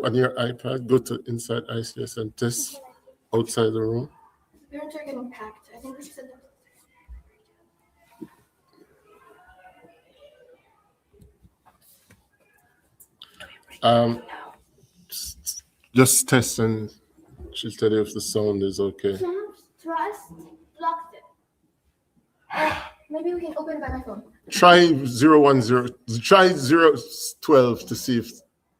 on your iPad, go to inside ICS and test outside the room. Parents are getting packed. I think we should send them. Just test and she'll tell you if the sound is okay. Trust blocked it. Maybe we can open it by my phone. Try 010, try 012 to see if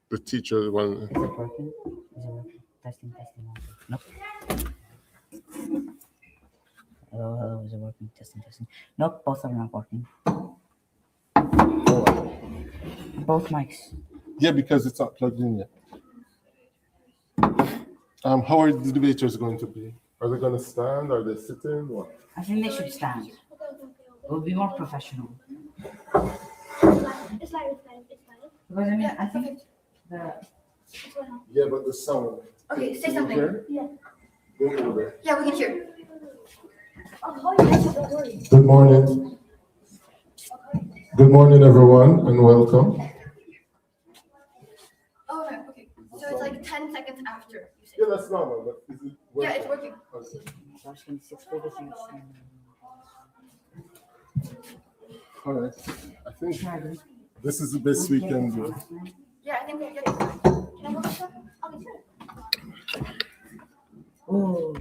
the teacher one. Is it working? Is it working? Testing, testing. Nope. Hello, hello. Is it working? Testing, testing. Nope, both are not working. Both mics. Yeah, because it's not plugged in yet. How are the debaters going to be? Are they going to stand? Are they sitting? What? I think they should stand. It would be more professional. It's live. Because I mean, I think the. Yeah, but the sound. Okay, say Can you something. hear? Yeah. Go over there. Yeah, we can hear. I'll call you guys, don't worry. Good morning. Good morning, everyone, and welcome. Oh, no, okay. So it's like 10 seconds after you say. Yeah, that's normal, but is it working? Yeah, it's working. Okay. All right. I think this is the best we can do. Yeah, I think we get it. Can I hold this up? Okay, sure. Oh.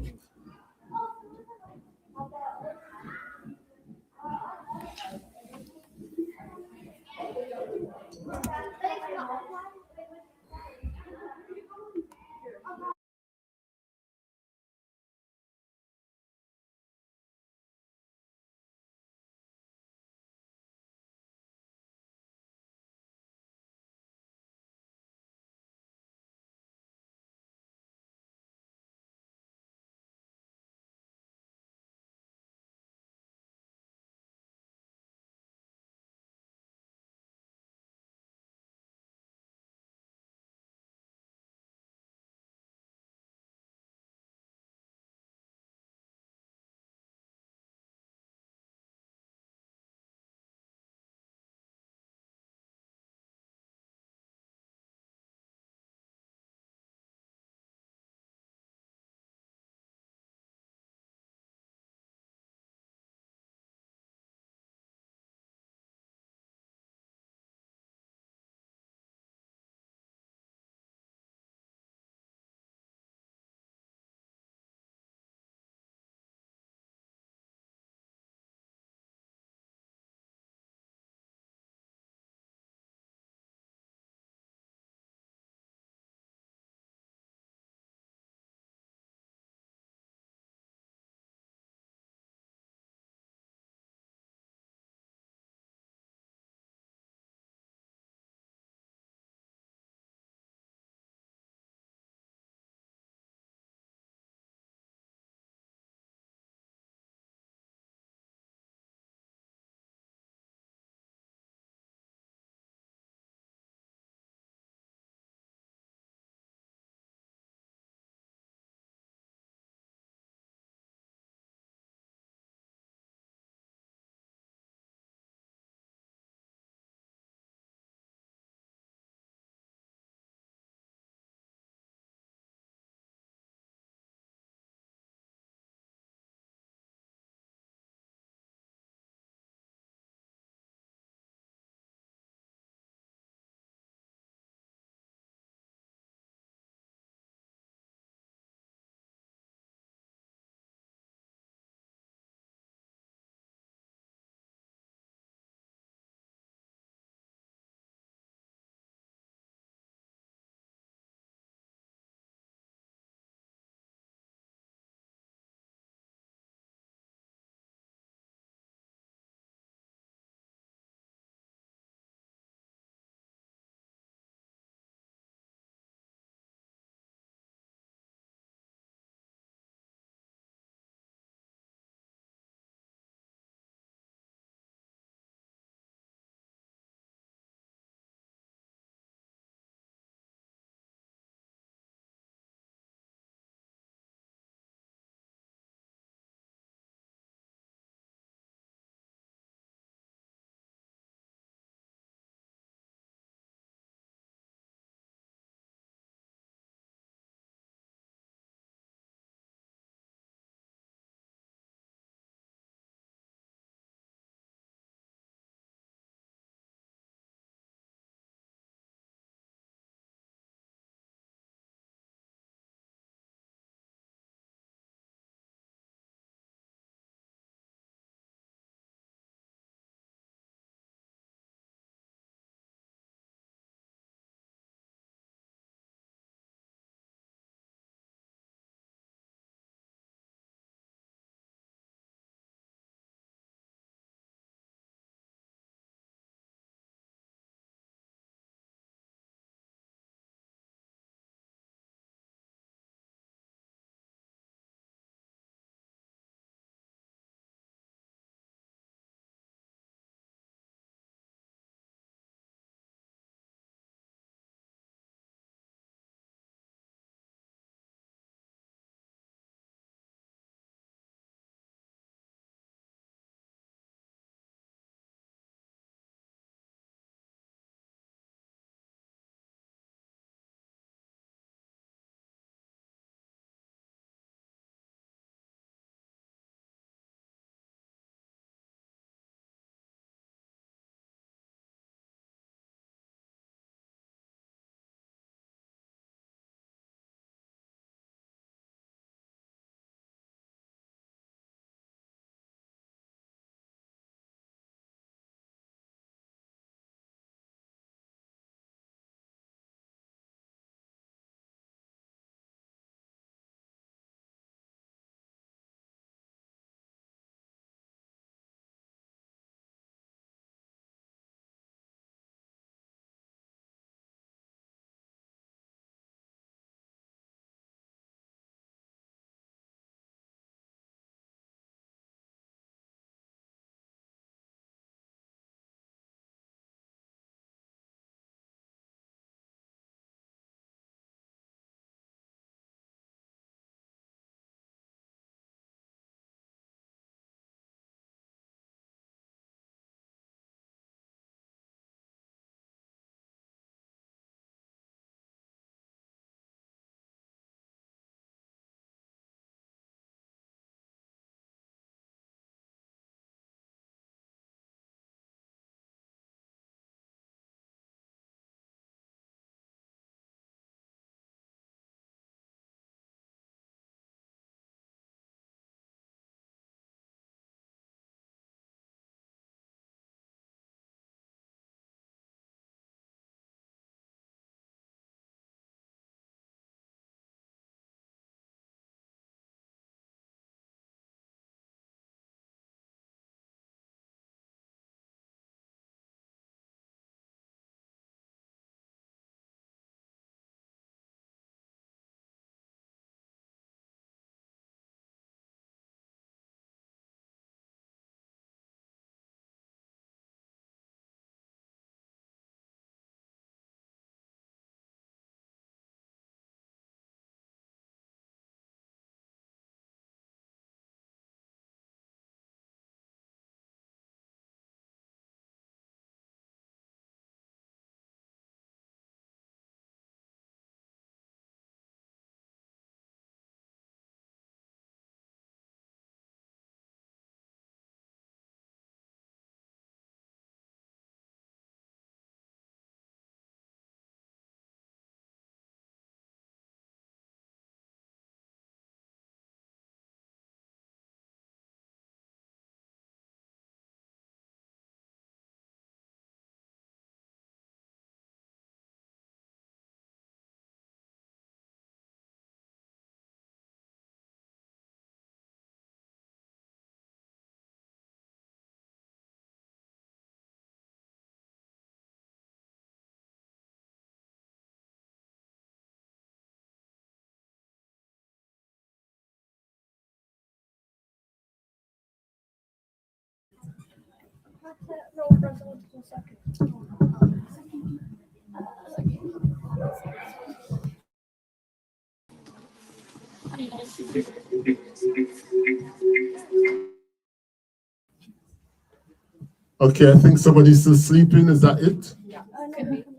Okay, I think somebody's still sleeping. Is that it?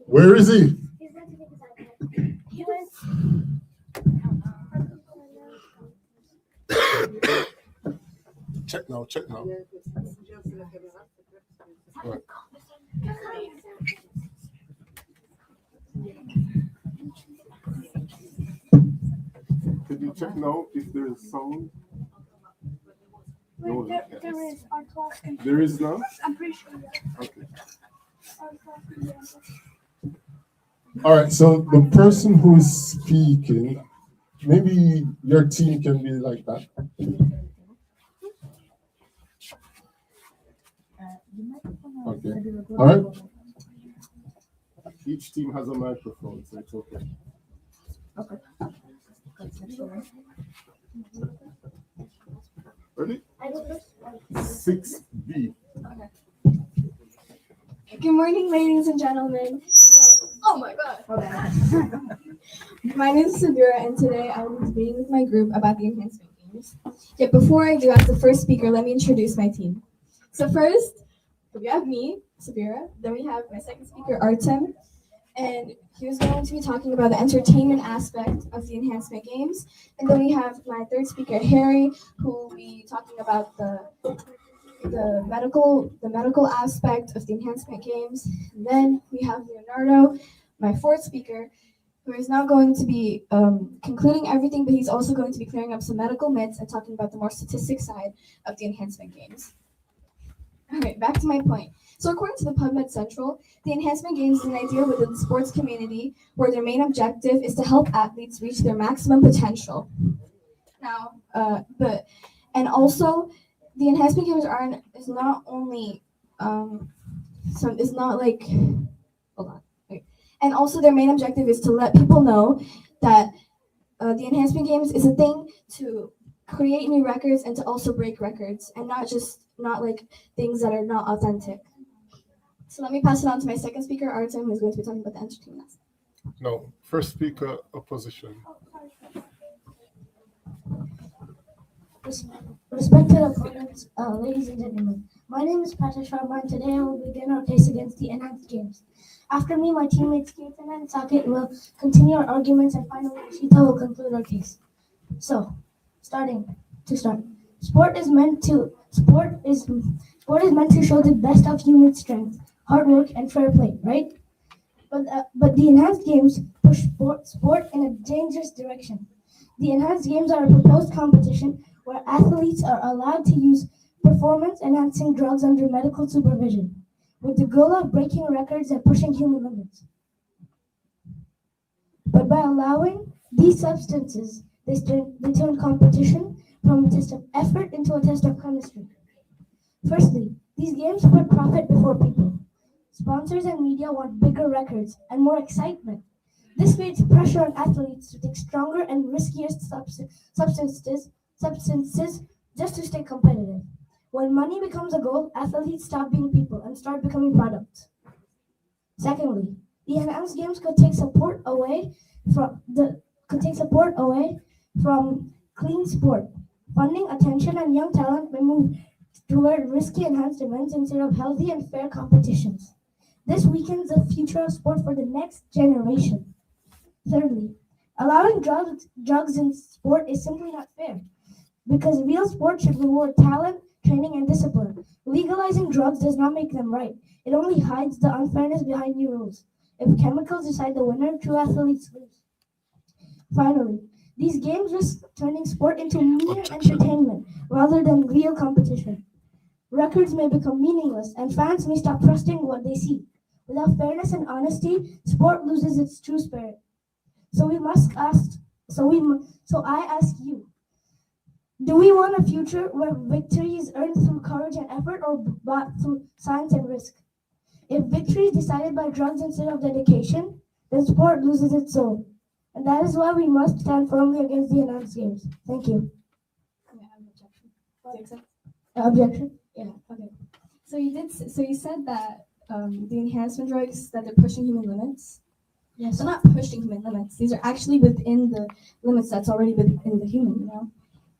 Where is he? Check now, check now. Right. Could you check now if there is sound? No, There is our class. there is now? I'm pretty sure. Okay. Our class can be on this. All right, so the person who is speaking, maybe your team can be like that. Okay. All right. Each team has a microphone, so it's okay. Ready? 6B. Good morning, ladies and gentlemen. Oh my god. My name is Sabira, and today I will be debating with my group about the enhancement games. Yet before I do, as the first speaker, let me introduce my team. So first, we have me, Sabira. Then we have my second speaker, Artem. And he was going to be talking about the entertainment aspect of the enhancement games. And then we have my third speaker, Harry, who will be talking about the medical aspect of the enhancement games. And then we have Leonardo, my fourth speaker, who is not going to be concluding everything, but he's also going to be clearing up some medical myths and talking about the more statistic side of the enhancement games. All right, back to my point. So according to the PubMed Central, the enhancement games is an idea within the sports community where their main objective is to help athletes reach their maximum potential. Now, and also the enhancement games is not only it's not like hold on. Wait. And also their main objective is to let people know that the enhancement games is a thing to create new records and to also break records and not like things that are not authentic. So let me pass it on to my second speaker, Artem, who's going to be talking about the entertainment aspect. No, first speaker, opposition. Respected opponents, ladies and gentlemen, my name is Pasha Sharma and today I will begin our case against the enhanced games. After me, my teammates Ketan and Saket will continue our arguments and finally Ishita will conclude our case. So, start. Sport is meant to show the best of human strength, hard work, and fair play, right? But the enhanced games push sport in a dangerous direction. The enhanced games are a proposed competition where athletes are allowed to use performance-enhancing drugs under medical supervision, with the goal of breaking records and pushing human limits. But by allowing these substances, they turn competition from a test of effort into a test of chemistry. Firstly, these games put profit before people. Sponsors and media want bigger records and more excitement. This creates pressure on athletes to take stronger and riskier substances just to stay competitive. When money becomes a goal, athletes stop being people and start becoming products. Secondly, the enhanced games could take support away from clean sport. Funding, attention, and young talent may move toward risky enhanced events instead of healthy and fair competitions. This weakens the future of sport for the next generation. Thirdly, allowing drugs in sport is simply not fair because real sport should reward talent, training, and discipline. Legalizing drugs does not make them right. It only hides the unfairness behind new rules. If chemicals decide the winner, true athletes lose. Finally, these games risk turning sport into mere entertainment rather than real competition. Records may become meaningless and fans may stop trusting what they see. Without fairness and honesty, sport loses its true spirit. So I ask you, do we want a future where victory is earned through courage and effort or bought through science and risk? If victory is decided by drugs instead of dedication, then sport loses its soul. And that is why we must stand firmly against the enhanced games. Thank you. Objection? Objection? Yeah, okay. So you said that the enhancement drugs that they're pushing human limits. Yes. They're not pushing human limits. These are actually within the limits that's already within the human.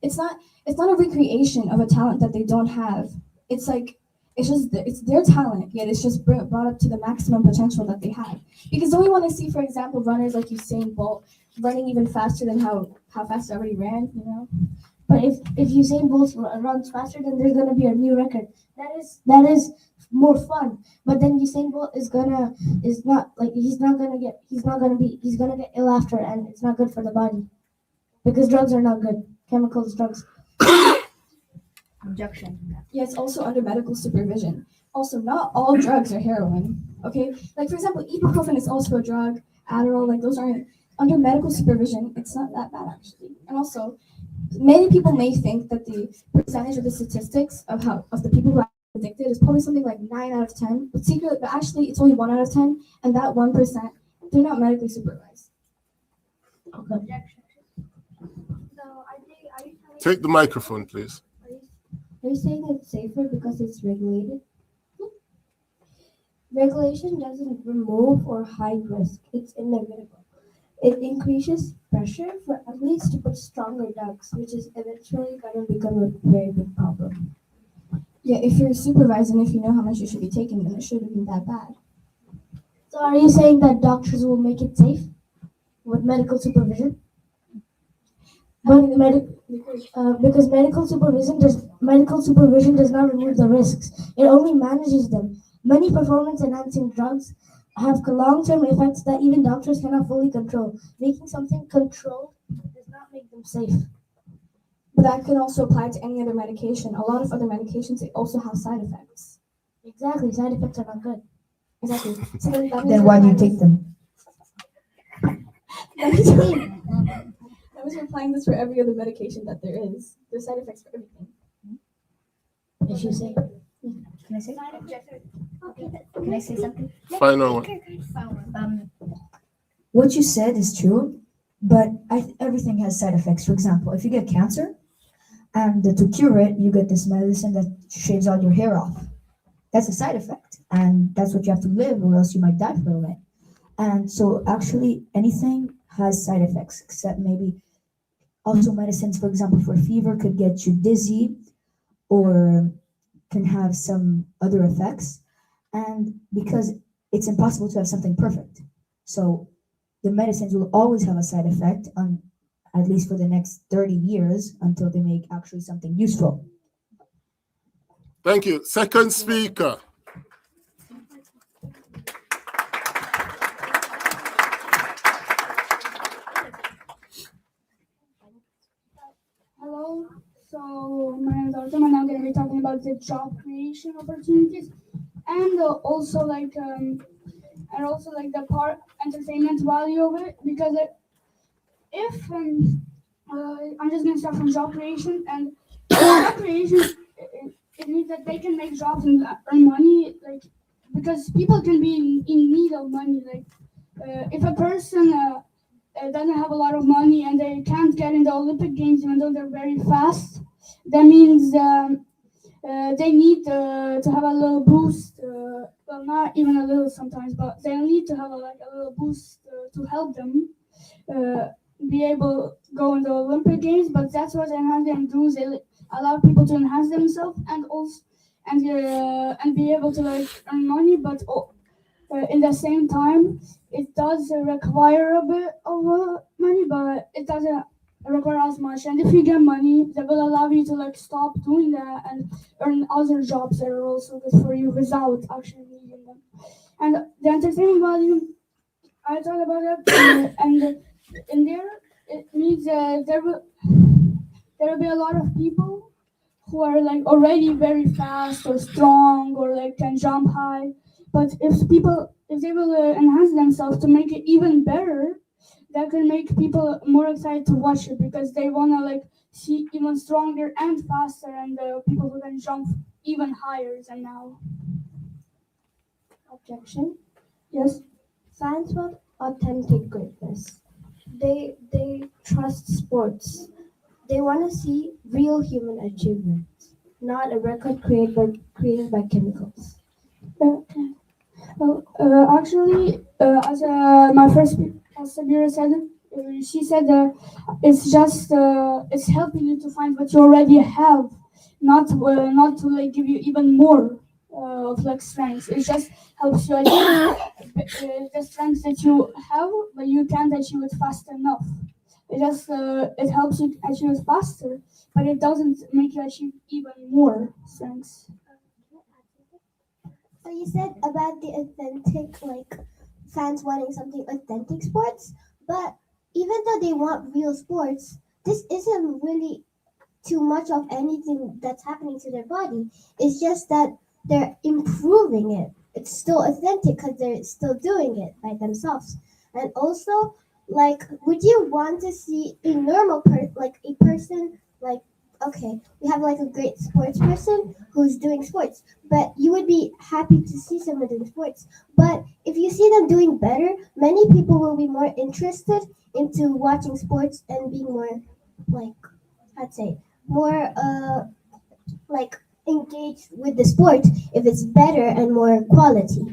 It's not a recreation of a talent that they don't have. It's like it's their talent, yet it's just brought up to the maximum potential that they have. Because don't we want to see, for example, runners like Usain Bolt running even faster than how fast they already ran? But if Usain Bolt runs faster, then there's gonna be a new record. That is more fun. But then Usain Bolt is gonna he's gonna get ill after, and it's not good for the body because drugs are not good. Chemicals, drugs. Objection. Yeah, it's also under medical supervision. Also, not all drugs are heroin. Okay, like for example, ibuprofen is also a drug. Adderall, like those aren't under medical supervision. It's not that bad actually. And also, many people may think that the percentage of the statistics of the people who are addicted is probably something like 9 out of 10. But actually, it's only 1 out of 10, and that 1% they're not medically supervised. Okay. So are you telling Take the microphone, please. Are you saying it's safer because it's regulated? Regulation doesn't remove or hide risk. It's inevitable. It increases pressure for athletes to put stronger ducks, which is eventually going to become a very big problem. Yeah, if you're supervised and if you know how much you should be taking, then it shouldn't be that bad. So, are you saying that doctors will make it safe with medical supervision? But because medical supervision does not remove the risks; it only manages them. Many performance-enhancing drugs have long-term effects that even doctors cannot fully control. Making something controlled does not make them safe. But that can also apply to any other medication. A lot of other medications, they also have side effects. Exactly, side effects are not good. Exactly. So then, that means Then we're why do you applying take them? That means we're applying this for every other medication that there is. There's side effects for everything. If you say Can I say? Can I say something? Final one. What you said is true, but everything has side effects. For example, if you get cancer, and to cure it, you get this medicine that shaves all your hair off. That's a side effect, and that's what you have to live, or else you might die from it. And so, actually, anything has side effects, except maybe also medicines, for example, for fever could get you dizzy, or can have some other effects. And because it's impossible to have something perfect, so the medicines will always have a side effect on at least for the next 30 years until they make actually something useful. Thank you. Second speaker. Hello. So my name is Artem, and I'm going to be talking about the job creation opportunities, and also like the part entertainment value of it. Because if I'm just going to start from job creation, and job creation it means that they can make jobs and earn money, like because people can be in need of money. Like if a person doesn't have a lot of money and they can't get in the Olympic Games even though they're very fast, that means they need to have a little boost. Well, not even a little sometimes, but they need to have a little boost to help them be able to go in the Olympic Games. But that's what enhancement do. They allow people to enhance themselves and also and be able to like earn money, but in the same time, it does require a bit of money, but it doesn't require as much. And if you get money, that will allow you to like stop doing that and earn other jobs that are also good for you without actually needing them. And the entertainment value, I talked about that, and in there, it means there will be a lot of people who are like already very fast or strong or like can jump high. But if they will enhance themselves to make it even better, that can make people more excited to watch it because they wanna like see even stronger and faster and people who can jump even higher than now. objection, Yes. fans want authentic greatness. They trust sports. They want to see real human achievements. not a record created by chemicals. Well, actually, as my first, as Sabira said, she said it's just it's helping you to find what you already have, not to like give you even more of like strengths. It just helps you achieve the strengths that you have, but you can't achieve it fast enough. It helps you achieve it faster, but it doesn't make you achieve even more strengths. So you said about the authentic, like fans wanting something authentic sports, but even though they want real sports, this isn't really too much of anything that's happening to their body. It's just that they're improving it. It's still authentic because they're still doing it by themselves. And also, like, would you want to see a normal like a person, like, okay, we have like a great sports person who's doing sports, but you would be happy to see someone doing sports. But if you see them doing better, many people will be more interested into watching sports and being more, like, I'd say, more like engaged with the sport if it's better and more quality.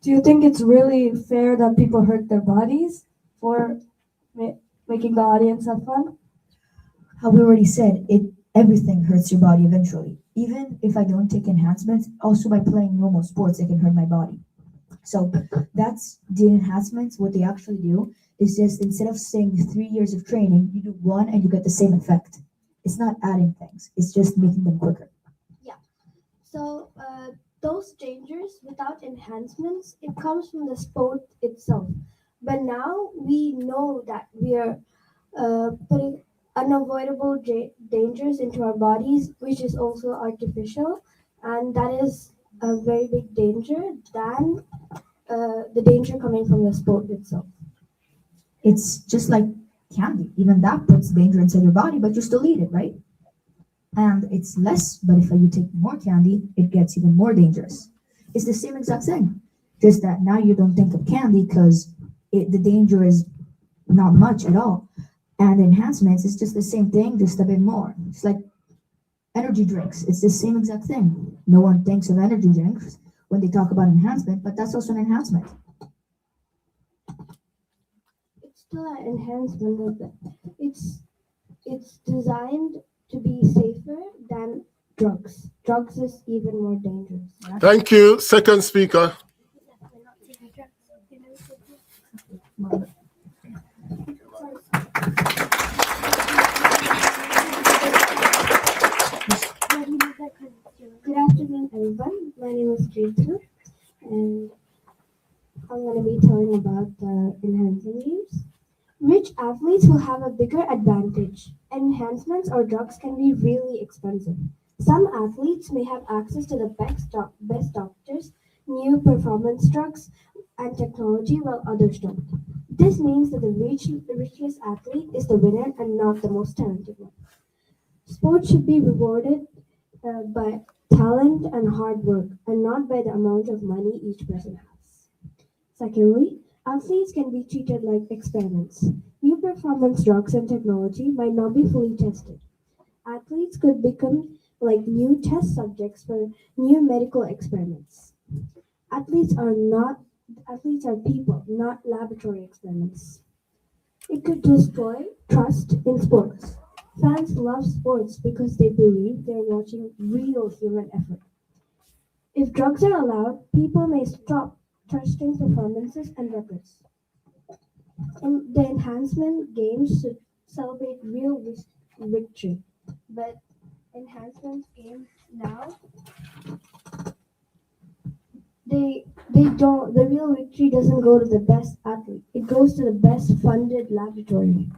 Do you think it's really fair that people hurt their bodies for making the audience have fun? How we already said, everything hurts your body eventually. Even if I don't take enhancements, also by playing normal sports, it can hurt my body. So that's the enhancements. What they actually do is just instead of saying 3 years of training, you do one and you get the same effect. It's not adding things, it's just making them quicker. So those dangers without enhancements, it comes from the sport itself. But now we know that we are putting unavoidable dangers into our bodies, which is also artificial, and that is a very big danger than the danger coming from the sport itself. It's just like candy. Even that puts danger inside your body, but you still eat it, right? And it's less, but if you take more candy, it gets even more dangerous. It's the same exact thing. Just that now you don't think of candy because the danger is not much at all. And enhancements is just the same thing, just a bit more. It's like energy drinks. It's the same exact thing. No one thinks of energy drinks when they talk about enhancement, but that's also an enhancement. It's still an enhancement of that. It's designed to be safer than drugs. Drugs is even more dangerous. Thank you. Second speaker. Good afternoon, everyone. My name is Jason, and I'm going to be telling about the enhancing games. Rich athletes will have a bigger advantage. Enhancements or drugs can be really expensive. Some athletes may have access to the best doctors, new performance drugs, and technology while others don't. This means that the richest athlete is the winner and not the most talented one. Sports should be rewarded by talent and hard work, and not by the amount of money each person has. Secondly, athletes can be treated like experiments. New performance drugs and technology might not be fully tested. Athletes could become like new test subjects for new medical experiments. Athletes are not Athletes are people, not laboratory experiments. It could destroy trust in sports. Fans love sports because they believe they're watching real human effort. If drugs are allowed, people may stop trusting performances and records. The enhancement games should celebrate real victory, but enhancement games now they don't. The real victory doesn't go to the best athlete. It goes to the best funded laboratory.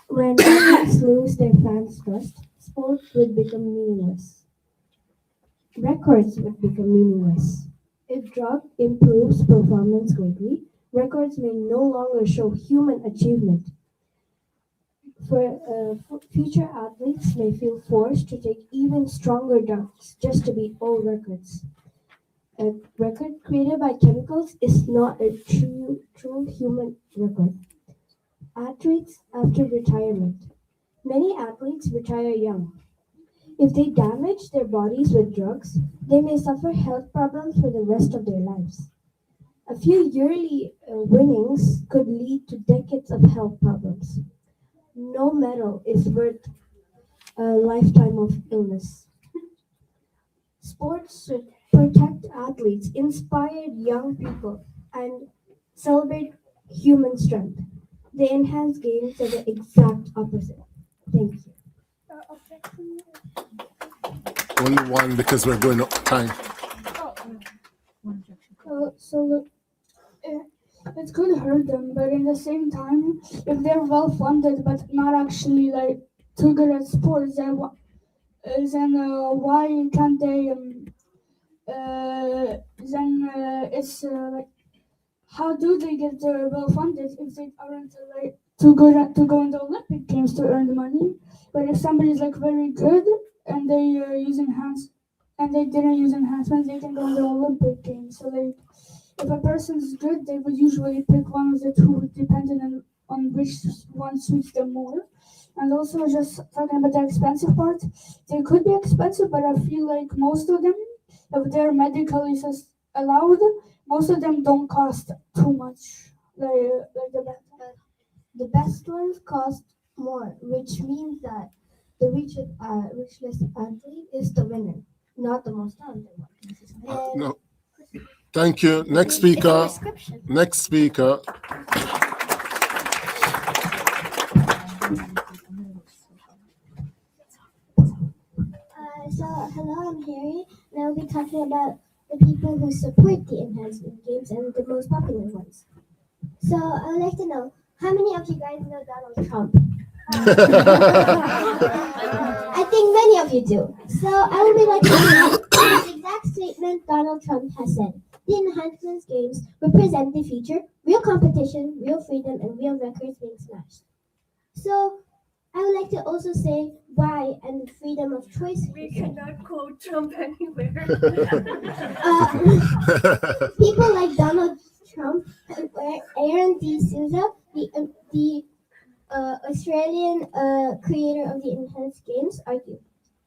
When athletes lose their fans' trust, sports would become meaningless. Records would become meaningless. If drug improves performance greatly, records may no longer show human achievement. Future athletes may feel forced to take even stronger drugs just to beat old records. A record created by chemicals is not a true human record. Athletes after retirement. Many athletes retire young. If they damage their bodies with drugs, they may suffer health problems for the rest of their lives. A few yearly winnings could lead to decades of health problems. No medal is worth a lifetime of illness. Sports should protect athletes, inspire young people, and celebrate human strength. The enhanced games are the exact opposite. Thank you. Objection. Only one because we're going up time. It could hurt them, but in the same time, if they're well funded but not actually like too good at sports, then why can't they? It's like, how do they get well funded if they aren't like too good at to go in the Olympic Games to earn the money? But if somebody's like very good and they they didn't use enhancements, they can go in the Olympic Games. So like, if a person's good, they would usually pick one of the two, depending on which one suits them more. And also, just talking about the expensive part, they could be expensive, but I feel like most of them, if they're medically allowed, most of them don't cost too much. Like the best. The best ones cost more, which means that the richest athlete is the winner, not the most talented one. No. Thank you. Next speaker. Next speaker. Hello, I'm Harry, and I'll be talking about the people who support the enhancement games and the most popular ones. So I would like to know, how many of you guys know Donald Trump? I think many of you do. So I would like to know the exact statement Donald Trump has said. The enhancement games represent the future, real competition, real freedom, and real records being smashed. So I would like to also say why and freedom of choice. We cannot quote Trump anywhere. People like Donald Trump and Aaron D. Souza, the Australian creator of the enhanced games, argue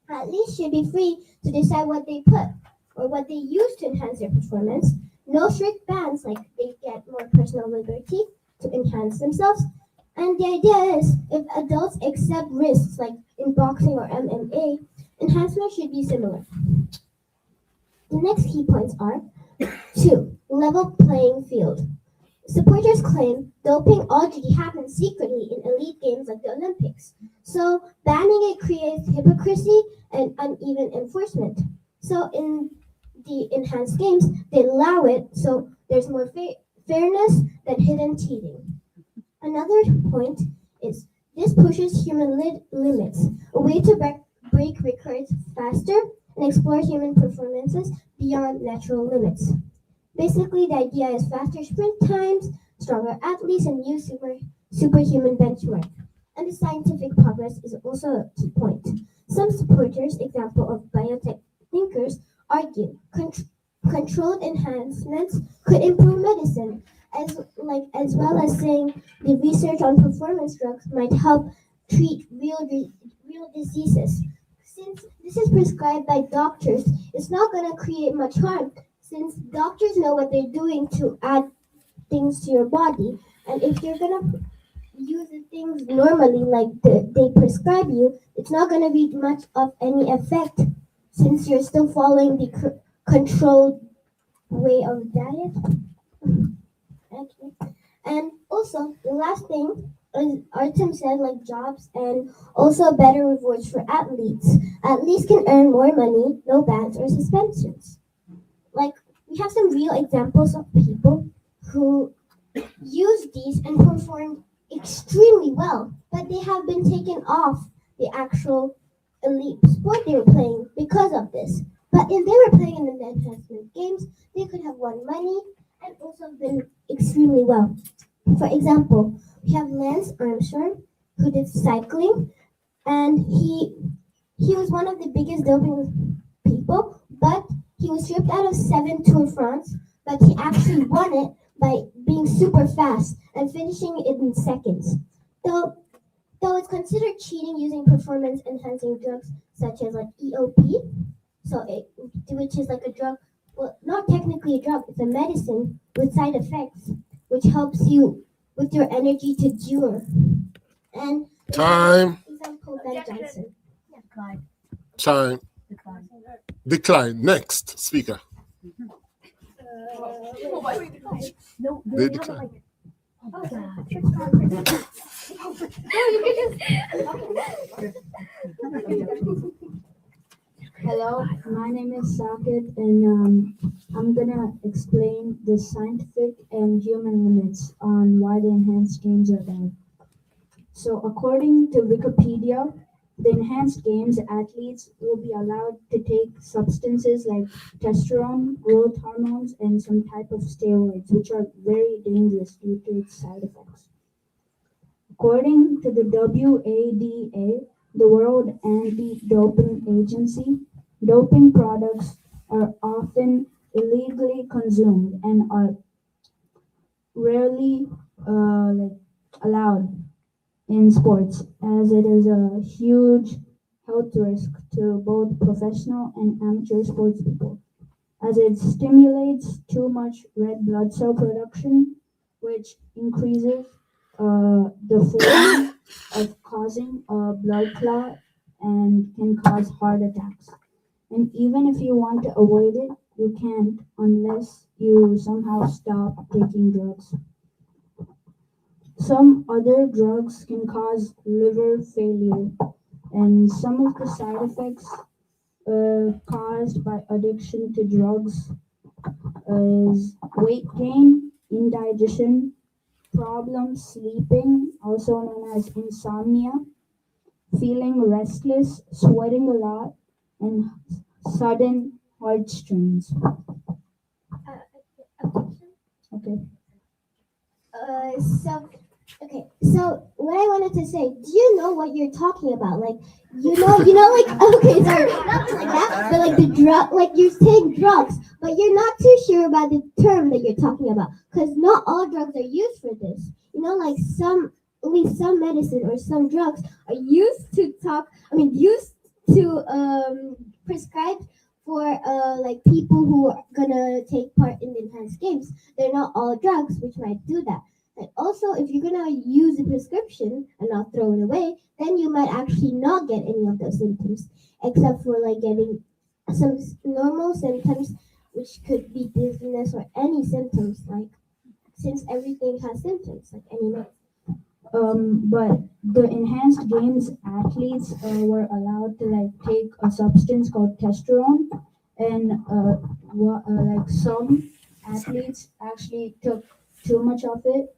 athletes should be free to decide what they put or what they use to enhance their performance. No strict bans, like they get more personal liberty to enhance themselves. And the idea is, if adults accept risks like in boxing or MMA, enhancement should be similar. The next key points are 2. Level playing field. Supporters claim doping already happens secretly in elite games like the Olympics. So banning it creates hypocrisy and uneven enforcement. So in the enhanced games, they allow it so there's more fairness than hidden cheating. Another point is this pushes human limits, a way to break records faster and explore human performances beyond natural limits. Basically, the idea is faster sprint times, stronger athletes, and new superhuman benchmark. And the scientific progress is also a key point. Some supporters, example of biotech thinkers, argue controlled enhancements could improve medicine, as well as saying the research on performance drugs might help treat real diseases. Since this is prescribed by doctors, it's not going to create much harm, since doctors know what they're doing to add things to your body. And if you're going to use the things normally like they prescribe you, it's not going to be much of any effect, since you're still following the controlled way of diet. Okay. And also, the last thing is Artem said, like jobs and also better rewards for athletes. Athletes can earn more money, no bans or suspensions. Like, we have some real examples of people who used these and performed extremely well, but they have been taken off the actual elite sport they were playing because of this. But if they were playing in the enhancement games, they could have won money and also been extremely well. For example, we have Lance Armstrong, who did cycling, and he was one of the biggest doping people, but he was stripped out of 7 Tour de France, but he actually won it by being super fast and finishing it in seconds. Though it's considered cheating using performance-enhancing drugs, such as like EOP, which is like a drug. Well, not technically a drug. It's a medicine with side effects, which helps you with your energy to cure. And Time. example, Ben Johnson. Time. Decline. Next speaker. No, They decline. Hello, my name is Saket, and I'm gonna explain the scientific and human limits on why the enhanced games are bad. So, according to Wikipedia, the enhanced games athletes will be allowed to take substances like testosterone, growth hormones, and some type of steroids, which are very dangerous due to its side effects. According to the WADA, the World Anti-Doping Agency, doping products are often illegally consumed and are rarely allowed in sports, as it is a huge health risk to both professional and amateur sports people, as it stimulates too much red blood cell production, which increases the form of causing a blood clot and can cause heart attacks. And even if you want to avoid it, you can't unless you somehow stop taking drugs. Some other drugs can cause liver failure, and some of the side effects caused by addiction to drugs is weight gain, indigestion, problems sleeping, also known as insomnia, feeling restless, sweating a lot, and sudden heart strains. Okay. So what I wanted to say, do you know what you're talking about? Like, like, okay, sorry, not like that, but like the drug, like you're saying drugs, but you're not too sure about the term that you're talking about, because not all drugs are used for this. Like only some medicine or some drugs are used to prescribe for like people who are gonna take part in the enhanced games. They're not all drugs which might do that. And also, if you're gonna use a prescription and not throw it away, then you might actually not get any of those symptoms, except for like getting some normal symptoms, which could be dizziness or any symptoms, like since everything has symptoms, like any medicine. But the enhanced games athletes were allowed to like take a substance called testosterone, and like some athletes actually took too much of it,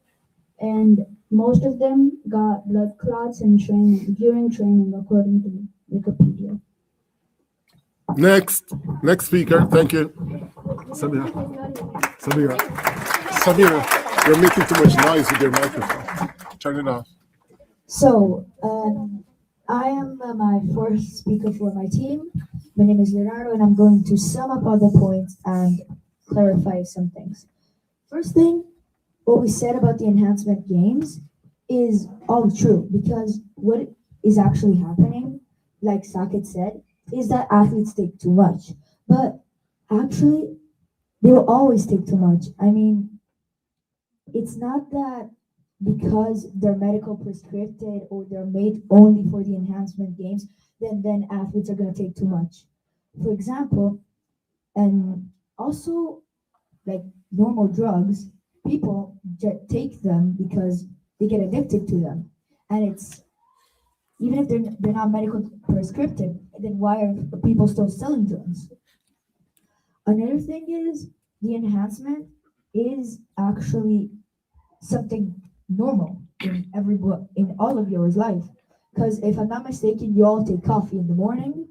and most of them got blood clots during training, according to Wikipedia. Next speaker. Thank you. Samira, you're making too much noise with your microphone. Turn it off. So, I am my fourth speaker for my team. My name is Leonardo, and I'm going to sum up all the points and clarify some things. First thing, what we said about the enhancement games is all true, because what is actually happening, like Saket said, is that athletes take too much. But actually, they will always take too much. I mean, it's not that because they're medical prescribed or they're made only for the enhancement games, then athletes are going to take too much. For example, and also like normal drugs, people take them because they get addicted to them, and it's even if they're not medical prescribed, then why are people still selling drugs? Another thing is the enhancement is actually something normal in all of your life, because if I'm not mistaken, you all take coffee in the morning,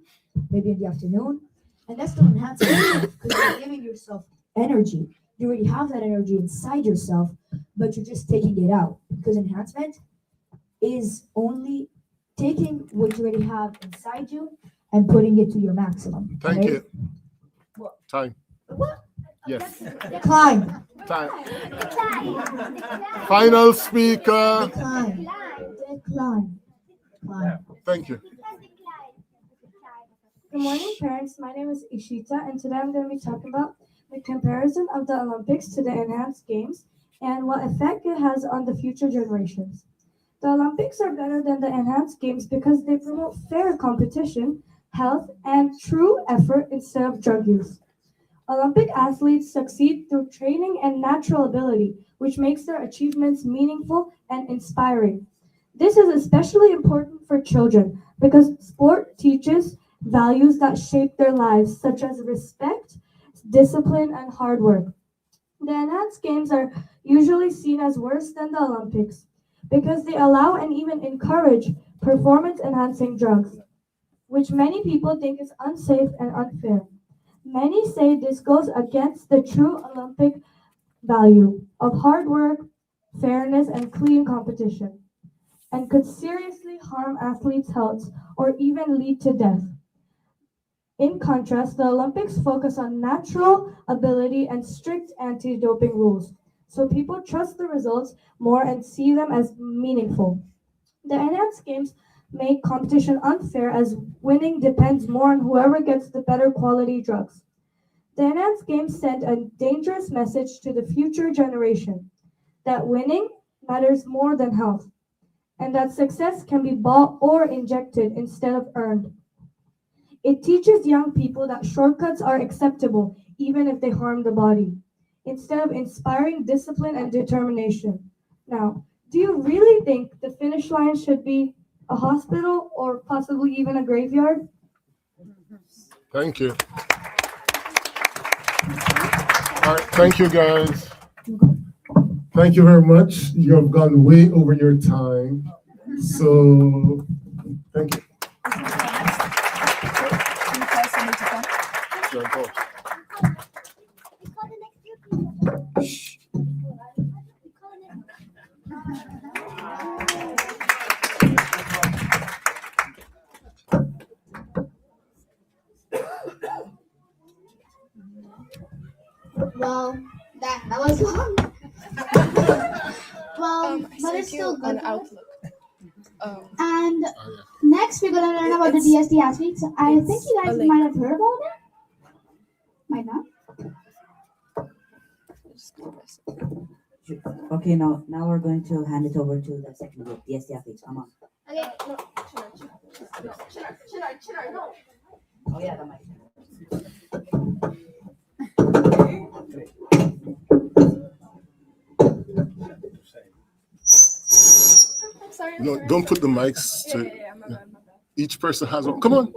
maybe in the afternoon, and that's still enhancing yourself, because you're giving yourself energy. You already have that energy inside yourself, but you're just taking it out, because enhancement is only taking what you already have inside you and putting it to your maximum. Thank right? you. Time. What? Yes. Decline. Time. Final speaker. Decline. Decline. Decline. Thank you. Good morning, parents. My name is Ishita, and today I'm going to be talking about the comparison of the Olympics to the enhanced games and what effect it has on the future generations. The Olympics are better than the enhanced games because they promote fair competition, health, and true effort instead of drug use. Olympic athletes succeed through training and natural ability, which makes their achievements meaningful and inspiring. This is especially important for children because sport teaches values that shape their lives, such as respect, discipline, and hard work. The enhanced games are usually seen as worse than the Olympics because they allow and even encourage performance enhancing drugs, which many people think is unsafe and unfair. Many say this goes against the true Olympic value of hard work, fairness, and clean competition, and could seriously harm athletes' health or even lead to death. In contrast, the Olympics focus on natural ability and strict anti doping rules, so people trust the results more and see them as meaningful. The enhanced games make competition unfair as winning depends more on whoever gets the better quality drugs. The enhanced games send a dangerous message to the future generation that winning matters more than health, and that success can be bought or injected instead of earned. It teaches young people that shortcuts are acceptable even if they harm the body, instead of inspiring discipline and determination. Now, do you really think the finish line should be a hospital or possibly even a graveyard? Thank you. All right, thank you, guys. Thank you very much. You have gone way over your time. So, thank you. Yeah, go. Well, that was long. Well, but it's still good. Outlook. And Oh, yeah. next, we're gonna learn about the It's- DSD athletes. I think it's you guys a link. might have heard about them. Might not. Okay, now we're going to hand it over to the second group, the ST athletes. Come on. Okay. No. Chinar. No. Oh yeah, the mic. I'm sorry. No, don't put the mics to. My bad. Each person has one. Come on.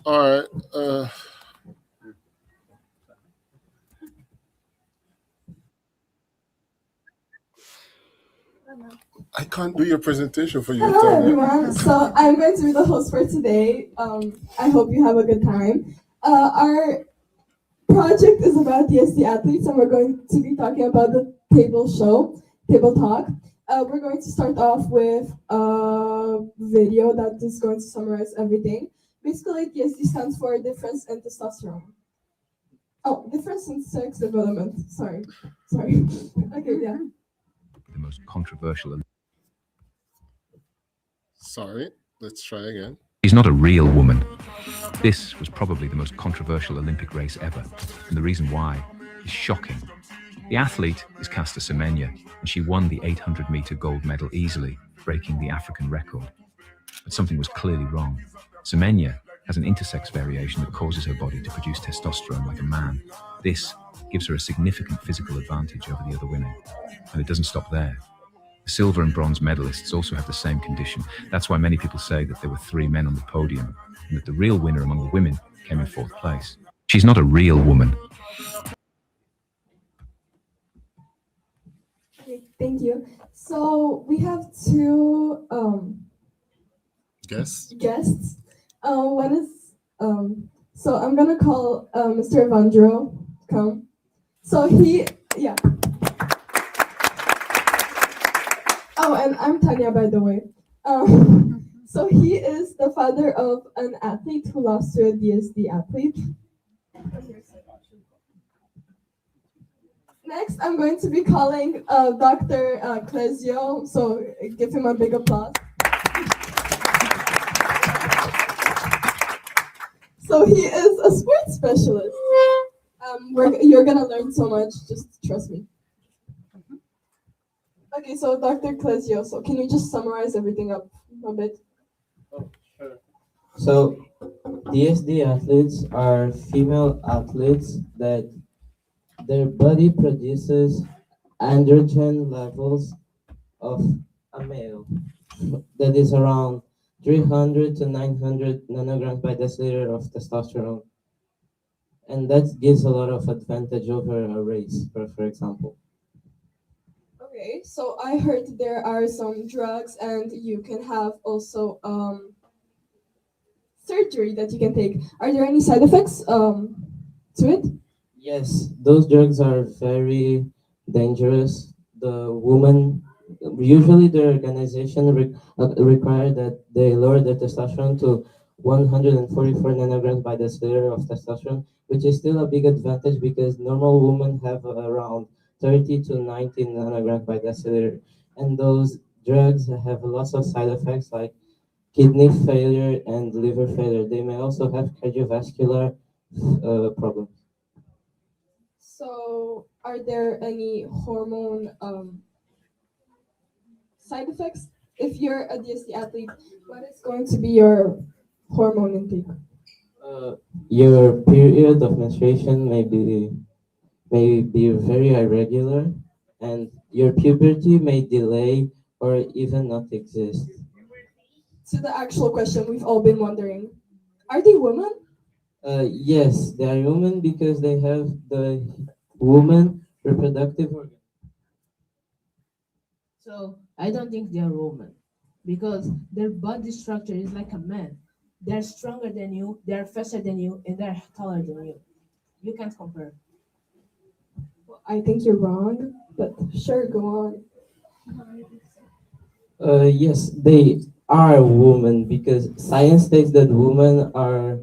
All right. I can't do your presentation for you. Hello Tanya. everyone. So I'm going to be the host for today. I hope you have a good time. Our project is about DSD athletes, and we're going to be talking about the table talk. We're going to start off with a video that is going to summarize everything. Basically, DSD stands for difference in testosterone. Oh, difference in sex development. Sorry. Okay, yeah. The most controversial. Sorry. Let's try again. She's not a real woman. This was probably the most controversial Olympic race ever, and the reason why is shocking. The athlete is Caster Semenya, and she won the 800-meter gold medal easily, breaking the African record. But something was clearly wrong. Semenya has an intersex variation that causes her body to produce testosterone like a man. This gives her a significant physical advantage over the other women. And it doesn't stop there. The silver and bronze medalists also have the same condition. That's why many people say that there were 3 men on the podium, and that the real winner among the women came in 4th place. She's not a real woman. Okay, thank you. So we have two Guess. guests. One is so I'm gonna call Mr. Evandro come. So yeah. Oh, and I'm Tanya, by the way. So he is the father of an athlete who lost to a DSD athlete. Next, I'm going to be calling Dr. Clesio, so give him a big applause. So he is a sports specialist. You're gonna learn so much, just trust me. Okay, so Dr. Clesio, so can you just summarize everything up a bit? So, DSD athletes are female athletes that their body produces androgen levels of a male that is around 300 to 900 nanograms by deciliter of testosterone. And that gives a lot of advantage over a race, for example. Okay, so I heard there are some drugs and you can have also surgery that you can take. Are there any side effects to it? Yes, those drugs are very dangerous. The woman, usually the organization require that they lower their testosterone to 144 nanograms by deciliter of testosterone, which is still a big advantage because normal women have around 30 to 90 nanograms by deciliter. And those drugs have lots of side effects like kidney failure and liver failure. They may also have cardiovascular problems. So are there any hormone side effects? If you're a DSD athlete, what is going to be your hormone intake? Your period of menstruation may be very irregular, and your puberty may delay or even not exist. To the actual question we've all been wondering, are they women? Yes, they are women because they have the woman reproductive organ. So I don't think they're women because their body structure is like a man. They're stronger than you, they're faster than you, and they're taller than you. You can't compare. Well, I think you're wrong, but sure, go on. Yes, they are women because science states that women are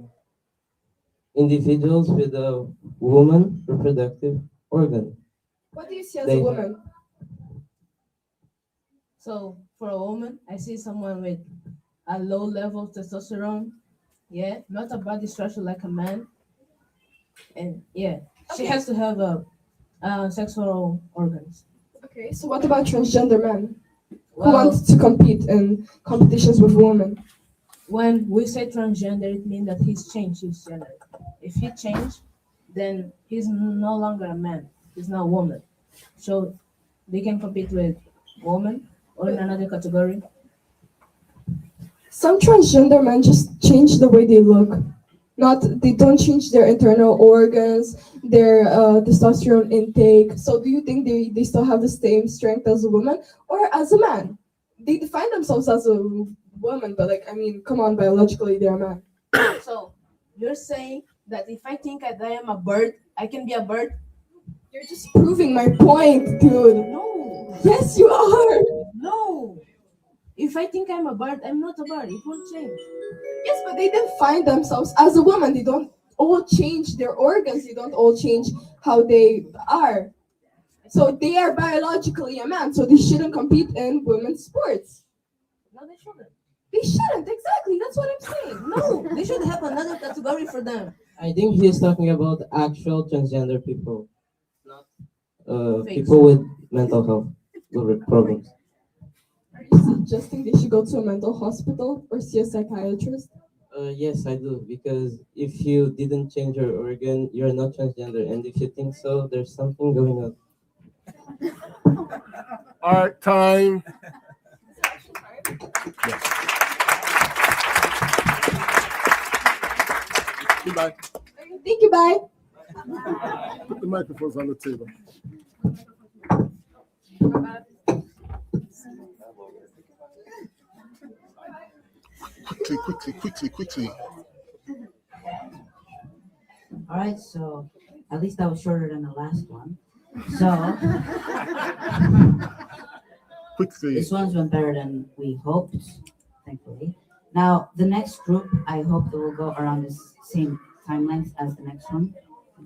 individuals with a woman reproductive organ. What do you see as They a woman? So for a woman, I see someone with a low level of testosterone. Yeah, not a body structure like a man. And yeah, she has to have sexual organs. Okay, so what about transgender men who Well, want to compete in competitions with women? when we say transgender, it means that he's changed his gender. If he changed, then he's no longer a man. He's now a woman. So they can compete with women or in another category. Some transgender men just change the way they look. They don't change their internal organs, their testosterone intake. So do you think they still have the same strength as a woman or as a man? They define themselves as a woman, but like, I mean, come on, biologically they're a man. So you're saying that if I think that I am a bird, I can be a bird? You're just proving my point, dude. No. Yes, you are. No. If I think I'm a bird, I'm not a bird. It won't change. Yes, but they define themselves as a woman. They don't all change their organs. They don't all change how they are. So they are biologically a man. So they shouldn't compete in women's sports. No, they shouldn't. They shouldn't. Exactly. That's what I'm saying. No, they should have another category for them. I think he's talking about actual transgender people, not Fakes. people with mental health problems. Are you suggesting they should go to a mental hospital or see a psychiatrist? Yes, I do, because if you didn't change your organ, you're not transgender, and if you think so, there's something going on. All right, time. Goodbye. Thank you, bye. Put the microphones on the table. Quickly. All right, so at least that was shorter than the last one. So Quickly. this one's went better than we hoped, thankfully. Now the next group, I hope it will go around the same time length as the next one.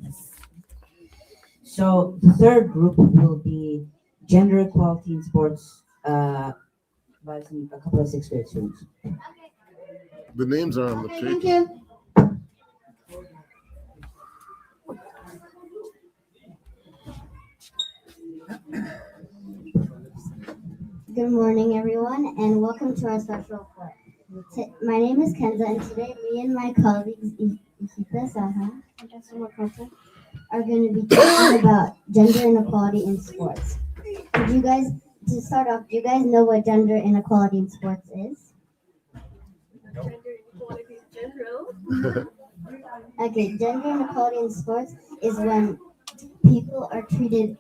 Yes. So the third group will be gender equality in sports by a couple of sixth grade students. The names are on the Thank page. you. Good morning, everyone, and welcome to our special report. My name is Kenza, and today me and my colleagues, Isita Saha and Esther Makota, are going to be talking about gender inequality in sports. Would you guys, to start off, do you guys know what gender inequality in sports is? Gender inequality in general. Okay, gender inequality in sports is when people are treated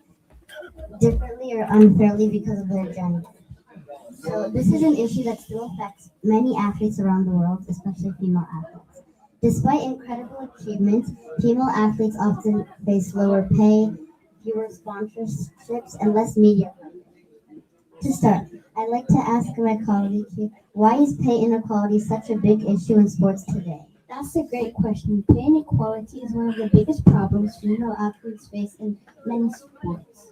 differently or unfairly because of their gender. So this is an issue that still affects many athletes around the world, especially female athletes. Despite incredible achievements, female athletes often face lower pay, fewer sponsorships, and less media coverage. To start, I'd like to ask my colleague here, why is pay inequality such a big issue in sports today? That's a great question. Pay inequality is one of the biggest problems female athletes face in many sports.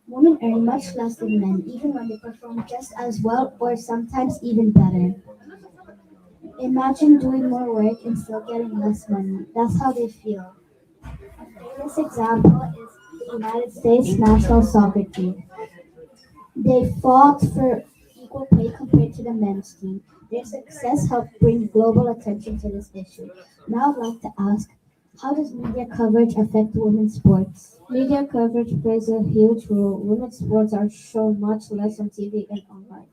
Women earn much less than men, even when they perform just as well or sometimes even better. Imagine doing more work and still getting less money. That's how they feel. A famous example is the United States national soccer team. They fought for equal pay compared to the men's team. Their success helped bring global attention to this issue. Now I'd like to ask, how does media coverage affect women's sports? Media coverage plays a huge role. Women's sports are shown much less on TV and online.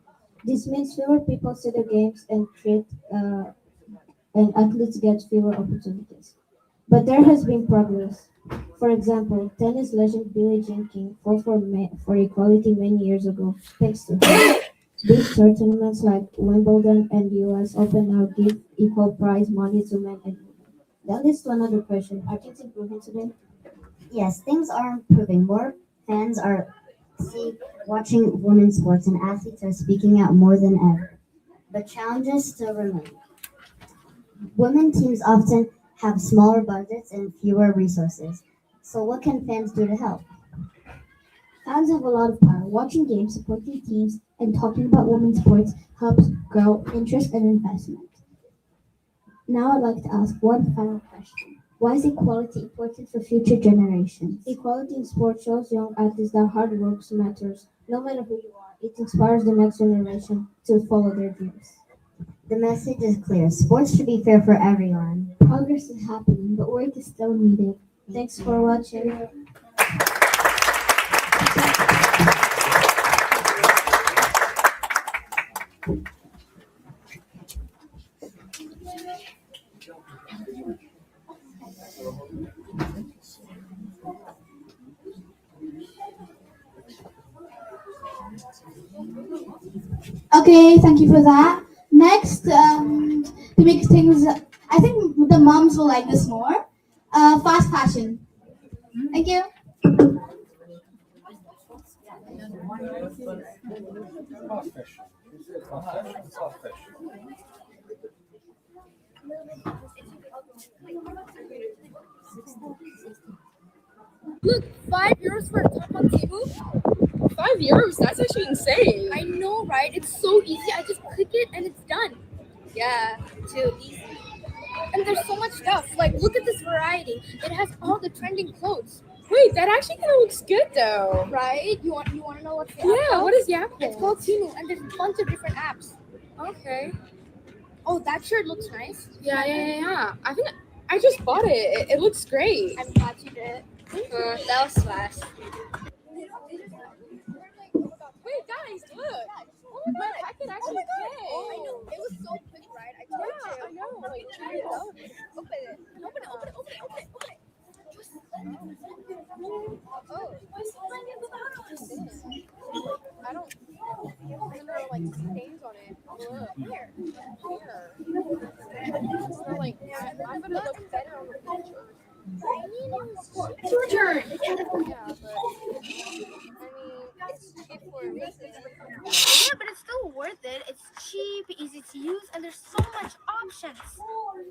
This means fewer people see the games and athletes get fewer opportunities. But there has been progress. For example, tennis legend Billie Jean King fought for equality many years ago, thanks to her. Big tournaments like Wimbledon and US Open now give equal prize money to men and women. That leads to another question. Are things improving today? Yes, things are improving. More fans are watching women's sports, and athletes are speaking out more than ever. But challenges still remain. Women teams often have smaller budgets and fewer resources. So, what can fans do to help? Fans have a lot of power. Watching games, supporting teams, and talking about women's sports helps grow interest and investment. Now I'd like to ask one final question. Why is equality important for future generations? Equality in sports shows young athletes that hard work matters. No matter who you are, it inspires the next generation to follow their dreams. The message is clear. Sports should be fair for everyone. Progress is happening, but work is still needed. Thanks for watching. Okay, thank you for that. Next, to make things, I think the moms will like this more. Fast fashion. Thank you. Look, €5 for a top on table. €5? That's actually insane. I know, right? It's so easy. I just click it and it's done. Yeah, too easy. And there's so much stuff. Like, look at this variety. It has all the trending clothes. Wait, that actually kind of looks good though. Right? You want to know what's the app Yeah, called? what is the app It's called? called Temu, and there's a bunch of different apps. Okay. Oh, that shirt looks nice. Yeah. I think I just bought it. It looks great. I'm glad you did. That was fast. Wait, guys, look. Oh my god, I could actually pay. I know. It was so quick, right? I told you. I know. Like, Open it. Open it. Open it. I don't. And there are like stains on it. Look. Here. So like, I'm gonna look better on the picture. It's your turn. Yeah, but I mean, it's cheap for a reason. Yeah, but it's still worth it. It's cheap, easy to use, and there's so much options.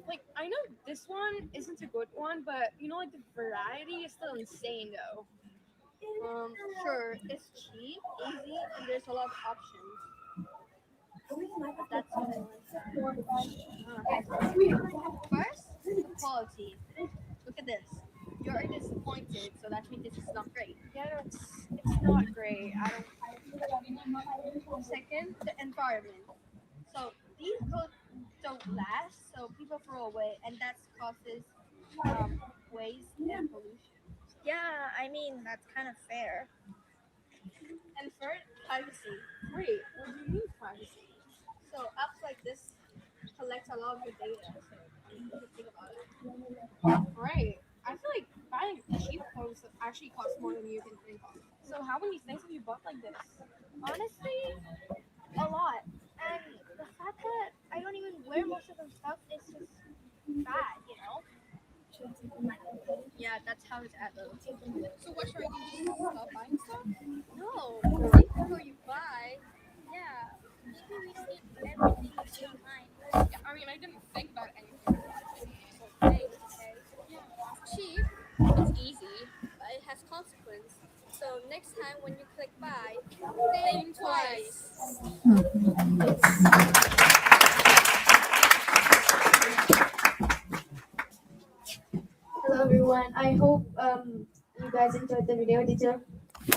Like, I know this one isn't a good one, but like the variety is still insane though. Sure, it's cheap, easy, and there's a lot of options. But that's all. First, the quality. Look at this. You're disappointed, so that means this is not great. Yeah, no, it's not great. I don't. Second, the environment. So these clothes don't last, so people throw away, and that causes waste and pollution. Yeah, I mean that's kind of fair. And third, privacy. Wait, what do you mean privacy? So apps like this collect a lot of your data, so you should think about it. Right. I feel like buying cheap clothes actually costs more than you can think of. So how many things have you bought like this? Honestly, a lot. And the fact that I don't even wear most of the stuff is just bad. Yeah, that's how it's at though. So what should I do? Just stop buying stuff? No, think before you buy. Yeah, maybe we don't need everything at the same time. Yeah, I mean, I didn't think about anything. So thanks, okay? Yeah. Cheap, it's easy, but it has consequence. So next time when you click buy, think twice. Hello everyone. I hope you guys enjoyed the video. Did you?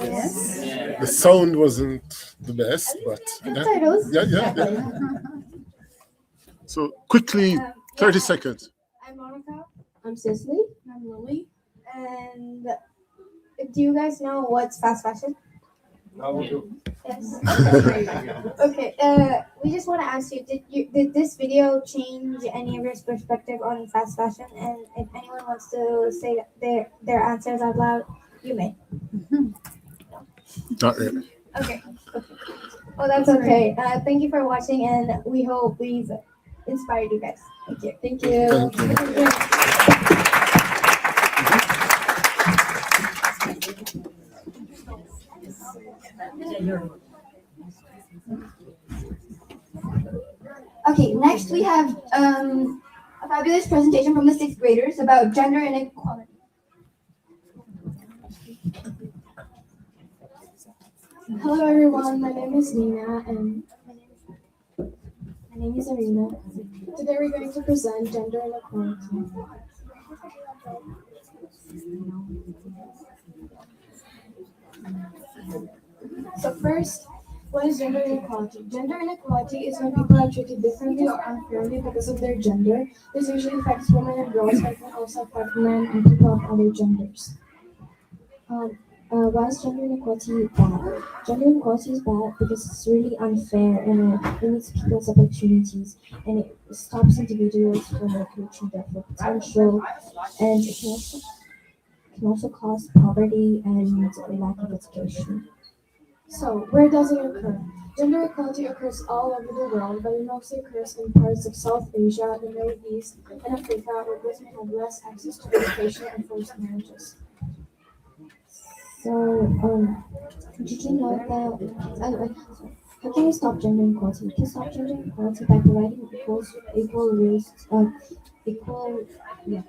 Yes. The sound wasn't the best, but Subtitles. yeah. So quickly, 30 seconds. I'm Monica. I'm Cicely. I'm Lily. And do you guys know what's fast fashion? Yes. Okay. We just want to ask you: did this video change any of your perspective on fast fashion? And if anyone wants to say their answers out loud, you may. Not really. Okay. Well, that's okay. Thank you for watching, and we hope we've inspired you guys. Thank you. Thank you. Thank you. Okay, next we have a fabulous presentation from the sixth graders about gender inequality. Hello everyone, my name is Nina and my name is Arena. Today we're going to present gender inequality. So first, what is gender inequality? Gender inequality is when people are treated differently or unfairly because of their gender. This usually affects women and girls, but can also affect men and people of other genders. Why is gender inequality bad? Gender inequality is bad because it's really unfair and it limits people's opportunities and it stops individuals from reaching their full potential, and it can also cause poverty and lack of education. So, where does it occur? Gender equality occurs all over the world, but it mostly occurs in parts of South Asia, the Middle East, and Africa, where women have less access to education and forced marriages. So, did you know that? How can we stop gender inequality? We can stop gender inequality by providing equal rules, yeah.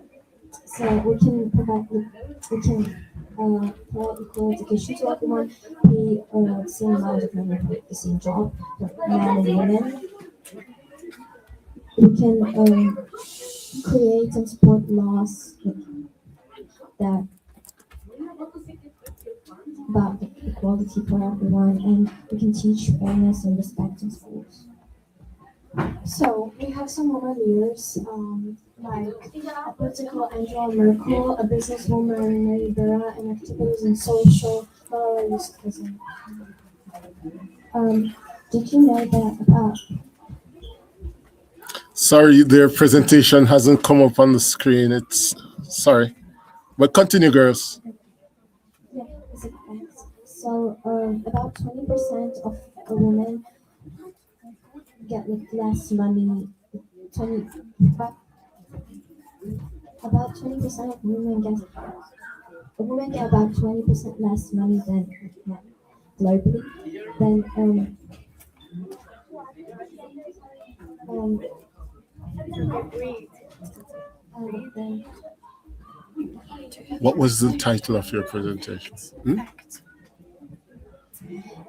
So we can provide equal education to everyone. We same amount of money for the same job, for men and women. We can create and support laws that about equality for everyone, and we can teach fairness and respect in schools. So we have some women leaders, like a political Angela Merkel, a businesswoman Mary Barra, and activities in social Belarus. Did you know that Sorry, their presentation hasn't come up on the screen. It's sorry, but continue, girls. Yeah, so about 20% of women get like less money. 20, about 20% of women get about 20% less money than men globally. Then then What was the title of your presentation?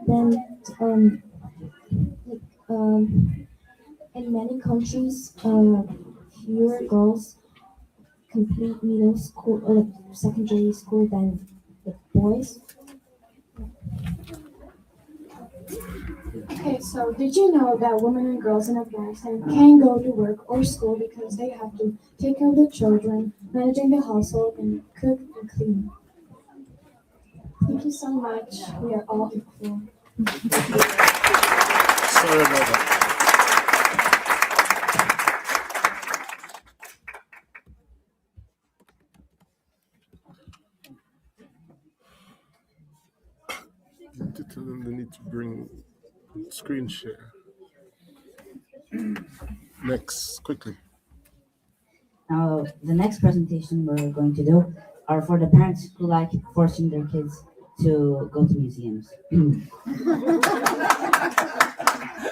Then, like, in many countries, fewer girls complete middle school or secondary school than the boys. Okay, so did you know that women and girls in Afghanistan can go to work or school because they have to take care of the children, managing the household, and cook and clean? Thank you so much. We are all equal. Sorry about that. I need to tell them they need to bring screen share. Next, quickly. Now, the next presentation we're going to do are for the parents who like forcing their kids to go to museums.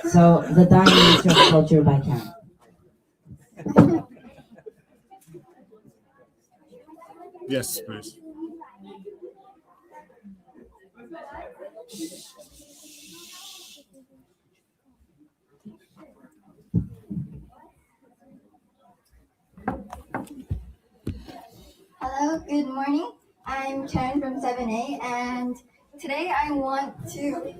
So, the dying nature of culture by Karen. Yes, please. Hello, good morning. I'm Karen from 7A, and today I want to,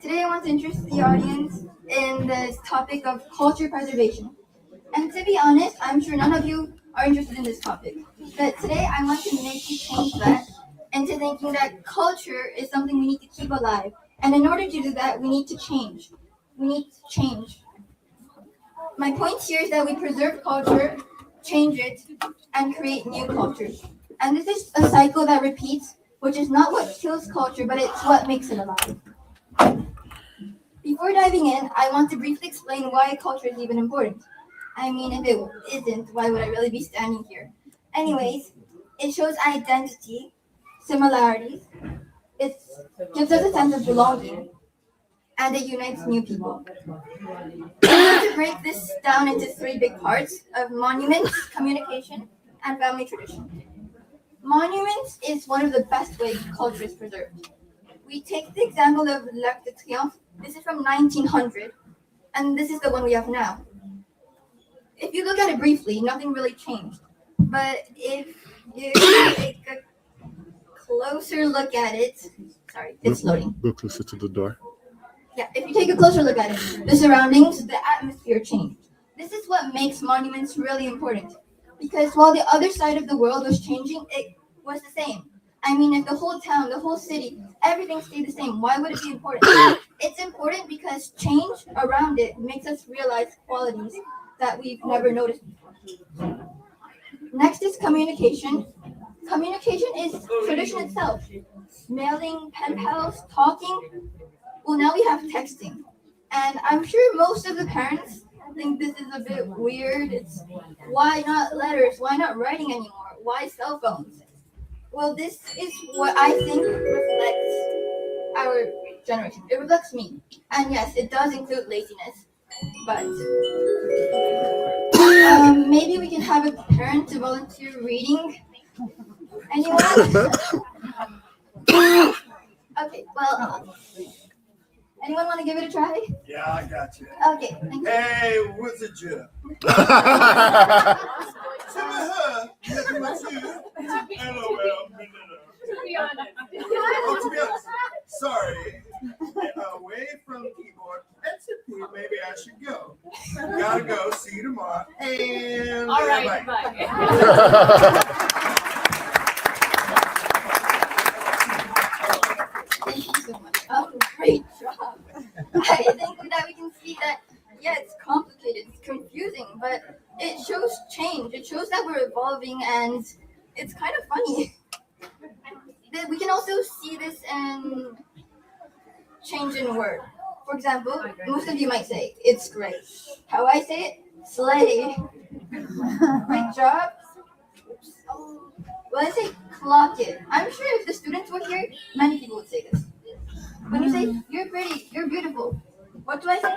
Today I want to interest the audience in this topic of culture preservation. And to be honest, I'm sure none of you are interested in this topic. But today I want to make you change that into thinking that culture is something we need to keep alive. And in order to do that, we need to change. We need to change. My point here is that we preserve culture, change it, and create new cultures. And this is a cycle that repeats, which is not what kills culture, but it's what makes it alive. Before diving in, I want to briefly explain why culture is even important. I mean, if it isn't, why would I really be standing here? Anyways, it shows identity, similarities, it gives us a sense of belonging, and it unites new people. I want to break this down into three big parts of monuments, communication, and family tradition. Monuments is one of the best ways culture is preserved. We take the example of L'Arc de Triomphe. This is from 1900, and this is the one we have now. If you look at it briefly, nothing really changed. But if you take a closer look at it, sorry, it's loading. Go closer to the door. Yeah, if you take a closer look at it, the surroundings, the atmosphere changed. This is what makes monuments really important. Because while the other side of the world was changing, it was the same. I mean, if the whole town, the whole city, everything stayed the same, why would it be important? It's important because change around it makes us realize qualities that we've never noticed before. Next is communication. Communication is tradition itself. Mailing, pen pals, talking. Well, now we have texting. And I'm sure most of the parents think this is a bit weird. It's why not letters? Why not writing anymore? Why cell phones? Well, this is what I think reflects our generation. It reflects me. And yes, it does include laziness. But maybe we can have a parent to volunteer reading. Anyone? Okay, well, anyone want to give it a try? Yeah, I got you. Okay, thank you. Hey, what's it, Jeff? To be honest. Oh, to be honest, sorry. Away from the keyboard. That's it, maybe I should go. Gotta go. See you tomorrow. And All right, bye. Thank you so much. Oh, great job. I think that we can see that, yeah, it's complicated, it's confusing, but it shows change. It shows that we're evolving, and it's kind of funny. We can also see this in change in word. For example, most of you might say, it's great. How I say it? Slay. Great job. Well, I say clock it. I'm sure if the students were here, many people would say this. When you say, you're pretty, you're beautiful, what do I say?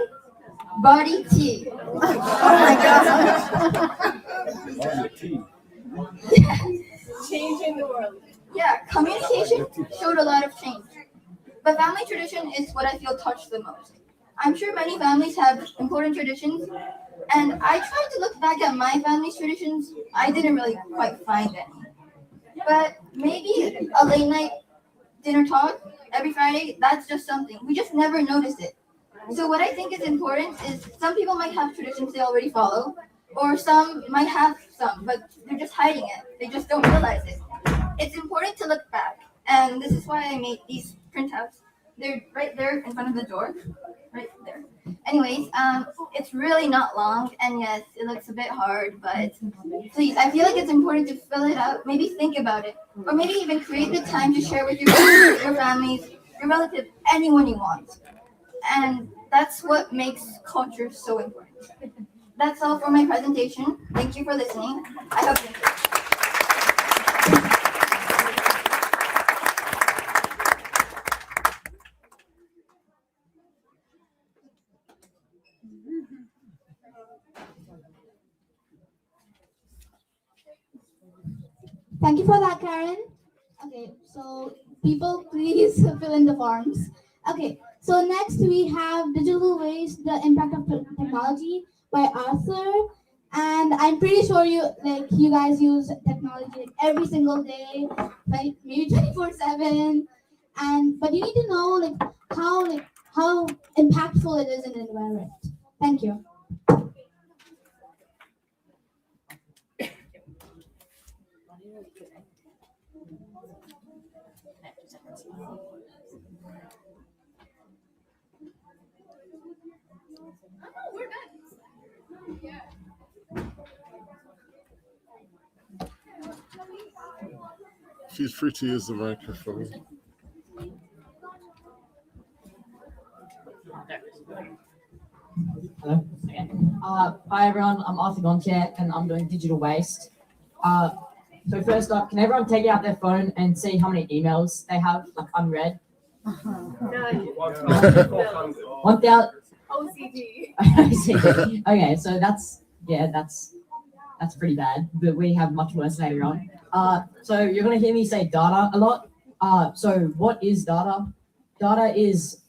Body tea. Oh my god. Yeah. changing the world. Yeah, communication showed a lot of change. But family tradition is what I feel touched the most. I'm sure many families have important traditions, and I tried to look back at my family's traditions. I didn't really quite find any. But maybe a late night dinner talk every Friday, that's just something. We just never noticed it. So what I think is important is some people might have traditions they already follow, or some might have some, but they're just hiding it. They just don't realize it. It's important to look back, and this is why I made these printouts. They're right there in front of the door, right there. Anyways, it's really not long, and yes, it looks a bit hard, but please, I feel like it's important to fill it out, maybe think about it, or maybe even create the time to share with your friends, your families, your relatives, anyone you want. And that's what makes culture so important. That's all for my presentation. Thank you for listening. I hope you enjoyed. Thank you for that, Karen. Okay, so people, please fill in the forms. Okay, so next we have Digital Waste, the Impact of Technology by Arthur. And I'm pretty sure you guys use technology like every single day, like maybe 24/7. But you need to know how impactful it is in the environment. Thank you. We're done. Yeah. Feel free to use the microphone. Hello. Okay. Hi everyone, I'm Arthur Gontier and I'm doing digital waste. So first up, can everyone take out their phone and see how many emails they have, like unread? 1,000. OCD. Okay, so that's pretty bad, but we have much worse later on. So you're gonna hear me say data a lot. So what is data? Data is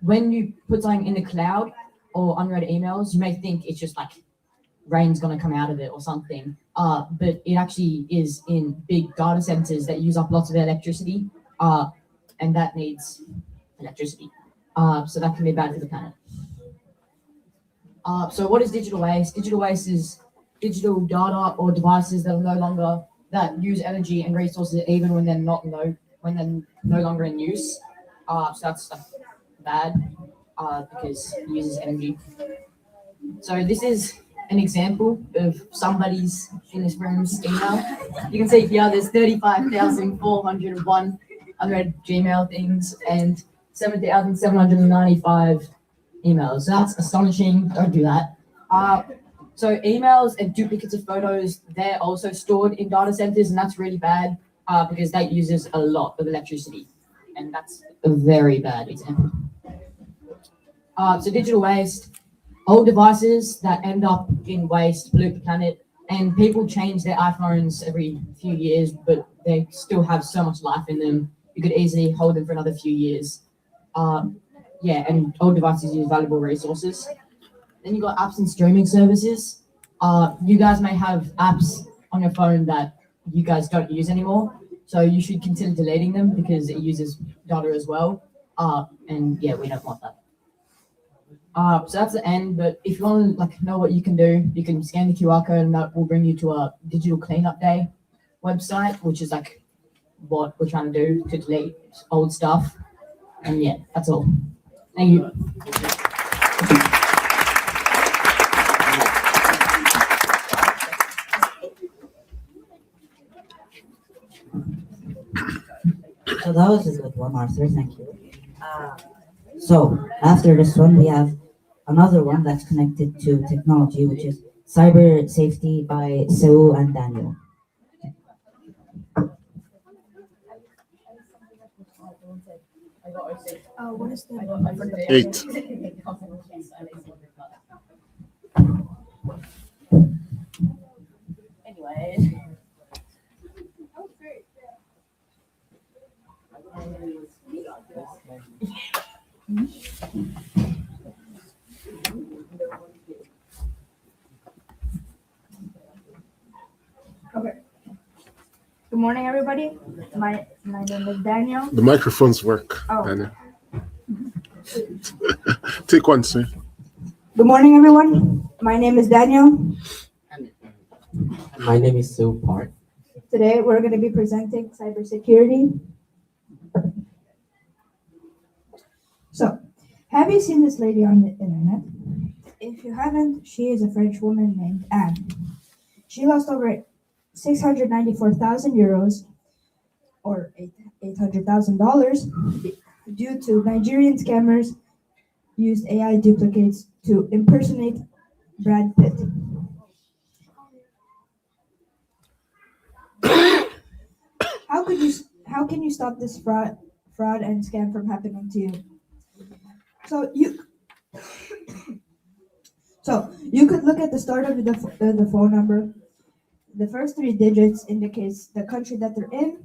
when you put something in the cloud or unread emails, you may think it's just like rain's gonna come out of it or something. But it actually is in big data centers that use up lots of electricity, and that needs electricity. So that can be bad for the planet. So what is digital waste? Digital waste is digital data or devices that use energy and resources even when they're no longer in use. So that's bad because it uses energy. So this is an example of somebody's in this room's email. You can see here there's 35,401 unread Gmail things and 7,795 emails. So that's astonishing. Don't do that. So emails and duplicates of photos, they're also stored in data centers, and that's really bad because that uses a lot of electricity. And that's a very bad example. So digital waste, old devices that end up in waste pollute the planet, and people change their iPhones every few years, but they still have so much life in them. You could easily hold them for another few years. And old devices use valuable resources. Then you got apps and streaming services. You guys may have apps on your phone that you guys don't use anymore, so you should consider deleting them because it uses data as well. We don't want that. So that's the end, but if you want to know what you can do, you can scan the QR code and that will bring you to a digital cleanup day website, which is what we're trying to do to delete old stuff. And yeah, that's all. Thank you. So that was a good one, Arthur. Thank you. So after this one, we have another one that's connected to technology, which is Cyber Safety by Sue and Daniel. What is the 8. Anyway. Okay. Good morning, everybody. My name is Daniel. The microphones work, Oh. Daniel. Take one, sir. Good morning, everyone. My name is Daniel. My name is Sue Park. Today, we're going to be presenting cybersecurity. So, have you seen this lady on the internet? If you haven't, she is a French woman named Anne. She lost over 694,000 euros or $800,000 due to Nigerian scammers used AI duplicates to impersonate Brad Pitt. How can you stop this fraud and scam from happening to you? So you could look at the start of the phone number. The first 3 digits indicates the country that they're in.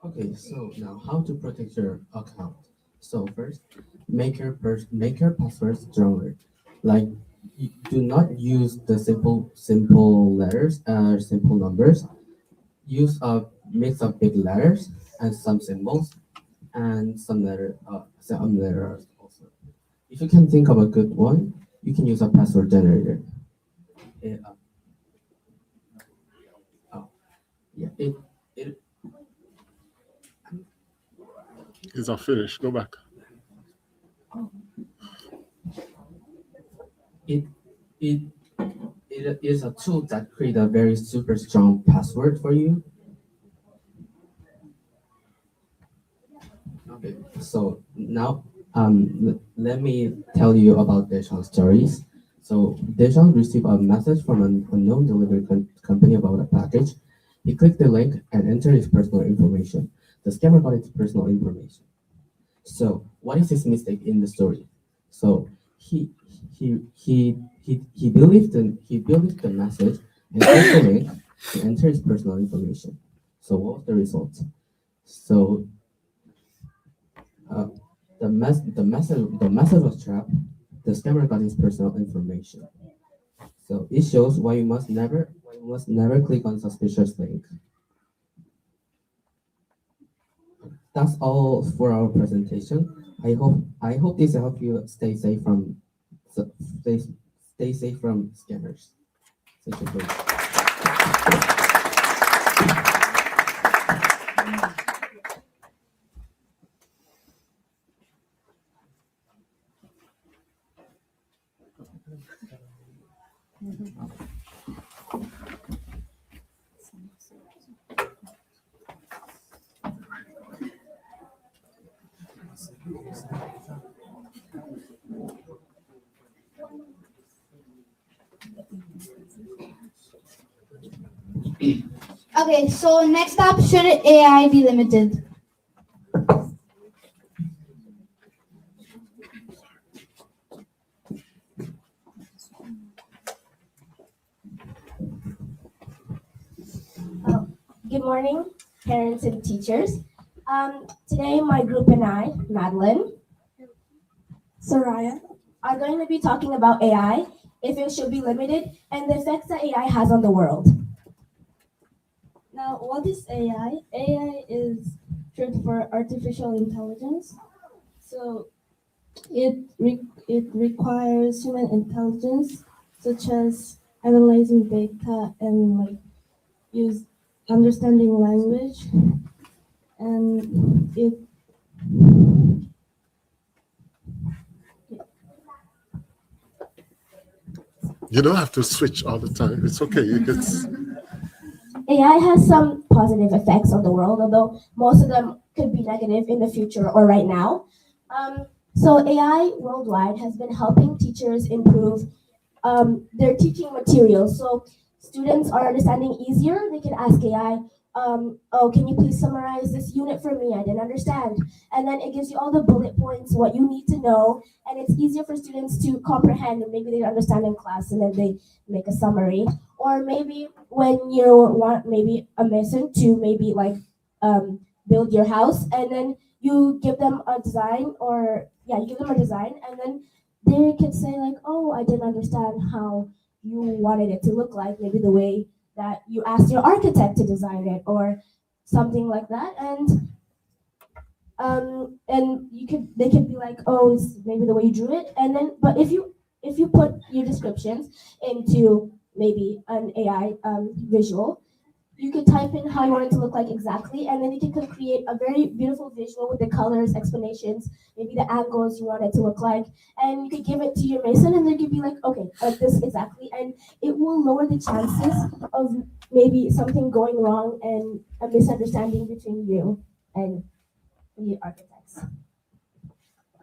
Okay, so now how to protect your account? So first, make your password stronger. Like, do not use the simple letters or simple numbers. Use a mix of big letters and some symbols and some letters also. If you can think of a good one, you can use a password generator. It's not finished. Go back. It is a tool that creates a very super strong password for you. Okay, so now let me tell you about Deshaun's stories. So Deshaun received a message from an unknown delivery company about a package. He clicked the link and entered his personal information. The scammer got his personal information. So what is his mistake in the story? So he believed the message and clicked the link to enter his personal information. So what was the result? So the message was trapped. The scammer got his personal information. So it shows why you must never click on suspicious link. That's all for our presentation. I hope this helps you stay safe from scammers. Thank you very much. Okay, so next up, should AI be limited? Good morning, parents and teachers. Today, my group and I, Madeline, Soraya, are going to be talking about AI, if it should be limited, and the effects that AI has on the world. Now, what is AI? AI is short for artificial intelligence. So it requires human intelligence, such as analyzing data and understanding language, and it You don't have to switch all the time. It's okay. AI has some positive effects on the world, although most of them could be negative in the future or right now. So AI worldwide has been helping teachers improve their teaching materials. So students are understanding easier. They can ask AI oh, can you please summarize this unit for me? I didn't understand. And then it gives you all the bullet points, what you need to know, and it's easier for students to comprehend, and maybe they understand in class and then they make a summary. Or maybe when you want maybe a mission to maybe like build your house, and then you give them a design, or yeah, you give them a design, and then they could say like, oh, I didn't understand how you wanted it to look like, maybe the way that you asked your architect to design it, or something like that. And they could be like, oh, it's maybe the way you drew it. And then, but if you put your descriptions into maybe an AI visual, you could type in how you want it to look like exactly, and then you can create a very beautiful visual with the colors, explanations, maybe the angles you want it to look like, and you could give it to your mason, and they could be like, okay, like this exactly, and it will lower the chances of maybe something going wrong and a misunderstanding between you and the architects.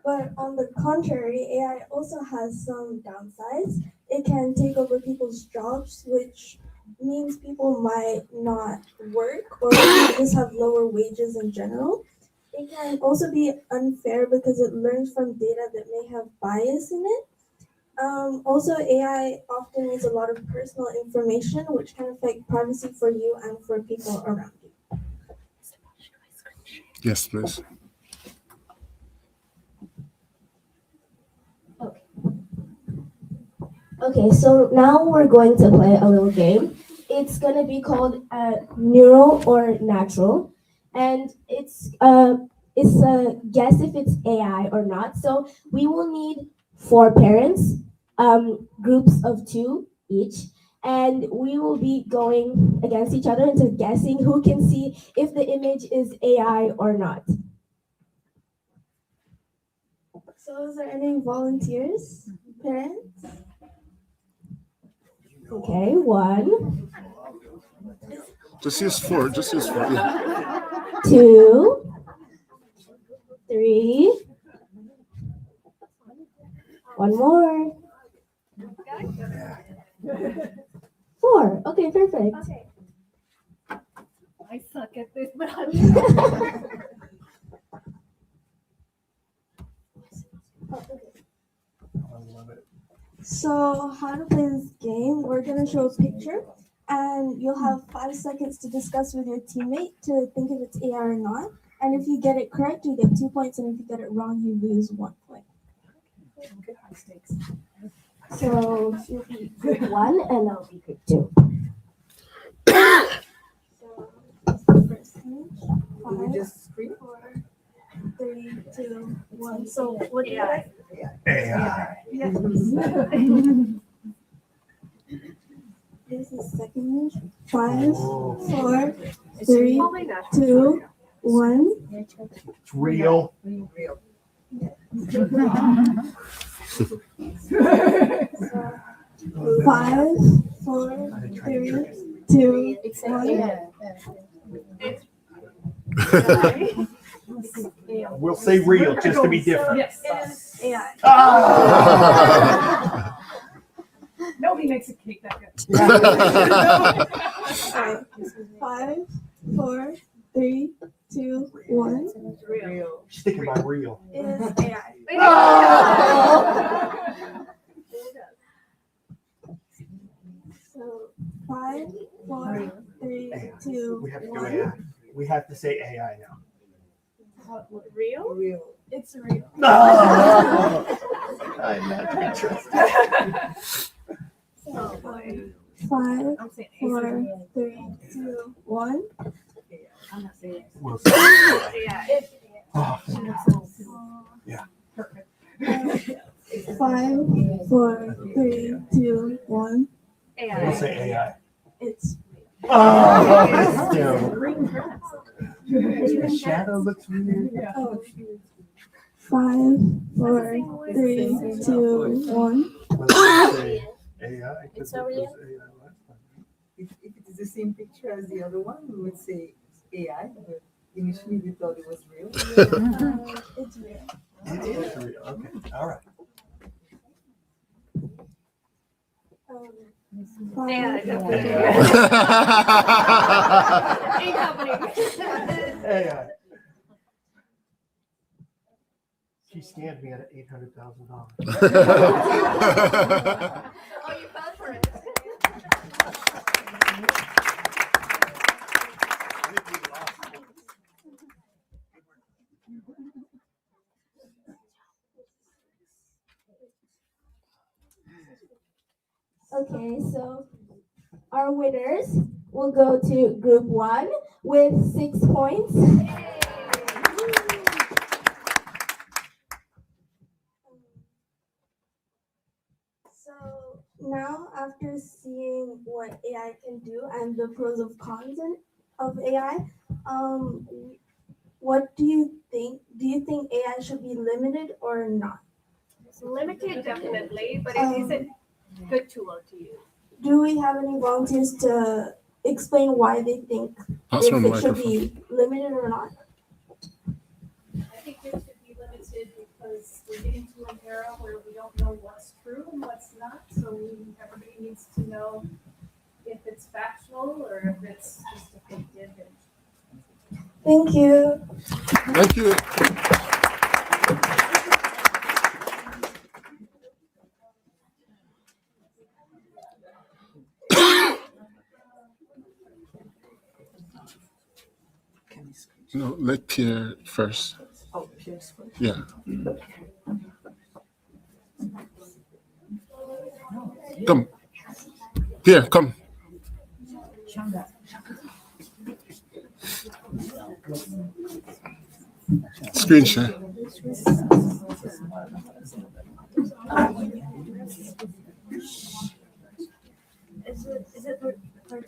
But on the contrary, AI also has some downsides. It can take over people's jobs, which means people might not work or just have lower wages in general. It can also be unfair because it learns from data that may have bias in it. Also, AI often needs a lot of personal information, which can affect privacy for you and for people around you. Yes, please. Okay, so now we're going to play a little game. It's gonna be called neural or natural, and it's a guess if it's AI or not. So we will need 4 parents, groups of 2 each, and we will be going against each other into guessing who can see if the image is AI or not. So, is there any volunteers, parents? Okay, 1. Just use 4. Just use 4. Yeah. 2, 3. 1 more. 4. Okay, perfect. Okay. I suck at this, but So, how to play this game? We're gonna show a picture, and you'll have 5 seconds to discuss with your teammate to think if it's AI or not. And if you get it correct, you get 2 points, and if you get it wrong, you lose 1 point. good high stakes. So she'll be group 1 and I'll be group 2. So, first image. 5, just screen? 4, 3, 2, 1. So, what do you AI. like? AI. Yes. This is second image. 5, 4, 3, 2, 1. It's real. Real. 5, 4, 3, 2, 1. We'll say real just to be different. Yes. It is AI. Ah! Nobody makes a cake that good. 5, 4, 3, 2, 1. Real. Sticking by real. It is AI. So 5, 4, 3, 2, We have to go 1. AI. We have to say AI now. Real? Real. It's real. No! I'm not to be trusted. So 5, 4, 3, 2, 1. I'm not saying We'll say AI. Oh, yeah. Perfect. 5, 4, 3, 2, 1. AI. We'll say AI. It's Oh, still. Green grass. The shadow looks weird. Oh. 5, 4, 3, 2, 1. We'll say AI. It's a real. If it is the same picture as the other one, we would say AI, but initially we thought it was real. It's real. It is real. Okay. All right. Yeah, definitely. Ain't happening. Hey, she scammed me at $800,000. Oh, you fell for it. Okay, so our winners will go to group 1 with 6 points. So now, after seeing what AI can do and the pros of cons of AI, what do you think? Do you think AI should be limited or not? Limited, definitely, but it is a good tool to use. Do we have any volunteers to explain why they think Pass if her it the should be limited or not? I think it should be limited because we're getting to an era where we don't know what's true and what's not. So everybody needs to know if it's factual or if it's just a fictive image. Thank you. Thank you. No, let Pierre first. Oh, Pierre's first. Yeah. Come. Pierre, come. Screen share.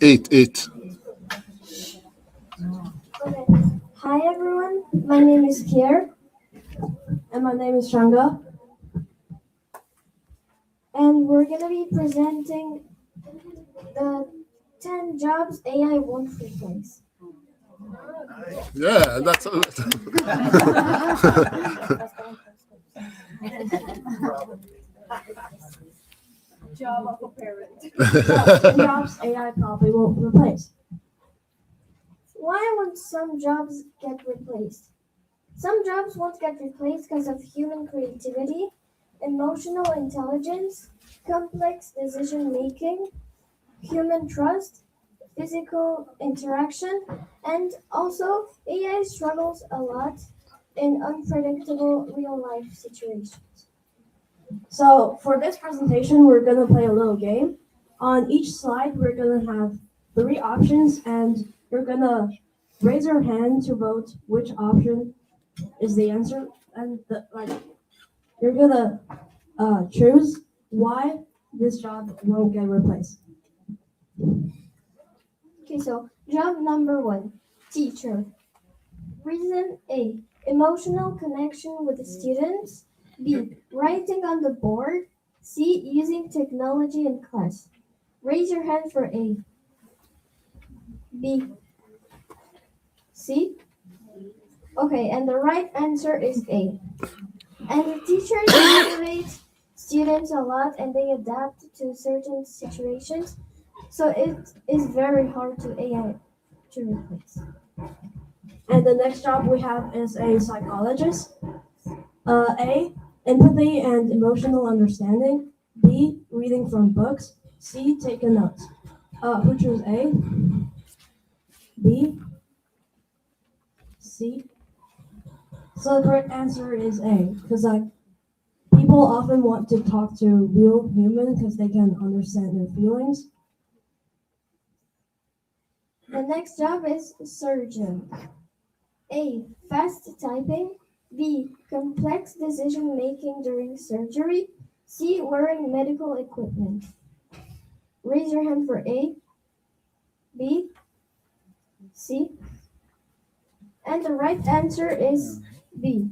Eight. Okay. Hi everyone, my name is Pierre. And my name is Shanga. And we're going to be presenting the 10 jobs AI won't replace. Yeah, that's Job of a parent. Jobs AI probably won't replace. Why won't some jobs get replaced? Some jobs won't get replaced because of human creativity, emotional intelligence, complex decision making, human trust, physical interaction, and also AI struggles a lot in unpredictable real life situations. So for this presentation, we're gonna play a little game. On each slide, we're gonna have 3 options, and you're gonna raise your hand to vote which option is the answer, and you're gonna choose why this job won't get replaced. Okay, so job number 1, teacher. Reason A, emotional connection with the students. B, writing on the board. C, using technology in class. Raise your hand for A. B. C? Okay, and the right answer is A. And the teachers motivate students a lot and they adapt to certain situations. So it is very hard to AI to replace. And the next job we have is a psychologist. A, empathy and emotional understanding. B, reading from books. C, taking notes. Who chose A? B? C? So the correct answer is A, because people often want to talk to real humans because they can understand their feelings. The next job is surgeon. A, fast typing. B, complex decision making during surgery. C, wearing medical equipment. Raise your hand for A, B, C. And the right answer is B.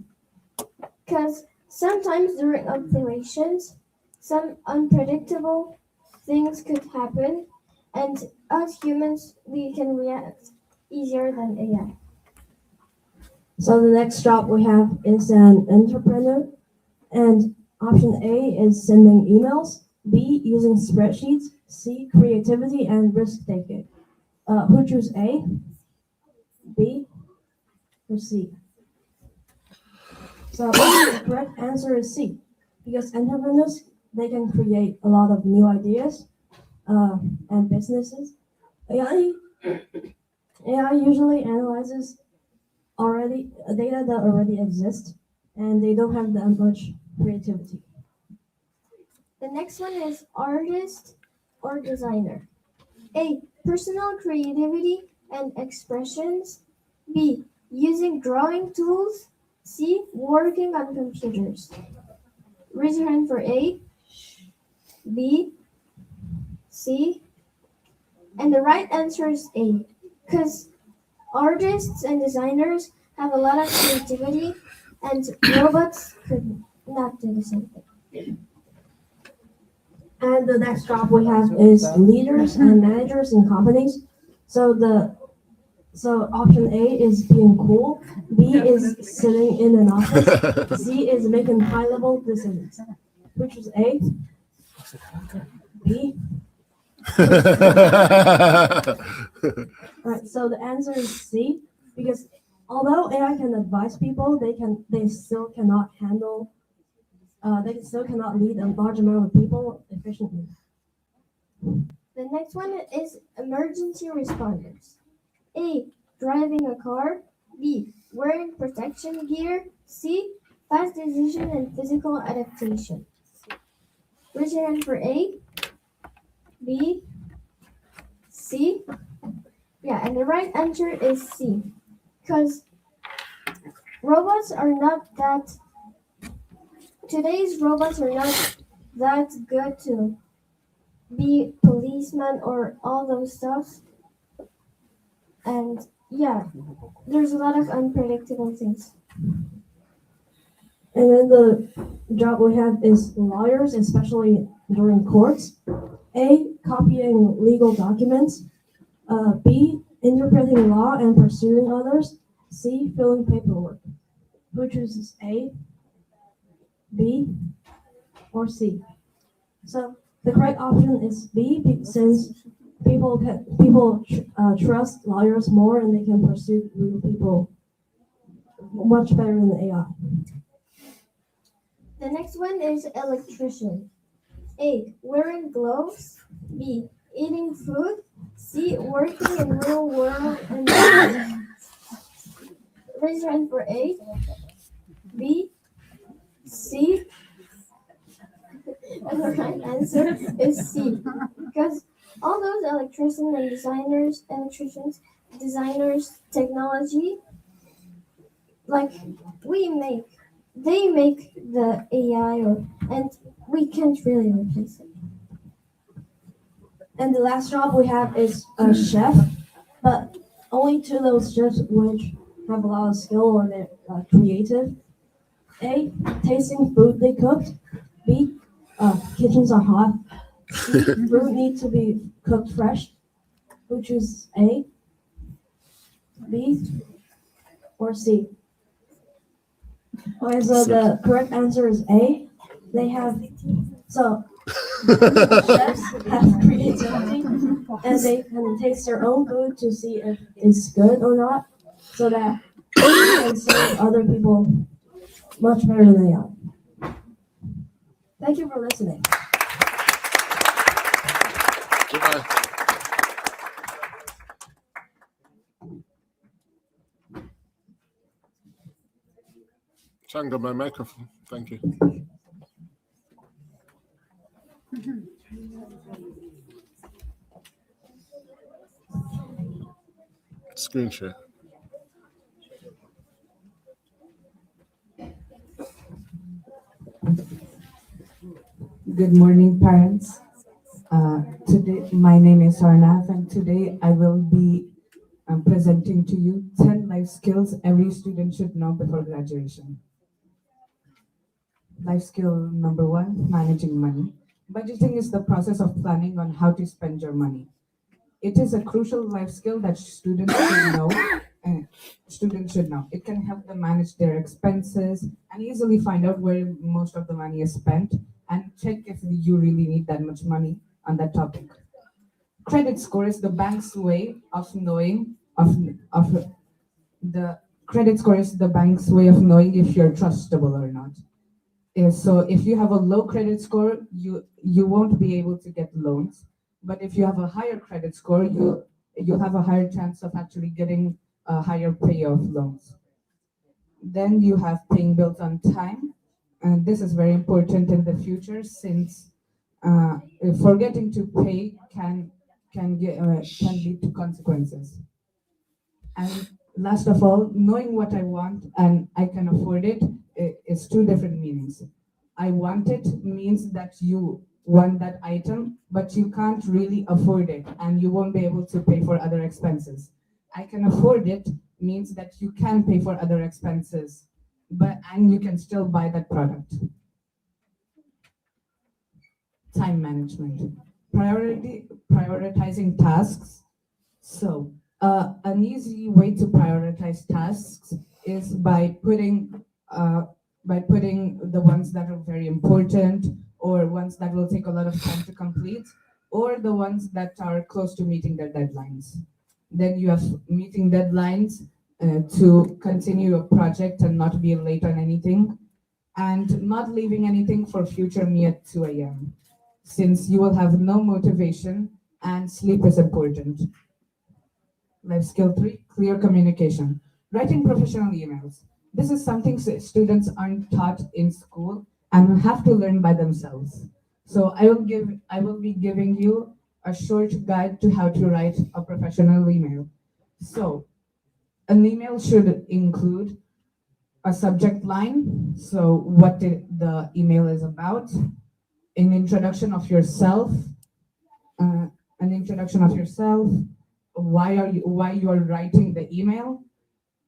Because sometimes during operations, some unpredictable things could happen, and us humans, we can react easier than AI. So the next job we have is an entrepreneur, and option A is sending emails, B using spreadsheets, C, creativity and risk taking. Who choose A, B, or C? So the correct answer is C, because entrepreneurs, they can create a lot of new ideas and businesses. AI, AI usually analyzes already data that already exists, and they don't have that much creativity. The next one is artist or designer. A. Personal creativity and expressions. B. Using drawing tools. C. Working on computers. Raise your hand for A, B, C. And the right answer is A. Because artists and designers have a lot of creativity and robots could not do the same thing. And the next job we have is leaders and managers in companies. So option A is being cool, B is sitting in an office, C is making high level decisions. Which is A? B? Alright, so the answer is C, because although AI can advise people, they still cannot lead a large amount of people efficiently. The next one is emergency responders. A. Driving a car. B. Wearing protection gear. C. Fast decision and physical adaptation. Raise your hand for A, B, C. Yeah, and the right answer is C. Because today's robots are not that good to be policemen or all those stuff. And yeah, there's a lot of unpredictable things. And then the job we have is lawyers, especially during courts. A, copying legal documents. B, interpreting law and pursuing others. C, filling paperwork. Who chooses A, B, or C? So the correct option is B, since people trust lawyers more and they can pursue legal people much better than AI. The next one is electrician. A. Wearing gloves. B. Eating food. C. Working in real world environment. Raise your hand for A, B, C. And the right answer is C. Because all those electricians, designers, technology, like they make the AI, and we can't really replace it. And the last job we have is a chef, but only to those chefs which have a lot of skill or they're creative. A, tasting food they cooked. B, kitchens are hot. C, food needs to be cooked fresh. Who chooses A, B, or C? Okay, so the correct answer is A. Chefs have creativity and they can taste their own food to see if it's good or not, so that they can serve other people much better than they are. Thank you for listening. Chango, my microphone. Thank you. Screen share. Good morning, parents. Today, my name is Sarnath, and today I will be presenting to you 10 life skills every student should know before graduation. Life skill number 1, managing money. Budgeting is the process of planning on how to spend your money. It is a crucial life skill that students should know. It can help them manage their expenses and easily find out where most of the money is spent and check if you really need that much money on that topic. credit score is the bank's way of knowing of the credit score is the bank's way of knowing if you're trustable or not. So if you have a low credit score, you won't be able to get loans. But if you have a higher credit score, you have a higher chance of actually getting a higher pay of loans. Then you have paying bills on time, and this is very important in the future since forgetting to pay can lead to consequences. And last of all, knowing what I want and I can afford it is two different meanings. I want it means that you want that item, but you can't really afford it and you won't be able to pay for other expenses. I can afford it means that you can pay for other expenses, and you can still buy that product. Time management. Prioritizing tasks. So an easy way to prioritize tasks is by putting the ones that are very important or ones that will take a lot of time to complete or the ones that are close to meeting their deadlines. Then you have meeting deadlines to continue a project and not be late on anything and not leaving anything for future me at 2 a.m. since you will have no motivation and sleep is important. Life skill 3, clear communication. Writing professional emails. This is something students aren't taught in school and have to learn by themselves. So I will be giving you a short guide to how to write a professional email. So an email should include a subject line, so what the email is about, an introduction of yourself, why you are writing the email,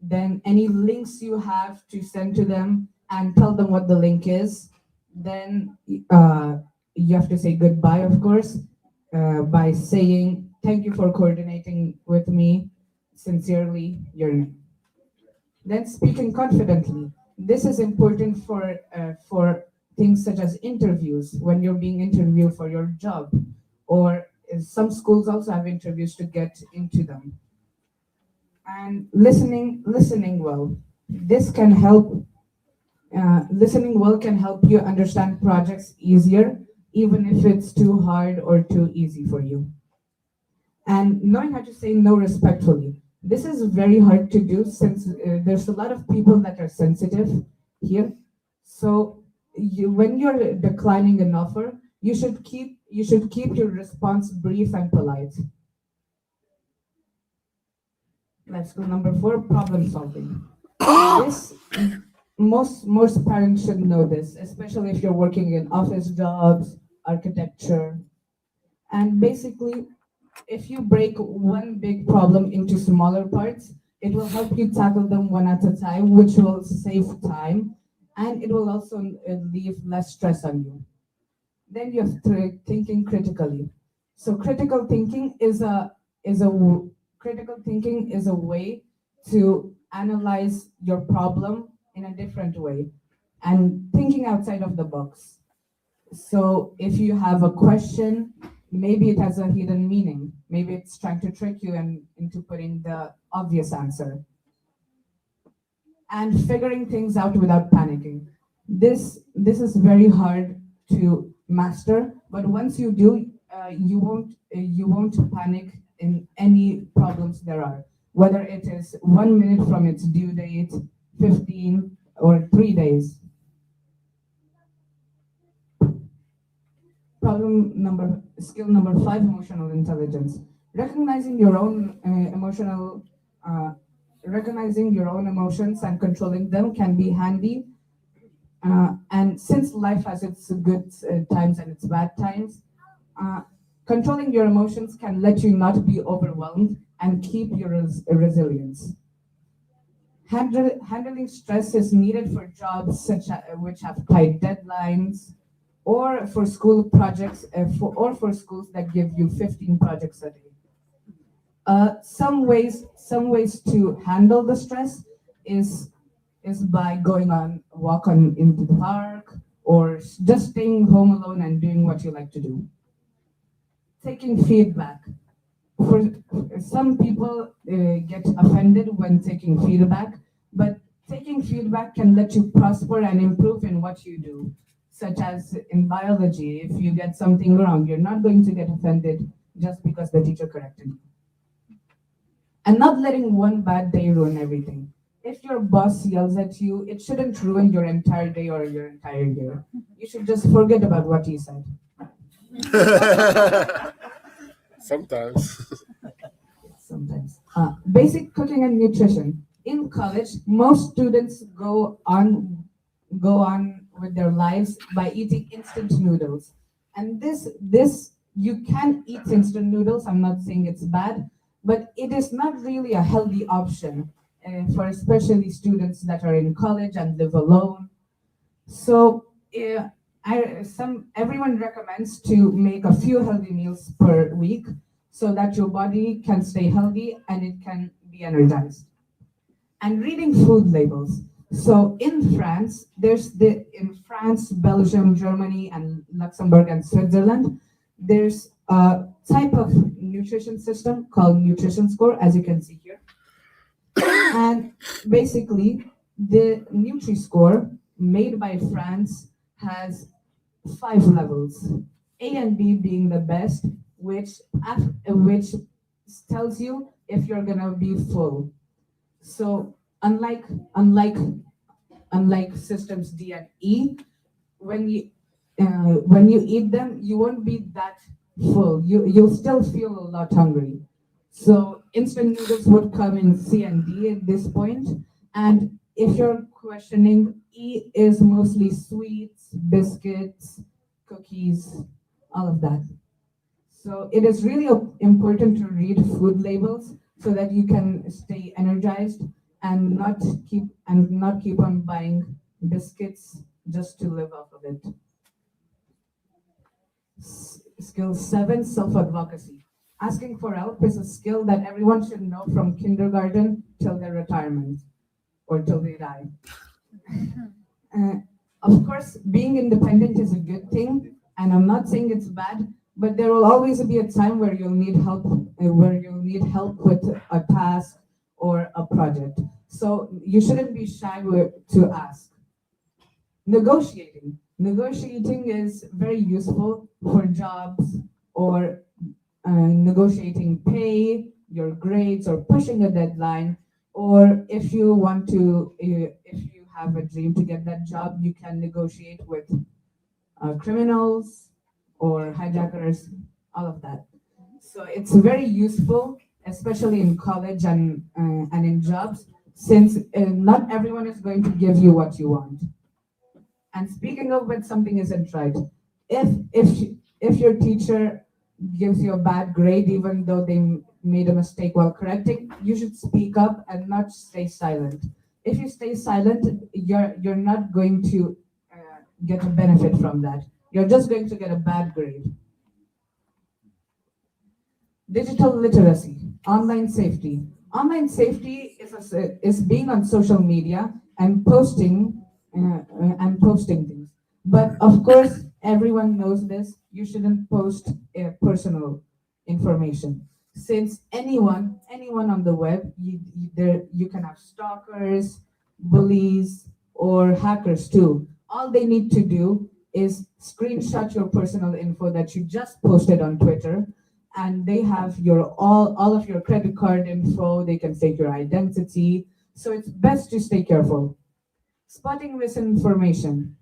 then any links you have to send to them and tell them what the link is. Then you have to say goodbye, of course, by saying thank you for coordinating with me. Sincerely, your name. Then speaking confidently. This is important for things such as interviews, when you're being interviewed for your job, or some schools also have interviews to get into them. And listening well. This can help. Listening well can help you understand projects easier, even if it's too hard or too easy for you. And knowing how to say no respectfully. This is very hard to do since there's a lot of people that are sensitive here. So when you're declining an offer, you should keep your response brief and polite. Let's go number 4, problem solving. This most parents should know this, especially if you're working in office jobs, architecture, and basically if you break one big problem into smaller parts, it will help you tackle them one at a time, which will save time, and it will also leave less stress on you. Then you have thinking critically. So critical thinking is a way to analyze your problem in a different way and thinking outside of the box. So if you have a question, maybe it has a hidden meaning. Maybe it's trying to trick you into putting the obvious answer. And figuring things out without panicking. This is very hard to master, but once you do, you won't panic in any problems there are, whether it is 1 minute from its due date, 15, or 3 days. Skill number 5, emotional intelligence. Recognizing your own emotions and controlling them can be handy. And since life has its good times and its bad times, controlling your emotions can let you not be overwhelmed and keep your resilience. Handling stress is needed for jobs which have tight deadlines, or for school projects, or for schools that give you 15 projects a day. Some ways to handle the stress is by going on a walk into the park, or just staying home alone and doing what you like to do. Taking feedback. for some people get offended when taking feedback, but taking feedback can let you prosper and improve in what you do, such as in biology. If you get something wrong, you're not going to get offended just because the teacher corrected you. And not letting one bad day ruin everything. If your boss yells at you, it shouldn't ruin your entire day or your entire year. You should just forget about what he said. Sometimes. Sometimes. Basic cooking and nutrition. In college, most students go on with their lives by eating instant noodles. And this you can eat instant noodles. I'm not saying it's bad, but it is not really a healthy option for especially students that are in college and live alone. So everyone recommends to make a few healthy meals per week so that your body can stay healthy and it can be energized. And reading food labels. So in France, in France, Belgium, Germany, and Luxembourg and Switzerland, there's a type of nutrition system called nutrition score, as you can see here. And basically, the Nutri-Score made by France has 5 levels, A and B being the best, which tells you if you're gonna be full. So unlike systems D and E, when you eat them, you won't be that full. You'll still feel a lot hungry. So instant noodles would come in C and D at this point. And if you're questioning, E is mostly sweets, biscuits, cookies, all of that. So it is really important to read food labels so that you can stay energized and not keep on buying biscuits just to live off of it. Skill 7, self-advocacy. Asking for help is a skill that everyone should know from kindergarten till their retirement or till they die. Of course, being independent is a good thing, and I'm not saying it's bad, but there will always be a time where you'll need help, with a task or a project. So you shouldn't be shy to ask. Negotiating. Negotiating is very useful for jobs or negotiating pay, your grades, or pushing a deadline. Or if you have a dream to get that job, you can negotiate with criminals or hijackers, all of that. So it's very useful, especially in college and in jobs, since not everyone is going to give you what you want. And speaking of when something isn't right, if your teacher gives you a bad grade, even though they made a mistake while correcting, you should speak up and not stay silent. If you stay silent, you're not going to get a benefit from that. You're just going to get a bad grade. Digital literacy, online safety. Online safety is being on social media and posting things. But of course, everyone knows this. You shouldn't post personal information, since anyone on the web, you can have stalkers, bullies, or hackers too. All they need to do is screenshot your personal info that you just posted on Twitter, and they have all of your credit card info. They can fake your identity. So it's best to stay careful. Spotting misinformation.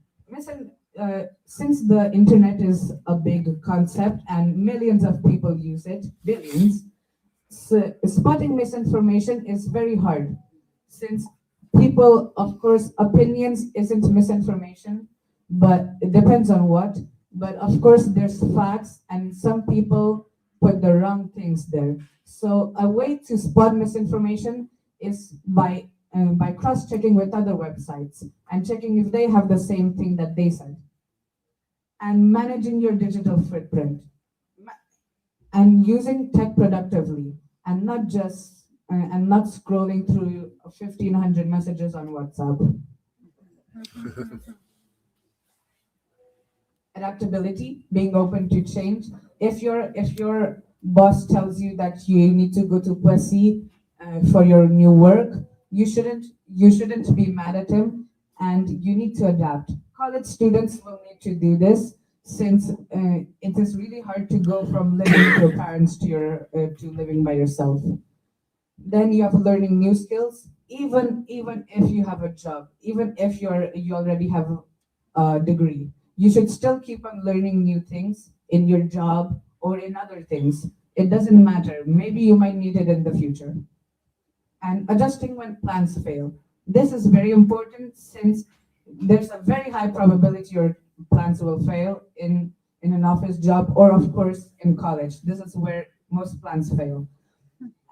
Since the internet is a big concept and millions of people use it, billions, so spotting misinformation is very hard, since people, of course, opinions isn't misinformation, but it depends on what. But of course, there's facts, and some people put the wrong things there. So a way to spot misinformation is by cross-checking with other websites and checking if they have the same thing that they said. And managing your digital footprint and using tech productively, and not scrolling through 1,500 messages on WhatsApp. Adaptability, being open to change. If you're boss tells you that you need to go to Pussy for your new work, you shouldn't be mad at him, and you need to adapt. College students will need to do this since it is really hard to go from living with your parents to living by yourself. Then you have learning new skills, even if you have a job, even if you already have a degree, you should still keep on learning new things in your job or in other things. It doesn't matter, maybe you might need it in the future. And adjusting when plans fail, this is very important since there's a very high probability your plans will fail in an office job, or of course in college. This is where most plans fail.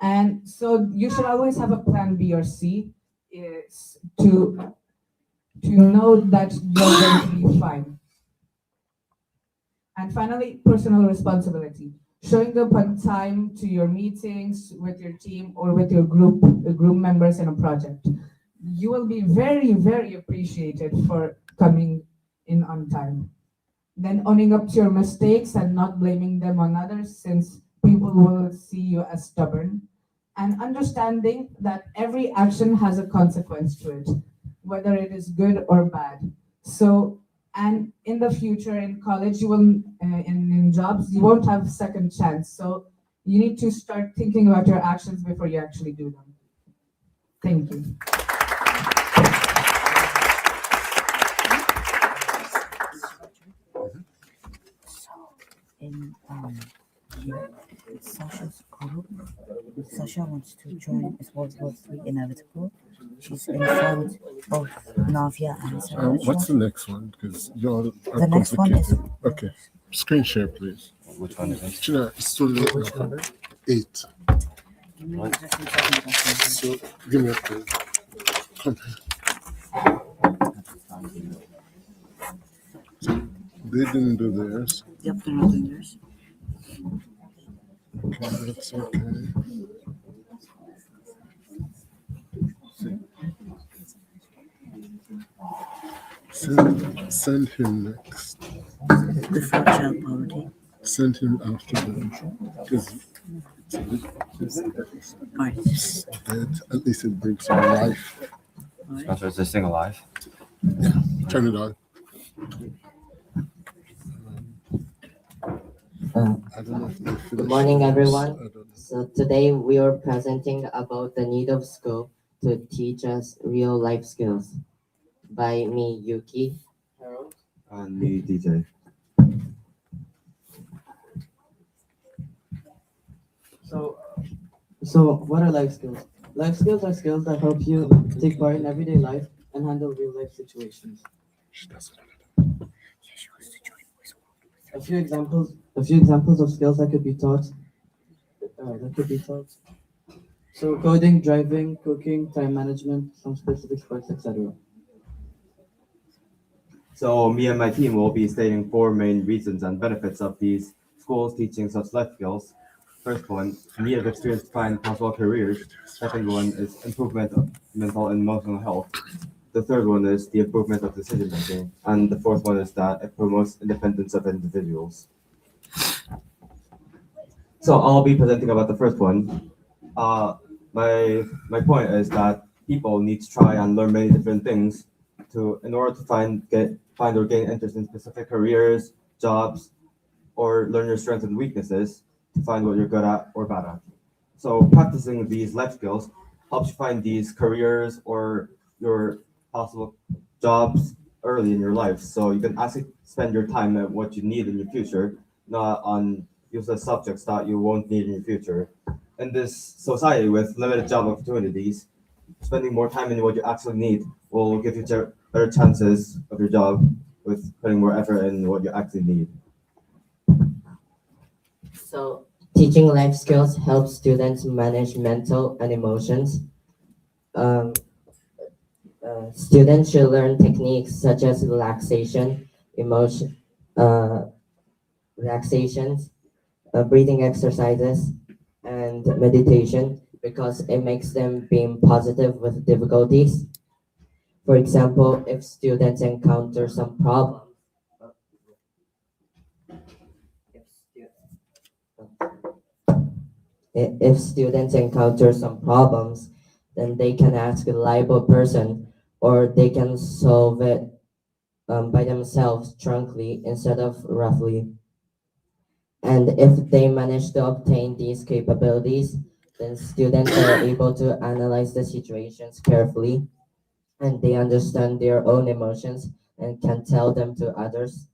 And so you should always have a plan B or C, is to know that you're going to be fine. And finally, personal responsibility. Showing up on time to your meetings with your team or with your group members in a project. You will be very, very appreciated for coming in on time. Then owning up to your mistakes and not blaming them on others, since people will see you as stubborn. And understanding that every action has a consequence to it, whether it is good or bad. So, and in the future in college, you will, in jobs, you won't have second chance. So you need to start thinking about your actions before you actually do them. Thank you. In here, Sasha's group, Sasha wants to join is World War III Inevitable. She's informed both Navia and Sarah. What's the next one? Because y'all are The next one is okay. Screen share, please. Which one is it? China, it's too late. Which number? 8. What? So give me a clue. Come here. So they didn't do theirs. Yep, they're not doing theirs. Okay, that's okay. Send him next. Before child poverty. Send him after them. Because it's dead. At least it brings some life. Spencer, is this thing alive? Yeah, turn it on. I don't know if they Good finished morning, this. everyone. So today we are presenting about the need of school to teach us real life skills by me, Yuki. Harold. And me, DJ. So what are life skills? Life skills are skills that help you take part in everyday life and handle real life situations. A few examples of skills that could be taught. So coding, driving, cooking, time management, some specific sports, etc. So me and my team will be stating 4 main reasons and benefits of these schools teaching such life skills. First one, need of experience to find possible careers. Second one is improvement of mental and emotional health. The third one is the improvement of decision making. And the fourth one is that it promotes independence of individuals. So I'll be presenting about the first one. My point is that people need to try and learn many different things in order to find or gain interest in specific careers, jobs, or learn your strengths and weaknesses to find what you're good at or bad at. So practicing these life skills helps you find these careers or your possible jobs early in your life. So you can actually spend your time at what you need in your future, not on useless subjects that you won't need in your future. In this society with limited job opportunities, spending more time in what you actually need will give you better chances of your job with putting more effort in what you actually need. So teaching life skills helps students manage mental and emotions. Students should learn techniques such as relaxations, breathing exercises, and meditation because it makes them being positive with difficulties. For example, if students encounter some problems, If students encounter some problems, then they can ask a reliable person or they can solve it by themselves trunkly instead of roughly. And if they manage to obtain these capabilities, then students are able to analyze the situations carefully and they understand their own emotions and can tell them to others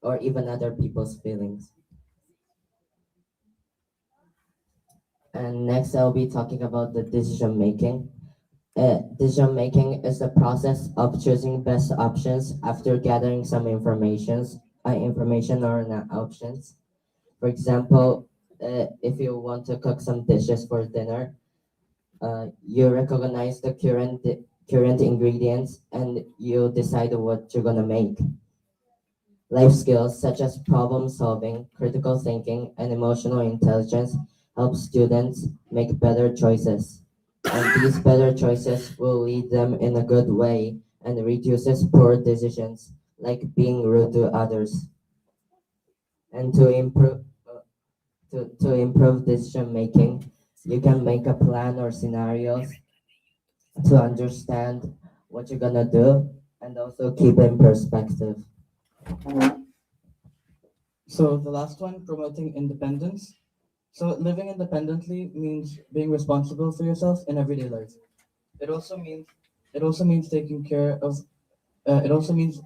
or even other people's feelings. And next, I'll be talking about the decision making. Decision making is the process of choosing best options after gathering some information or options. For example, if you want to cook some dishes for dinner, you recognize the current ingredients and you decide what you're gonna make. Life skills such as problem solving, critical thinking, and emotional intelligence help students make better choices. And these better choices will lead them in a good way and reduces poor decisions like being rude to others. And to improve decision making, you can make a plan or scenarios to understand what you're gonna do and also keep in perspective. So the last one, promoting independence. So living independently means being responsible for yourself in everyday life. It also means it also means taking care of. It also means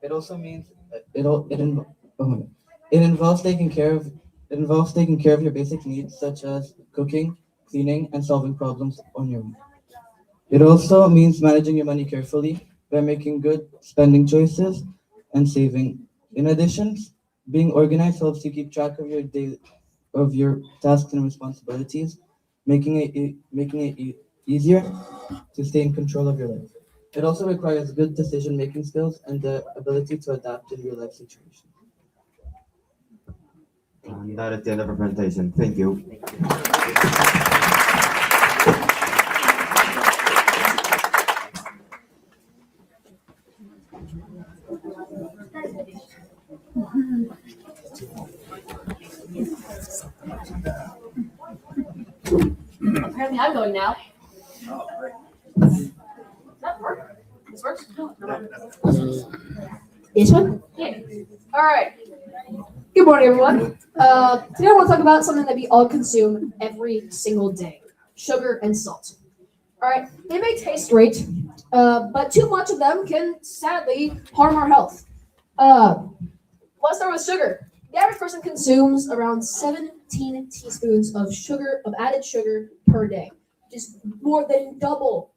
it also means it all it, in, oh my God. It involves taking care of your basic needs such as cooking, cleaning, and solving problems on your own. It also means managing your money carefully by making good spending choices and saving. In addition, being organized helps you keep track of your tasks and responsibilities, making it easier to stay in control of your life. It also requires good decision making skills and the ability to adapt in real life situations. And that is the end of our presentation. Thank you. Apparently I'm going now. Does that work? This works? No. This one? Yeah. All right. Good morning, everyone. Today I want to talk about something that we all consume every single day: sugar and salt. All right. They may taste great, but too much of them can sadly harm our health. Let's start with sugar. The average person consumes around 17 teaspoons of added sugar per day, which is more than double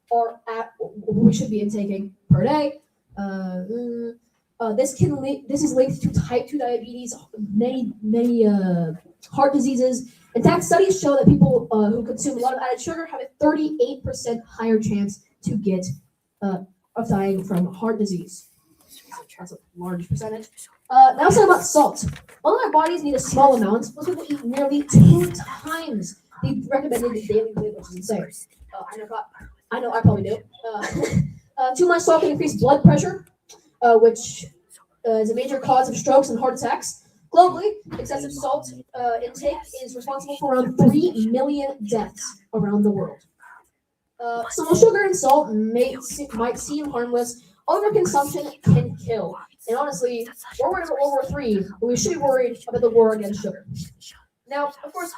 we should be intaking per day. This is linked to type 2 diabetes, many heart diseases. In fact, studies show that people who consume a lot of added sugar have a 38% higher chance to get of dying from heart disease. That's a large percentage. Now something about salt. Although our bodies need a small amount, most people eat nearly 2 times the recommended daily limit, which is insane. I know, I probably do. Too much salt can increase blood pressure, which is a major cause of strokes and heart attacks. Globally, excessive salt intake is responsible for around 3 million deaths around the world. So while sugar and salt might seem harmless, overconsumption can kill. And honestly, we're worried about World War III, but we should be worried about the war against sugar. Now, of course,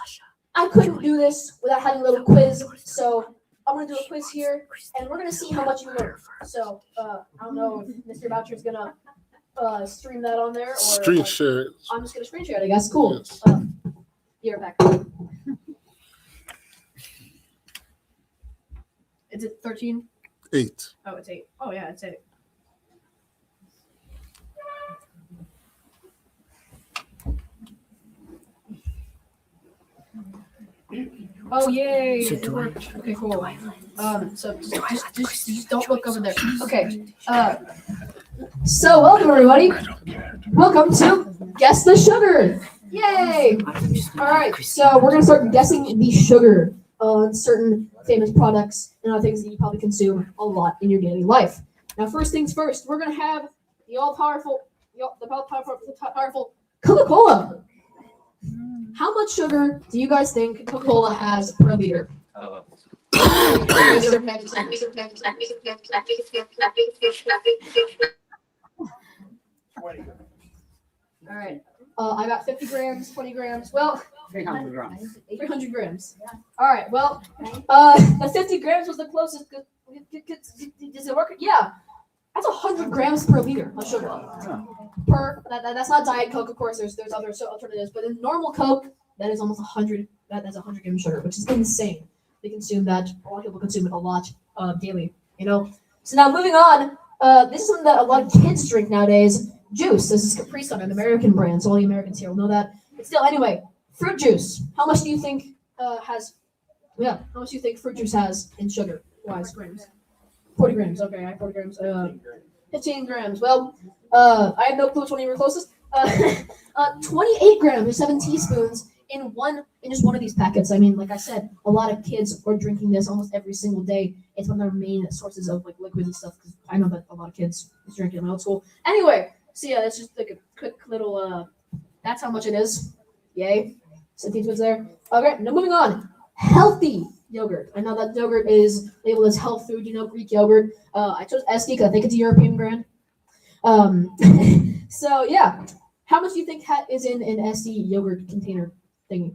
I couldn't do this without having a little quiz, so I'm going to do a quiz here, and we're going to see how much you learn. So, I don't know if Mr. Boucher's going to stream that on there, or Screen share it. I'm just going to screen share it, I guess. Cool. Yes. You're back. Is it 13? 8. Oh, it's 8. Oh, yeah, it's 8. Oh, yay! So It do I- worked. Okay, cool. So just don't look over there. Okay. So welcome everybody. Welcome to Guess the Sugar. Yay! All right. So we're gonna start guessing the sugar on certain famous products and other things that you probably consume a lot in your daily life. Now, first things first, we're gonna have the all-powerful Coca-Cola. How much sugar do you guys think Coca-Cola has per liter? All right. I got 50 grams, 20 grams. Well, 300 grams. 300 grams. All right. Well, the 50 grams was the closest. Does it work? Yeah. That's 100 grams per liter of sugar. That's not Diet Coke, of course. There's other alternatives, but in normal Coke, that is almost 100. That's 100 grams of sugar, which is insane. They consume that. A lot of people consume it a lot daily. So now moving on. This is something that a lot of kids drink nowadays. Juice. This is Capri Sun, an American brand, so all the Americans here will know that. But still, anyway, fruit juice. How much do you think has? Yeah, how much do you think fruit juice has in sugar wise grams? 40 grams. Okay, I have 40 grams. 15 grams. Well, I have no clue which one you were closest. 28 grams or 7 teaspoons in just one of these packets. I mean, like I said, a lot of kids are drinking this almost every single day. It's one of their main sources of like liquids and stuff. Because I know that a lot of kids drink it in my old school. Anyway, so yeah, that's just like a quick little. That's how much it is. Yay, 7 teaspoons there. Okay, now moving on. Healthy yogurt. I know that yogurt is labeled as health food. Greek yogurt. I chose Esky because I think it's a European brand. So yeah, how much do you think is in an SD yogurt container thingy?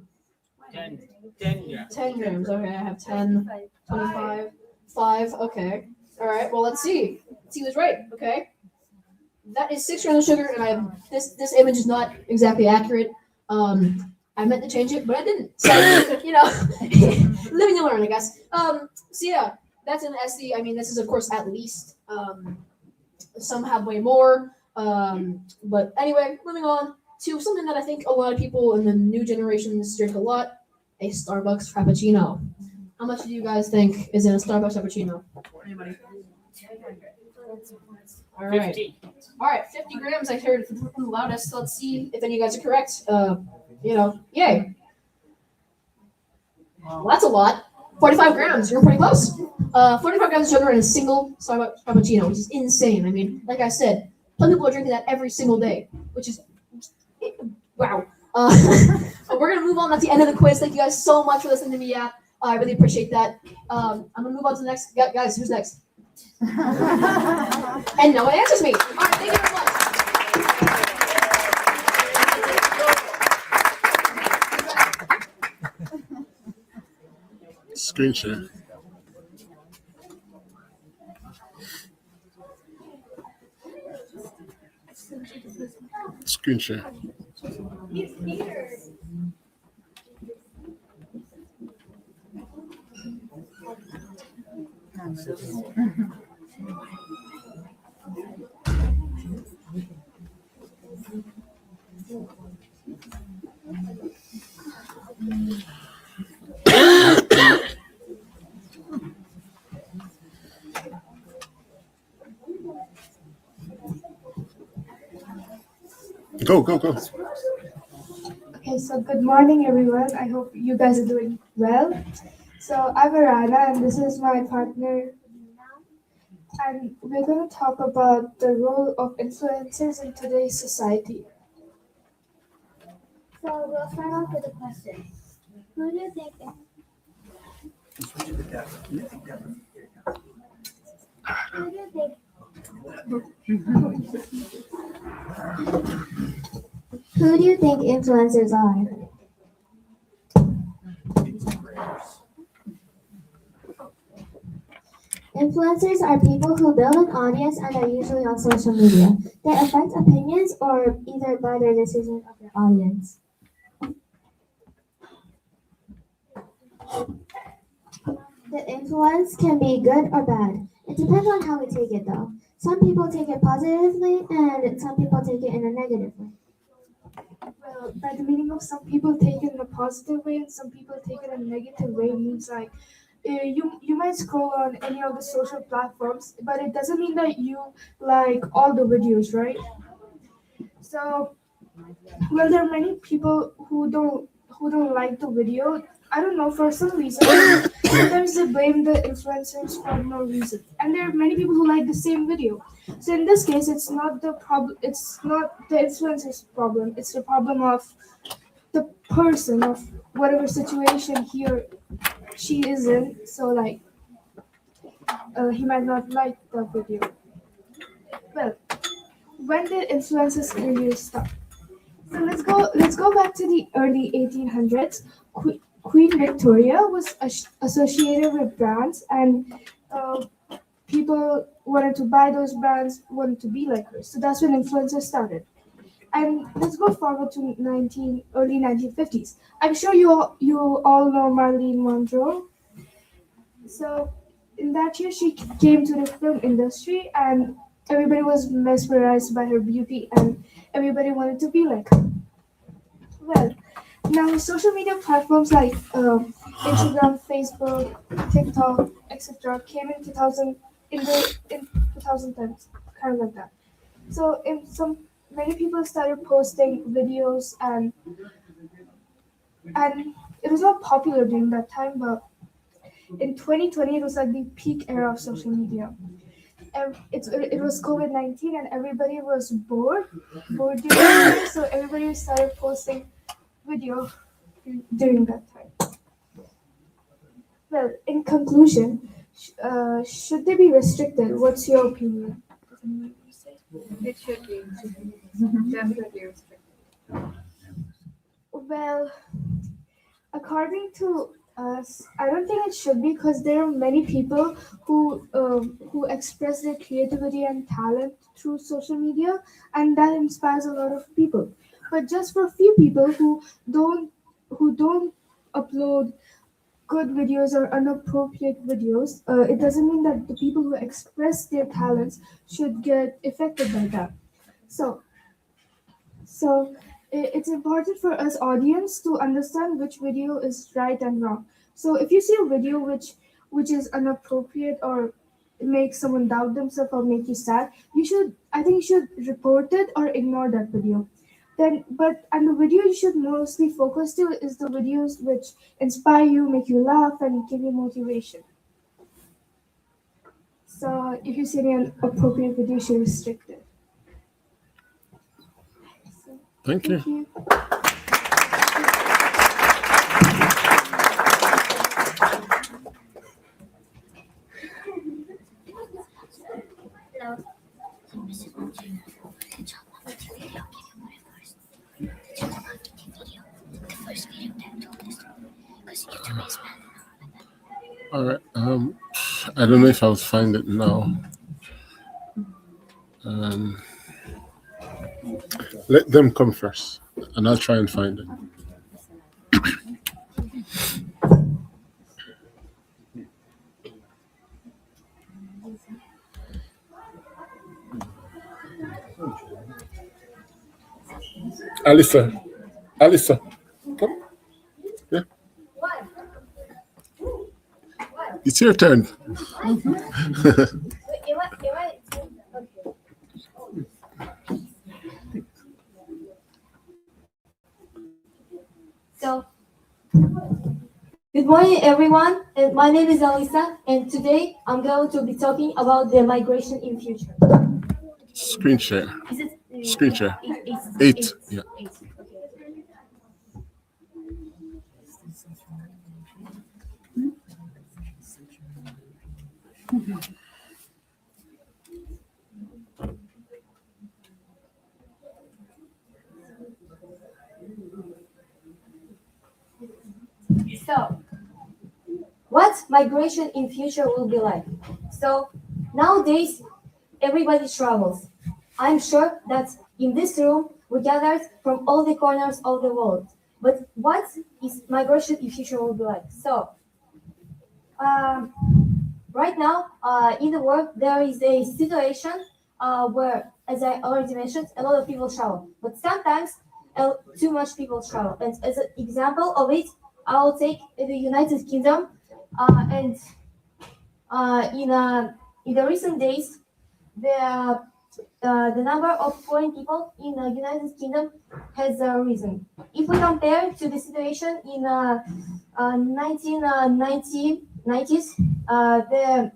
10 grams. 10 grams. Okay, I have 10, 25, 5. Okay. All right. Well, let's see. Let's see who's right. Okay. That is 6 grams of sugar, and I have this image is not exactly accurate. I meant to change it, but I didn't. So living and learn, I guess. So yeah, that's an SD. I mean, this is of course at least. Some have way more. But anyway, moving on to something that I think a lot of people in the new generations drink a lot: a Starbucks Frappuccino. How much do you guys think is in a Starbucks Frappuccino? Anybody? All right. 50. All right, 50 grams. I heard from the loudest. So let's see if any of you guys are correct. Yay. Well, that's a lot. 45 grams. You're pretty close. 45 grams of sugar in a single Starbucks Frappuccino, which is insane. I mean, like I said, some people are drinking that every single day, which is wow. We're gonna move on. That's the end of the quiz. Thank you guys so much for listening to me. Yeah, I really appreciate that. I'm gonna move on to the next guys. Who's next? And no one answers me. All right, thank you very much. Screen share. Screen share. He's here. Go. Okay, so good morning, everyone. I hope you guys are doing well. So I'm Arana, and this is my partner, and we're going to talk about the role of influencers in today's society. So we'll start off with a question. Who do you think? Who do you think? Who do you think influencers are? Influencers are people who build an audience and are usually on social media. They affect opinions or either by their decisions of their audience. The influence can be good or bad. It depends on how we take it though. Some people take it positively and some people take it in a negative way. Well, by the meaning of some people take it in a positive way and some people take it in a negative way means like you might scroll on any of the social platforms, but it doesn't mean that you like all the videos, right? So, well, there are many people who don't like the video. I don't know, for some reason. Sometimes they blame the influencers for no reason, and there are many people who like the same video. So in this case, it's not the problem. It's not the influencer's problem. It's the problem of the person of whatever situation he or she is in. So like he might not like the video. Well, when did influencers really start? So let's go back to the early 1800s. Queen Victoria was associated with brands, and people wanted to buy those brands, wanted to be like her. So that's when influencers started. And let's go forward to early 1950s. I'm sure you all know Marilyn Monroe. So in that year, she came to the film industry, and everybody was mesmerized by her beauty, and everybody wanted to be like her. Well, now social media platforms like Instagram, Facebook, TikTok, etc. came in 2000 in 2010s, kind of like that. So in some many people started posting videos, and it was not popular during that time, but in 2020 it was like the peak era of social media. And it was COVID-19 and everybody was bored during that time, so everybody started posting video during that time. Well, in conclusion, should they be restricted? What's your opinion? It should be definitely restricted. Well, according to us, I don't think it should be because there are many people who express their creativity and talent through social media, and that inspires a lot of people. But just for a few people who don't upload good videos or inappropriate videos, it doesn't mean that the people who express their talents should get affected by that. So so it's important for us audience to understand which video is right and wrong. So if you see a video which is inappropriate or make someone doubt themselves or make you sad, I think you should report it or ignore that video. And the video you should mostly focus to is the videos which inspire you, make you laugh, and give you motivation. So if you see any inappropriate video, you should restrict it. Thank you. Thank you. All right. I don't know if I'll find it now. Let them come first, and I'll try and find it. Alisa, come. Yeah, it's your turn. So, good morning, everyone. And my name is Alisa, and today I'm going to be talking about the migration in future. Screen share. Is it Screen share. Eight. 8. Yeah. Eight. Okay. So, what migration in future will be like? So, nowadays, everybody travels. I'm sure that in this room, we gathered from all the corners of the world. But what is migration in future will be like? So, right now, in the world, there is a situation where, as I already mentioned, a lot of people travel. But sometimes, too much people travel. And as an example of it, I will take the United Kingdom. And in the recent days, the number of foreign people in the United Kingdom has risen. If we compare to the situation in 1990s, the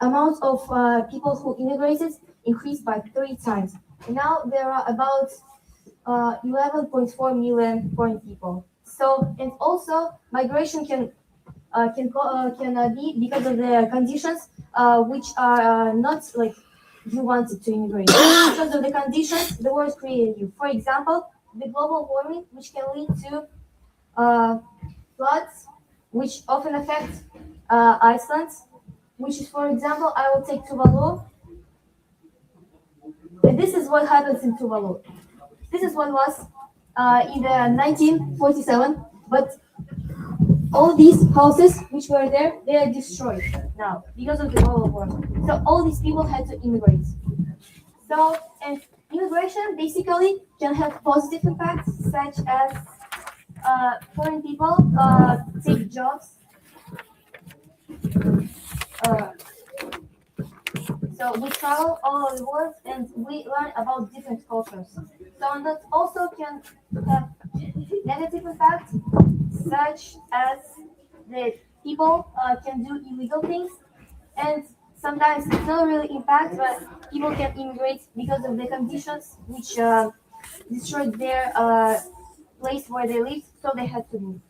amount of people who immigrated increased by 3 times. Now there are about 11.4 million foreign people. So, and also migration can be because of the conditions which are not like you wanted to immigrate. Because of the conditions the world created you. For example, the global warming, which can lead to floods, which often affect Iceland, which is, for example, I will take Tuvalu. And this is what happens in Tuvalu. This is what was in the 1947, but all these houses which were there, they are destroyed now because of the global warming. So all these people had to immigrate. So, and immigration basically can have positive impacts such as foreign people take jobs. Uh, so we travel all over the world and we learn about different cultures. So that also can have negative impacts such as that people can do illegal things, and sometimes it's not really impact, but people can immigrate because of the conditions which destroyed their place where they live, so they had to move.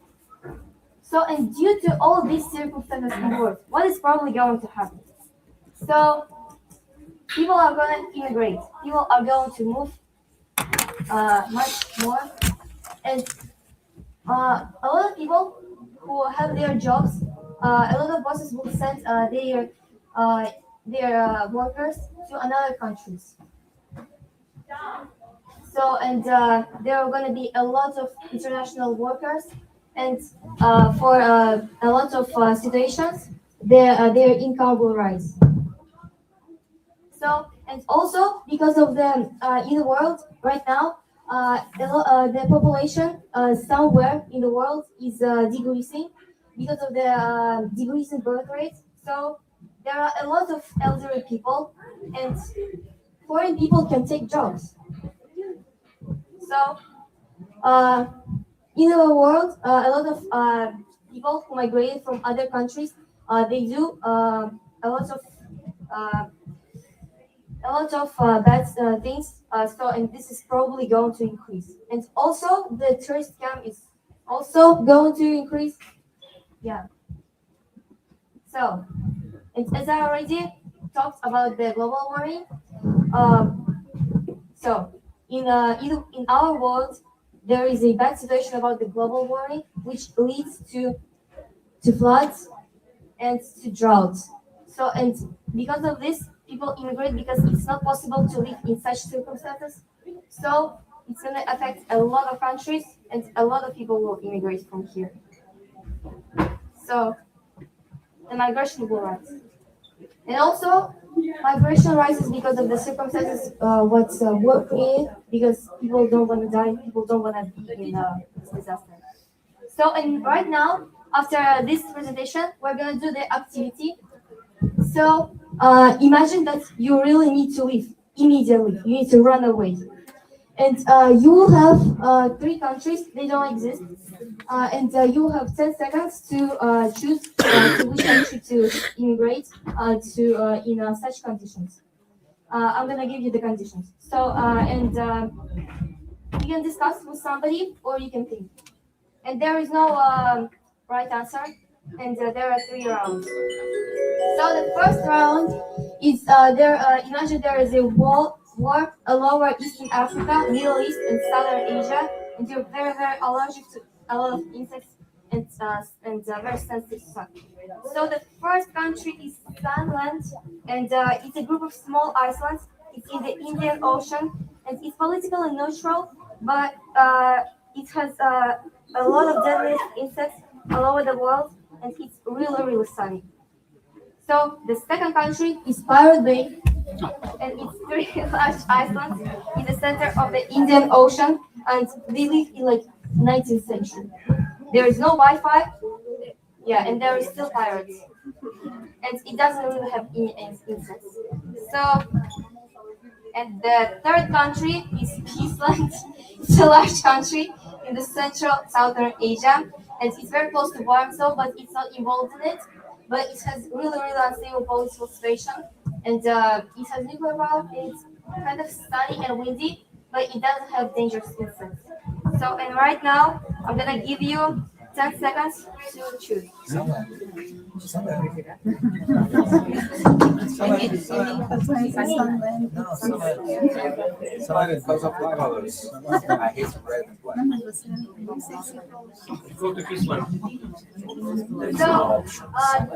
So, and due to all these circumstances in the world, what is probably going to happen? So, people are going to immigrate. People are going to move much more, and a lot of people who have their jobs, a lot of bosses will send their workers to another countries. So, and there are going to be a lot of international workers, and for a lot of situations, their income will rise. So, and also because of the in the world right now, the population somewhere in the world is decreasing because of the decreasing birth rate. So there are a lot of elderly people, and foreign people can take jobs. So in the world, a lot of people who migrated from other countries, they do uh, a lot of bad things. So, and this is probably going to increase. And also, the tourist scam is also going to increase. Yeah. So, and as I already talked about the global warming, so in our world, there is a bad situation about the global warming, which leads to floods and to droughts. So, and because of this, people immigrate because it's not possible to live in such circumstances. So, it's going to affect a lot of countries, and a lot of people will immigrate from here. So, the migration will rise. And also, migration rises because of the circumstances what's war created, because people don't want to die, people don't want to be in this disaster. So, and right now, after this presentation, we're going to do the activity. So, imagine that you really need to leave immediately. You need to run away. And you will have 3 countries, they don't exist. And you will have 10 seconds to choose to which country to immigrate to in such conditions. I'm going to give you the conditions. So, and you can discuss with somebody or you can think. And there is no right answer, and there are 3 rounds. So the first round is there. Imagine there is a war lower Eastern Africa, Middle East, and Southern Asia, and you're very allergic to a lot of insects and very sensitive to sun. So the first country is Sunland, and it's a group of small islands. It's in the Indian Ocean, and it's politically neutral, but it has a lot of deadly insects all over the world, and it's really sunny. So the second country is Pirate Bay, and it's 3 large islands in the center of the Indian Ocean, and they live in like 19th century. There is no Wi-Fi, yeah, and there is still pirates, and it doesn't really have any insects. So, and the third country is Peaceland. It's a large country in the central southern Asia, and it's very close to Warsaw, but it's not involved in it. But it has really unstable political situation, and it has nuclear power. It's kind of sunny and windy, but it doesn't have dangerous insects. So, and right now, I'm gonna give you 10 seconds to choose. So,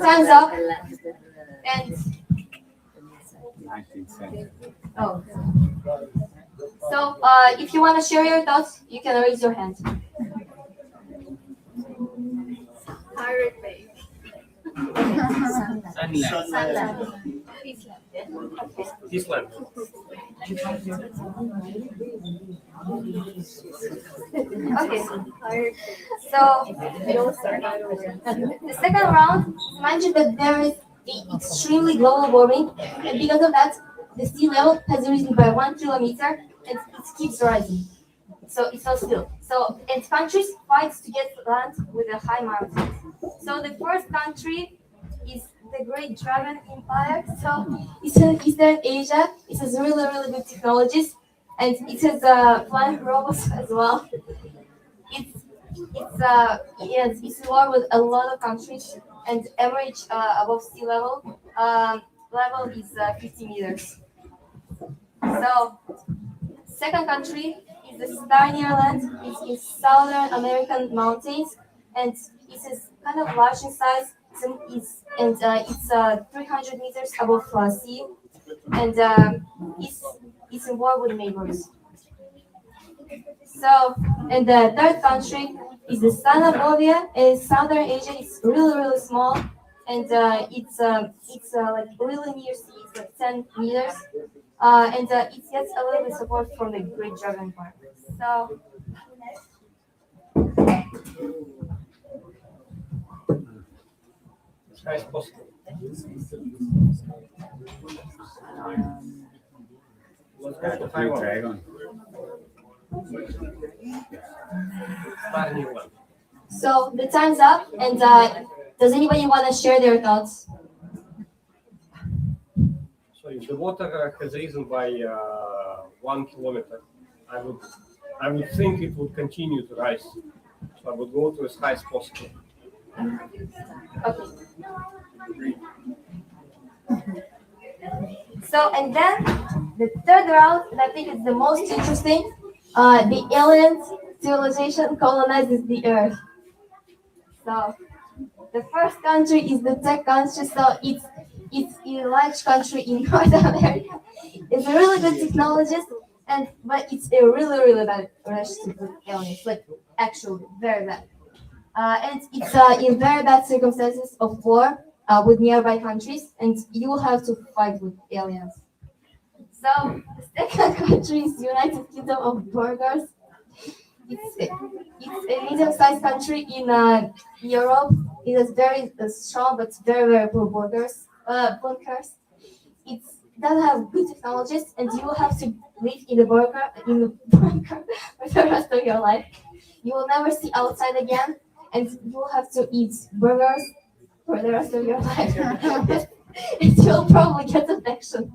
time's up. And oh, so if you want to share your thoughts, you can raise your hand. Pirate Bay. Sunland. Peaceland. Okay. So the second round, mind you that there is extremely global warming, and because of that, the sea level has risen by 1 kilometer, and it keeps rising. So it's not still. So and countries fight to get land with the high mountains. So the first country is the Great Dragon Empire. So it's in Eastern Asia. It has really good technologies, and it has flying robots as well. It's in war with a lot of countries, and average above sea level level is 50 meters. So second country is the Starnier Land. It's in Southern American mountains, and it is kind of large in size. It's 300 meters above sea, and it's in war with neighbors. So, and the third country is the Sanabovia in Southern Asia. It's really small, and it's like really near sea. It's like 10 meters, and it gets a little bit support from the Great Dragon Park. So. As high as possible. Let's go to Taiwan. So the time's up, and does anybody want to share their thoughts? So if the water has risen by 1 kilometer, I would think it would continue to rise. So I would go to as high as possible. Okay. So and then the third round, and I think it's the most interesting. The alien civilization colonizes the Earth. So the first country is the tech country. So it's a large country in North America. It's a really good technologist, but it's a really bad relationship with aliens. Like actually very bad. And it's in very bad circumstances of war with nearby countries, and you will have to fight with aliens. So the second country is United Kingdom of Burgers. It's a medium-sized country in Europe. It has very strong but very poor bunkers. It doesn't have good technologies, and you will have to live in the bunker for the rest of your life. You will never see outside again, and you will have to eat burgers for the rest of your life. And you'll probably get infection.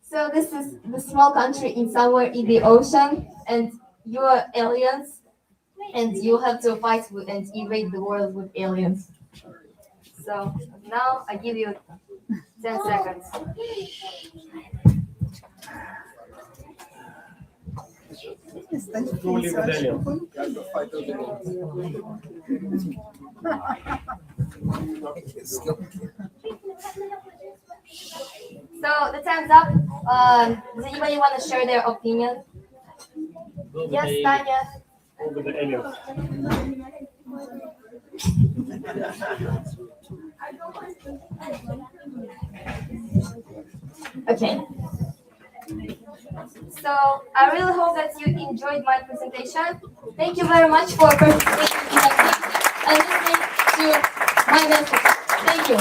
So this is the small country in somewhere in the ocean, and you are aliens, and you have to fight with and invade the world with aliens. So now I give you 10 seconds. Go live with aliens. So the time's up. Does anybody want to share their opinion? Yes, Tanya. Go with the aliens. Okay. So I really hope that you enjoyed my presentation. Thank you very much for participating in my week and listening to my message. Thank you.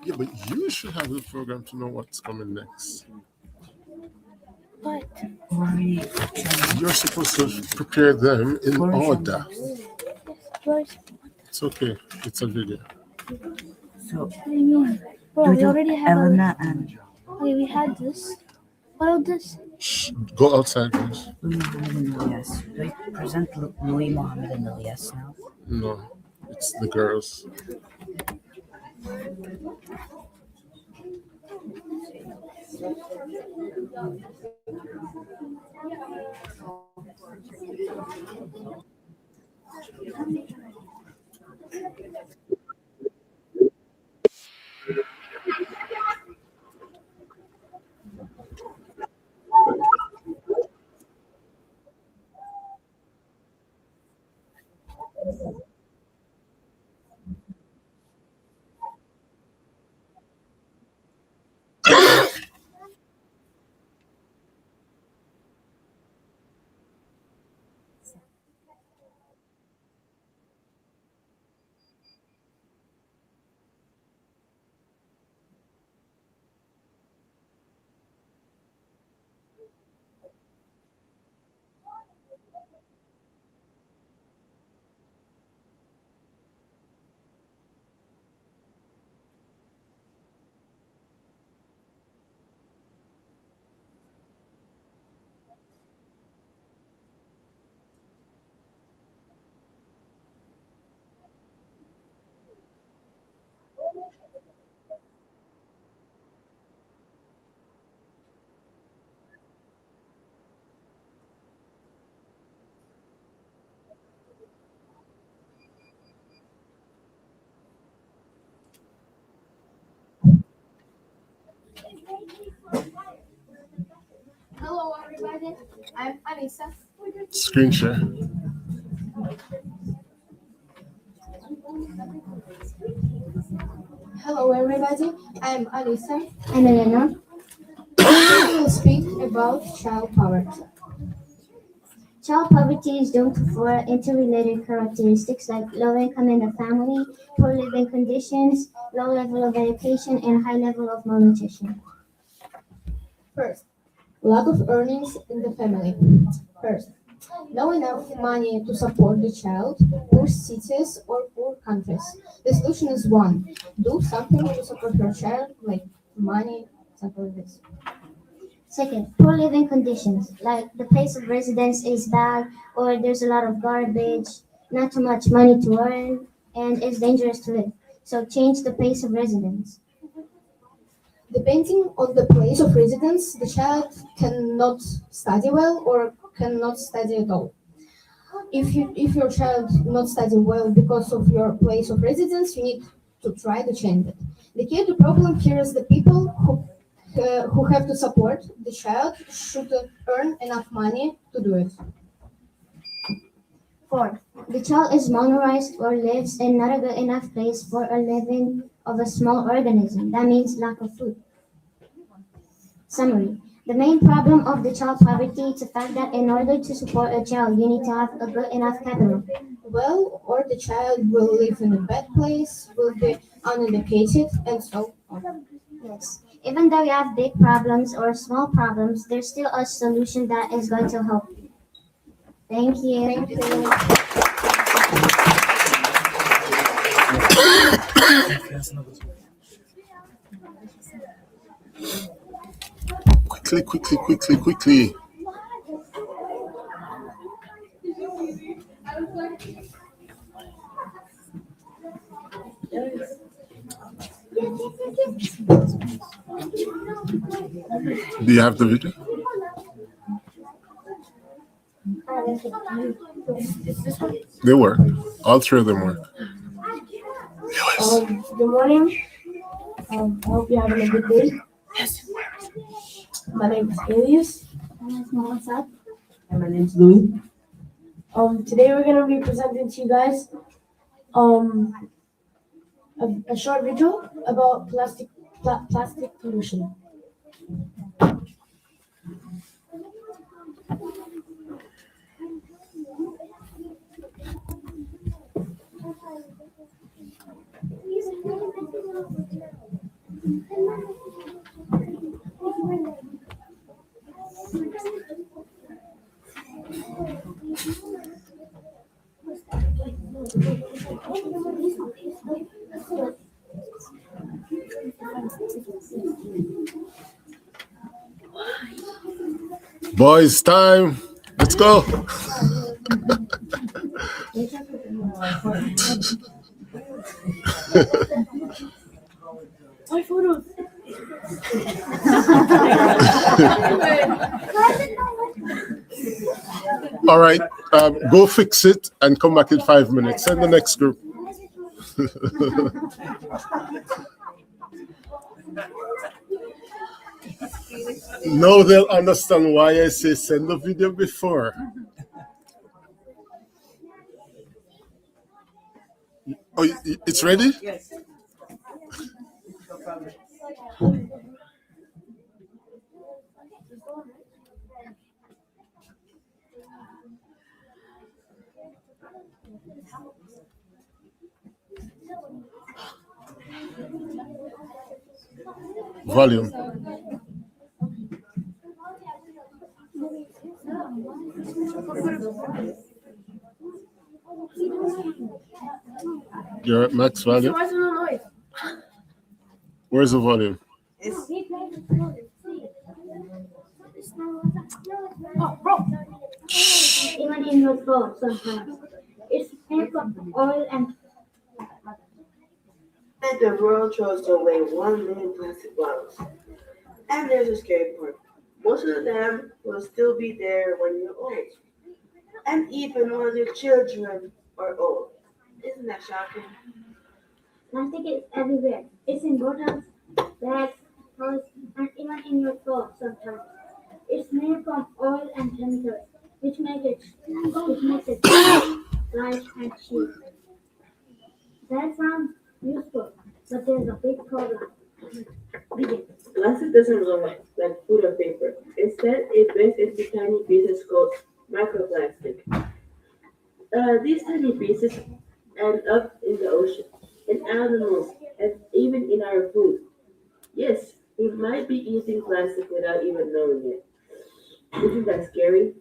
Yeah, but you should have the program to know what's coming next. What? You're supposed to prepare them in order. George, It's okay. It's a video. So, what do you mean? Bro, we Jojo, already have Elena, and okay, we had this. What about this? Shh, go outside, please. Louis Mohammed and Ilyas. Do I present Louis Mohammed and Ilyas now? No, it's the girls. Hello, everybody. I'm Alisa. Screen share. Hello, everybody. I'm Alisa. And Elena. We will speak about child poverty. Child poverty is due to four interrelated characteristics like low income in the family, poor living conditions, low level of education, and high level of malnutrition. First, lack of earnings in the family. First, not enough money to support the child, poor cities or poor countries. The solution is one: do something to support your child, like money, something like this. Second, poor living conditions, like the place of residence is bad or there's a lot of garbage, not too much money to earn, and it's dangerous to live. So change the place of residence. Depending on the place of residence, the child cannot study well or cannot study at all. If your child not studying well because of your place of residence, you need to try to change it. The key to problem here is the people who have to support the child should earn enough money to do it. Fourth, the child is malnourished or lives in not a good enough place for a living of a small organism. That means lack of food. Summary. The main problem of the child poverty is the fact that in order to support a child, you need to have a good enough capital. Well, or the child will live in a bad place, will be uneducated, and so on. Yes. Even though you have big problems or small problems, there's still a solution that is going to help you. Thank you. Thank you. Quickly. Do you have the video? They work. All three of them work. Good morning. I hope you're having a good day. My name is Elias. And my name's Louis. Today we're gonna be presenting to you guys a short video about plastic pollution. Boys, time. Let's go. My photos. All right, go fix it and come back in 5 minutes. Send the next group. Now they'll understand why I say send the video before. Oh, it's ready? Yes. Volume. You're at max volume? Where's the volume? Oh, bro. Even in your phone sometimes. It's made from oil and The world throws away 1 million plastic bottles. And there's a scary part. Most of them will still be there when you're old. And even when your children are old. Isn't that shocking? plastic is everywhere. It's in bottles, bags, toys, and even in your phone sometimes. It's made from oil and chemicals, which makes it light and cheap. That sounds useful, but there's a big problem. Plastic doesn't look like food or paper. Instead, it breaks into tiny pieces called microplastic. These tiny pieces end up in the ocean, in animals, and even in our food. Yes, we might be eating plastic without even knowing it. Isn't that scary?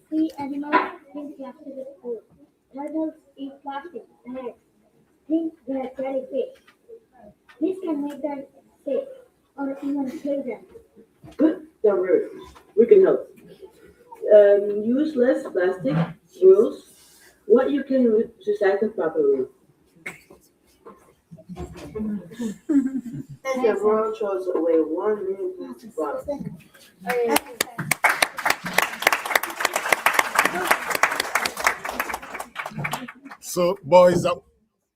See, animals think plastic is food. Turtles eat plastic bags. Think they're jellyfish. This can make them sick or even kill them. Good, don't worry. We can help. Use less plastic, rules, what you can recycle properly. And the world throws away 1 million plastic bottles. So, boys, that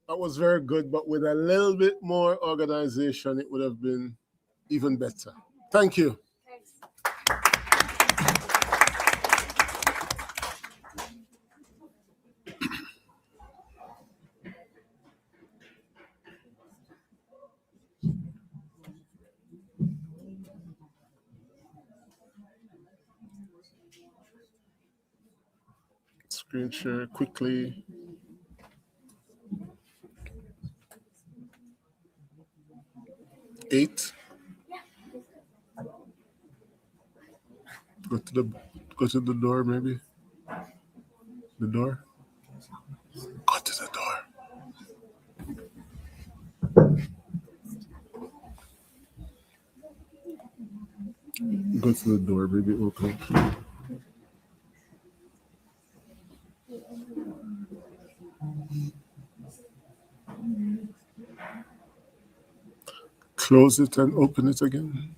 was very good, but with a little bit more organization, it would have been even better. Thank you. Screen share quickly. Eight. Go to the door, maybe. The door. Go to the door. Go to the door, maybe it will come. Close it and open it again.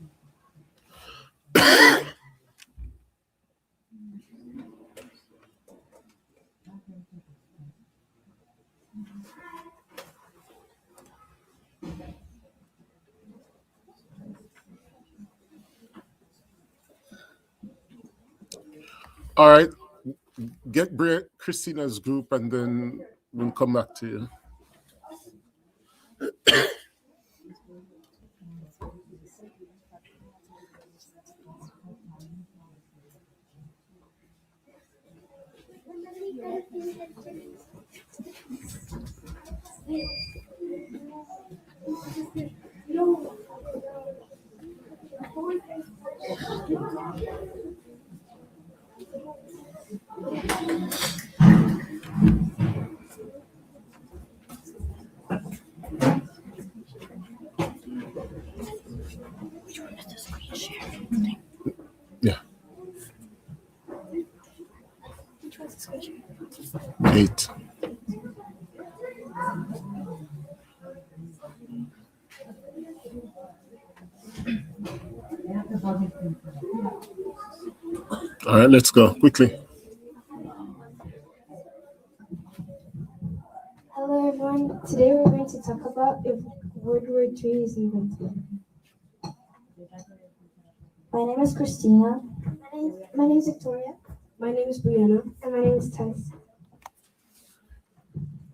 All right. Get Christina's group and then we'll come back to you. Yeah. 8. All right, let's go quickly. Hello everyone. Today we're going to talk about if World War III is invented. My name is Christina. My name is Victoria. My name is Brianna. And my name is Tess.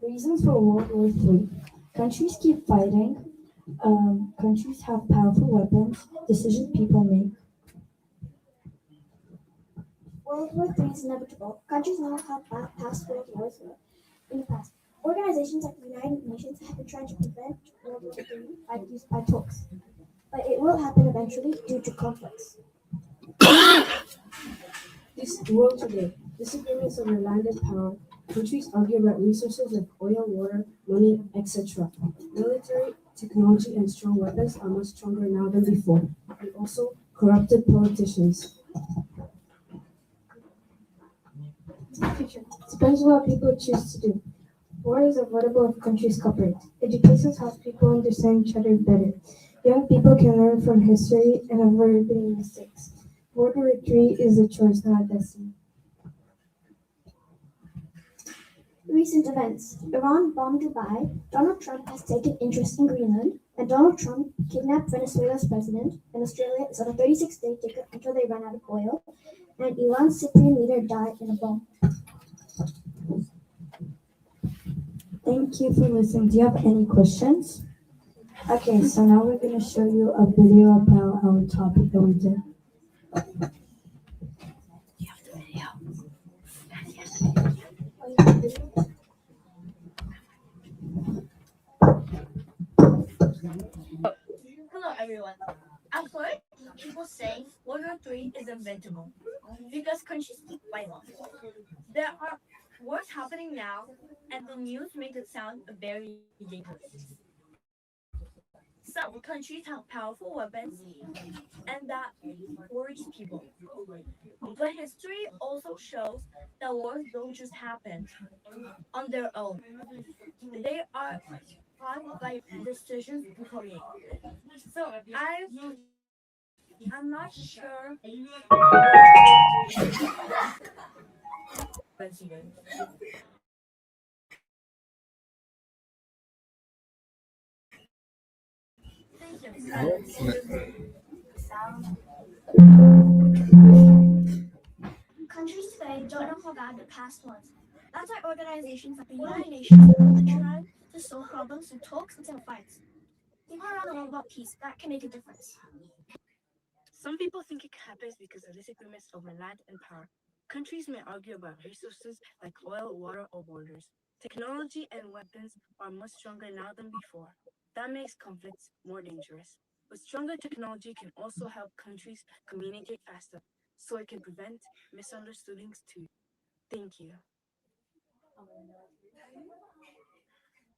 Reasons for World War III. Countries keep fighting. Countries have powerful weapons. Decisions people make. World War III is inevitable. Countries now have past world wars in the past. Organizations like the United Nations have been trying to prevent World War III by talks. But it will happen eventually due to conflicts. This world today. Disagreements over land and power. Countries argue about resources like oil, water, money, etc. Military technology and strong weapons are much stronger now than before. And also corrupted politicians. Future. Depends on what people choose to do. War is avoidable if countries cooperate. Education helps people understand each other better. Young people can learn from history and avoid repeating mistakes. World War III is a choice, not a destiny. Recent events. Iran bombed Dubai. Donald Trump has taken interest in Greenland. And Donald Trump kidnapped Venezuela's president. And Australia is on a 36-day ticket until they run out of oil. And Iran's Cypriot leader died in a bomb. Thank you for listening. Do you have any questions? Okay, so now we're going to show you a video about our topic that we did. Hello everyone. I've heard people say World War III is inventable because countries keep fighting. There are wars happening now, and the news makes it sound very dangerous. Some countries have powerful weapons, and that worries people. But history also shows that wars don't just happen on their own. They are caused by decisions people make. So I'm not sure president. Thank you. Countries today don't know how bad the past was. That's why organizations like the United Nations are trying to solve problems through talks instead of fights. Think around the world about peace. That can make a difference. Some people think it happens because of disagreements over land and power. Countries may argue about resources like oil, water, or borders. Technology and weapons are much stronger now than before. That makes conflicts more dangerous. But stronger technology can also help countries communicate faster, so it can prevent misunderstandings too. Thank you.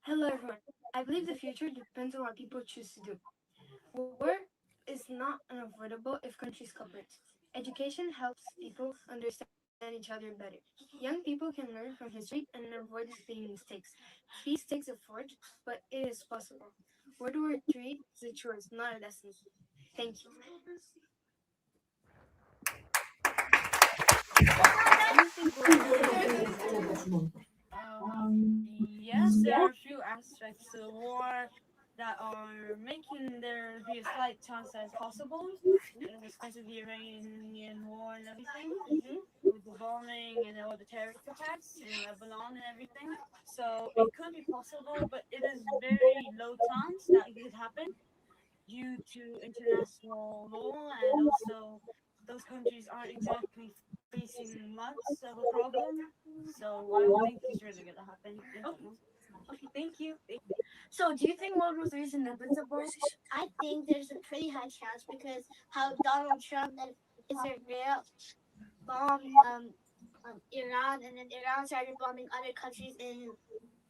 Hello everyone. I believe the future depends on what people choose to do. War is not unavoidable if countries cooperate. Education helps people understand each other better. Young people can learn from history and avoid repeating mistakes. Peace takes effort, but it is possible. World War III is a choice, not a destiny. Thank you. Yes, there are a few aspects to the war that are making there be a slight chance that it's possible, and because of the Iranian war and everything, with the bombing and all the terrorist attacks in Lebanon and everything. So it could be possible, but it is very low chance that it could happen due to international law, and also those countries aren't exactly facing much of a problem. So I don't think it's really gonna happen. Okay, thank you. So, do you think World War III is inevitable? I think there's a pretty high chance because how Donald Trump and Israel bombed Iran, and then Iran started bombing other countries in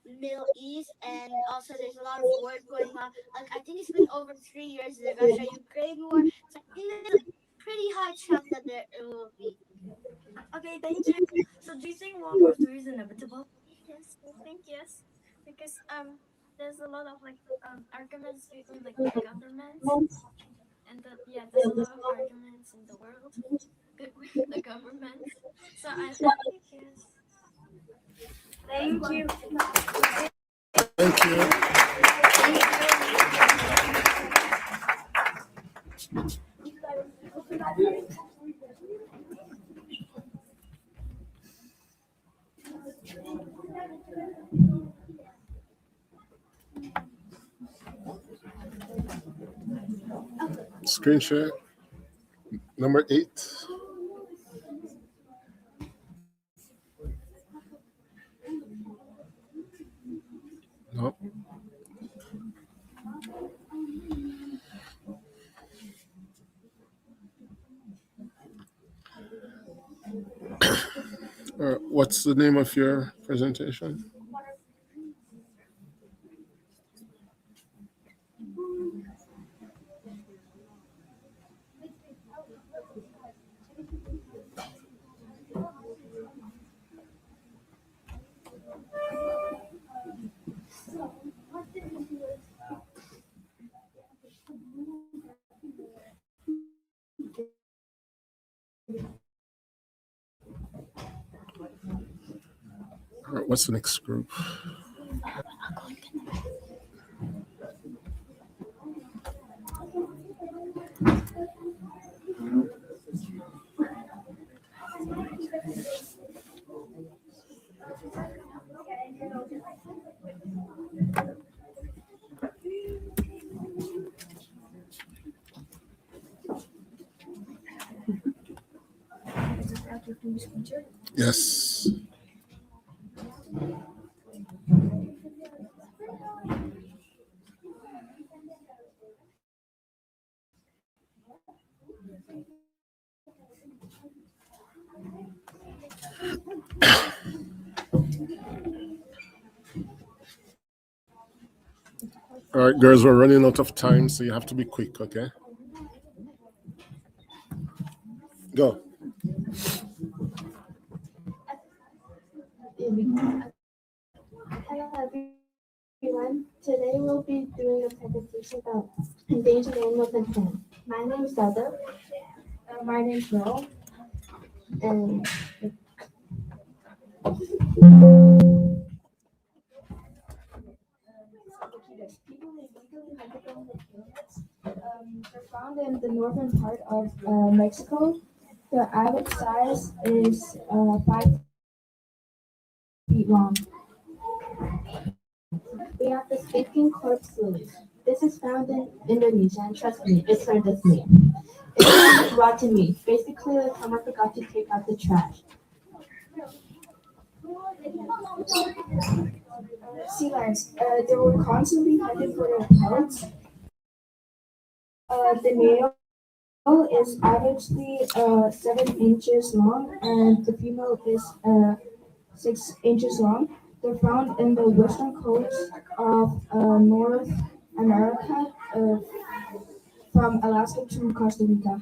Middle East, and also there's a lot of war going on. Like I think it's been over 3 years the Russia-Ukraine war, so I think there's a pretty high chance that there it will be. Okay, thank you. So, do you think World War III is inevitable? Yes, I think yes, because there's a lot of arguments between the governments, and yeah, there's a lot of arguments in the world between the governments. So I think yes. Thank you. Thank you. Screen share. Number 8. No. What's the name of your presentation? All right, what's the next group? Yes. All right, girls, we're running out of time, so you have to be quick, okay? Go. Hello everyone. Today we'll be doing a presentation about endangered animals and plants. My name is Sada. My name is Ro. And people illegally hunted them with humans. They're found in the northern part of Mexico. Their average size is 5 feet long. We have the speaking corpse lily. This is found in Indonesia, and trust me, it's heard this name. It's rotten meat. Basically, like someone forgot to take out the trash. Sea lions. They were constantly hunted for their pelts. The male is averagely 7 inches long, and the female is 6 inches long. They're found in the western coast of North America, from Alaska to Costa Rica.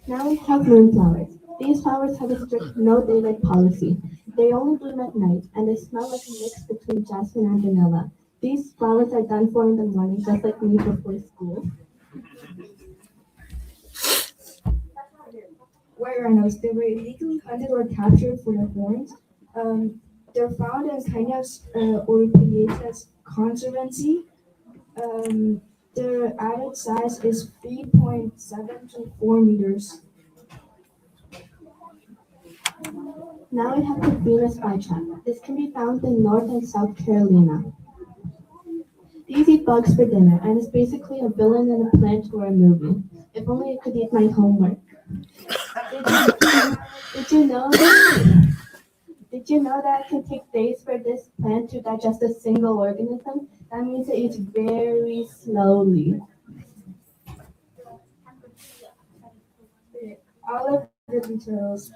Now we have moonflowers. These flowers have a strict no daylight policy. They only bloom at night, and they smell like a mix between jasmine and vanilla. These flowers are done for in the morning, just like me before school. White rhinos. They were illegally hunted or captured for their horns. They're found in Kenya's Orupieta's Conservancy. Their average size is 3.7 to 4 meters. Now we have the Venus flytrap. This can be found in North and South Carolina. These eat bugs for dinner, and it's basically a villain in a plant or a movie. If only I could eat my homework. Did you know? Did you know that it can take days for this plant to digest a single organism? That means it eats very slowly. All of the details.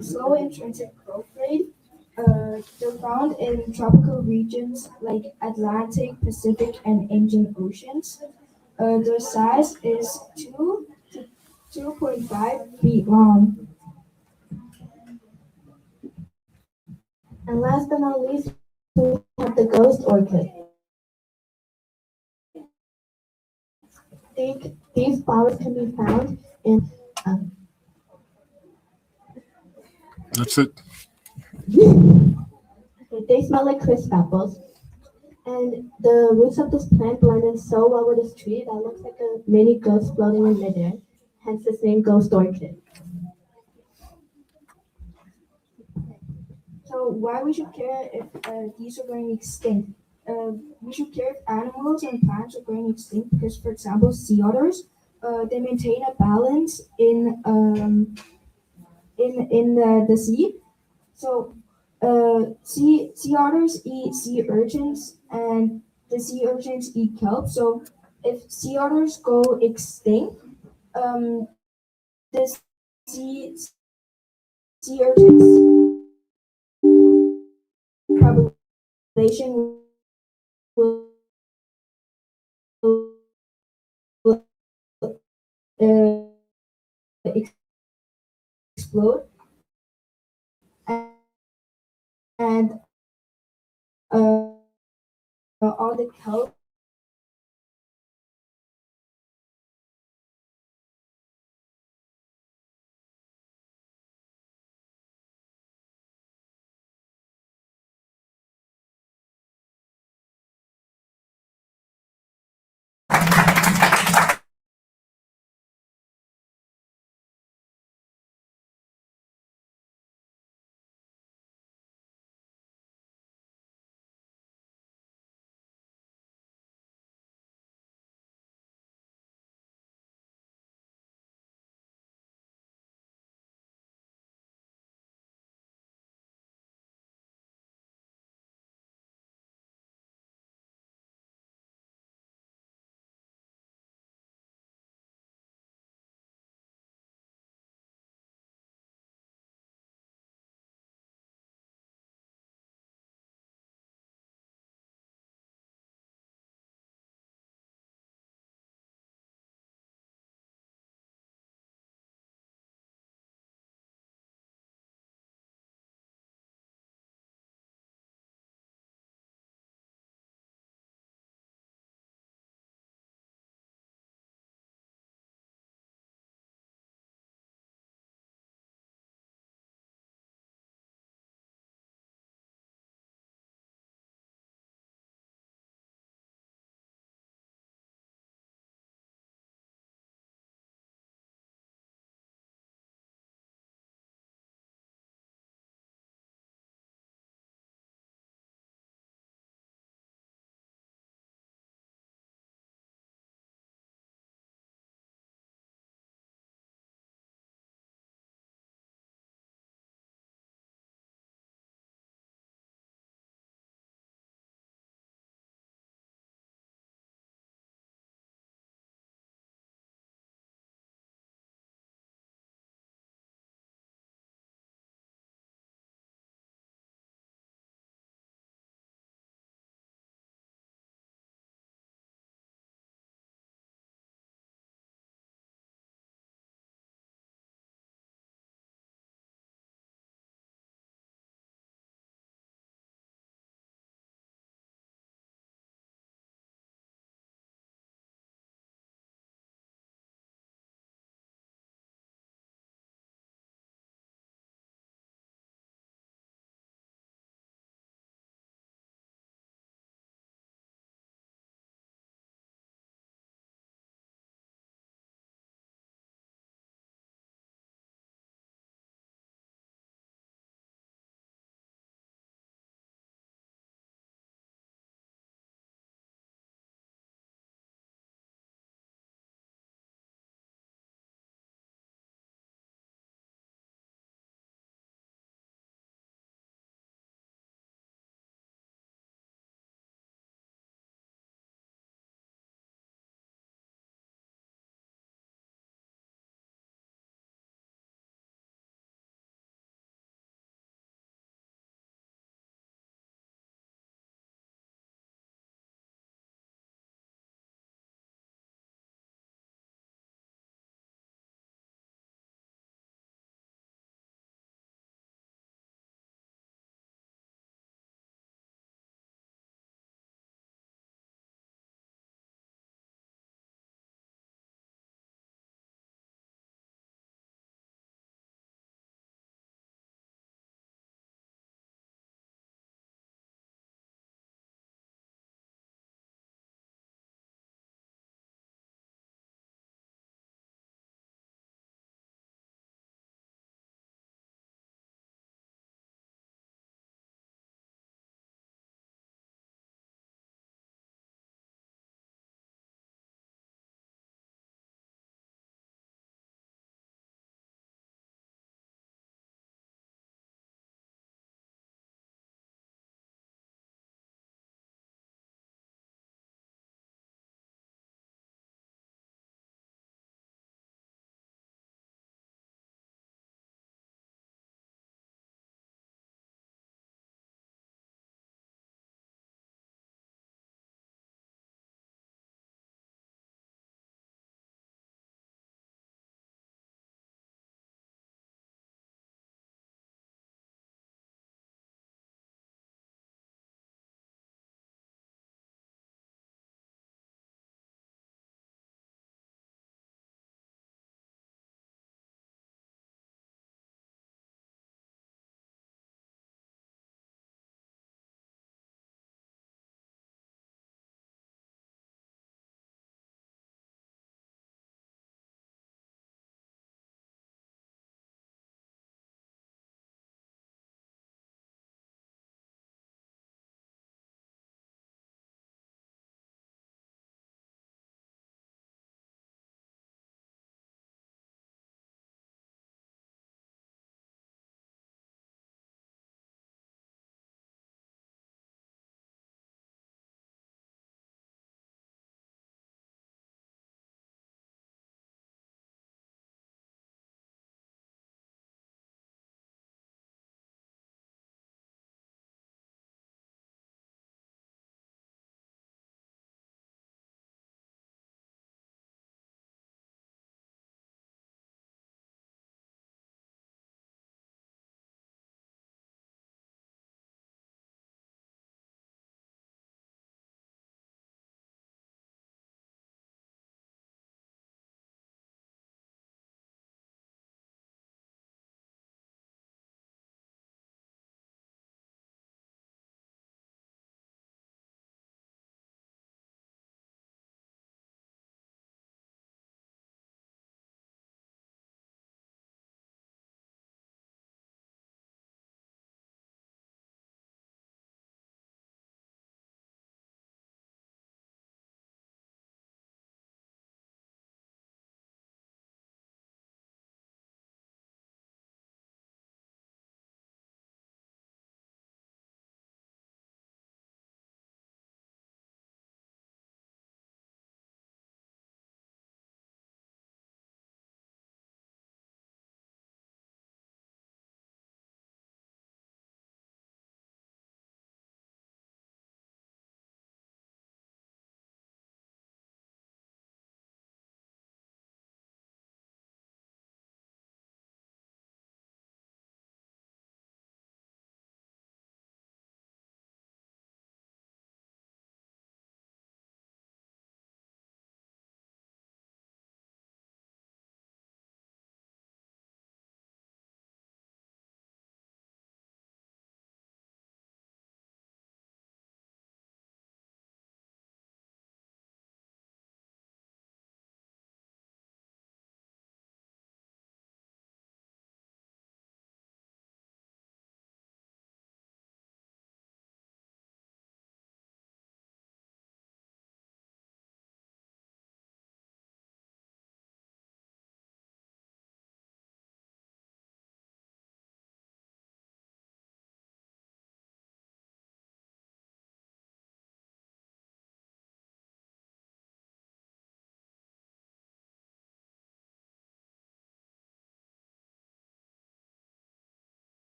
Slow intrinsic growth rate. They're found in tropical regions like Atlantic, Pacific, and Indian Oceans. Their size is 2 to 2.5 feet long. And last but not least, we have the ghost orchid. These flowers can be found in That's it. they smell like crisp apples. And the roots of this plant blend in so well with this tree that looks like a mini ghost floating in midair, hence its name ghost orchid. So why we should care if these are going extinct? We should care if animals and plants are going extinct because, for example, sea otters, they maintain a balance in the sea. So sea otters eat sea urchins, and the sea urchins eat kelp. So if sea otters go extinct, the sea urchins population will explode, and all the kelp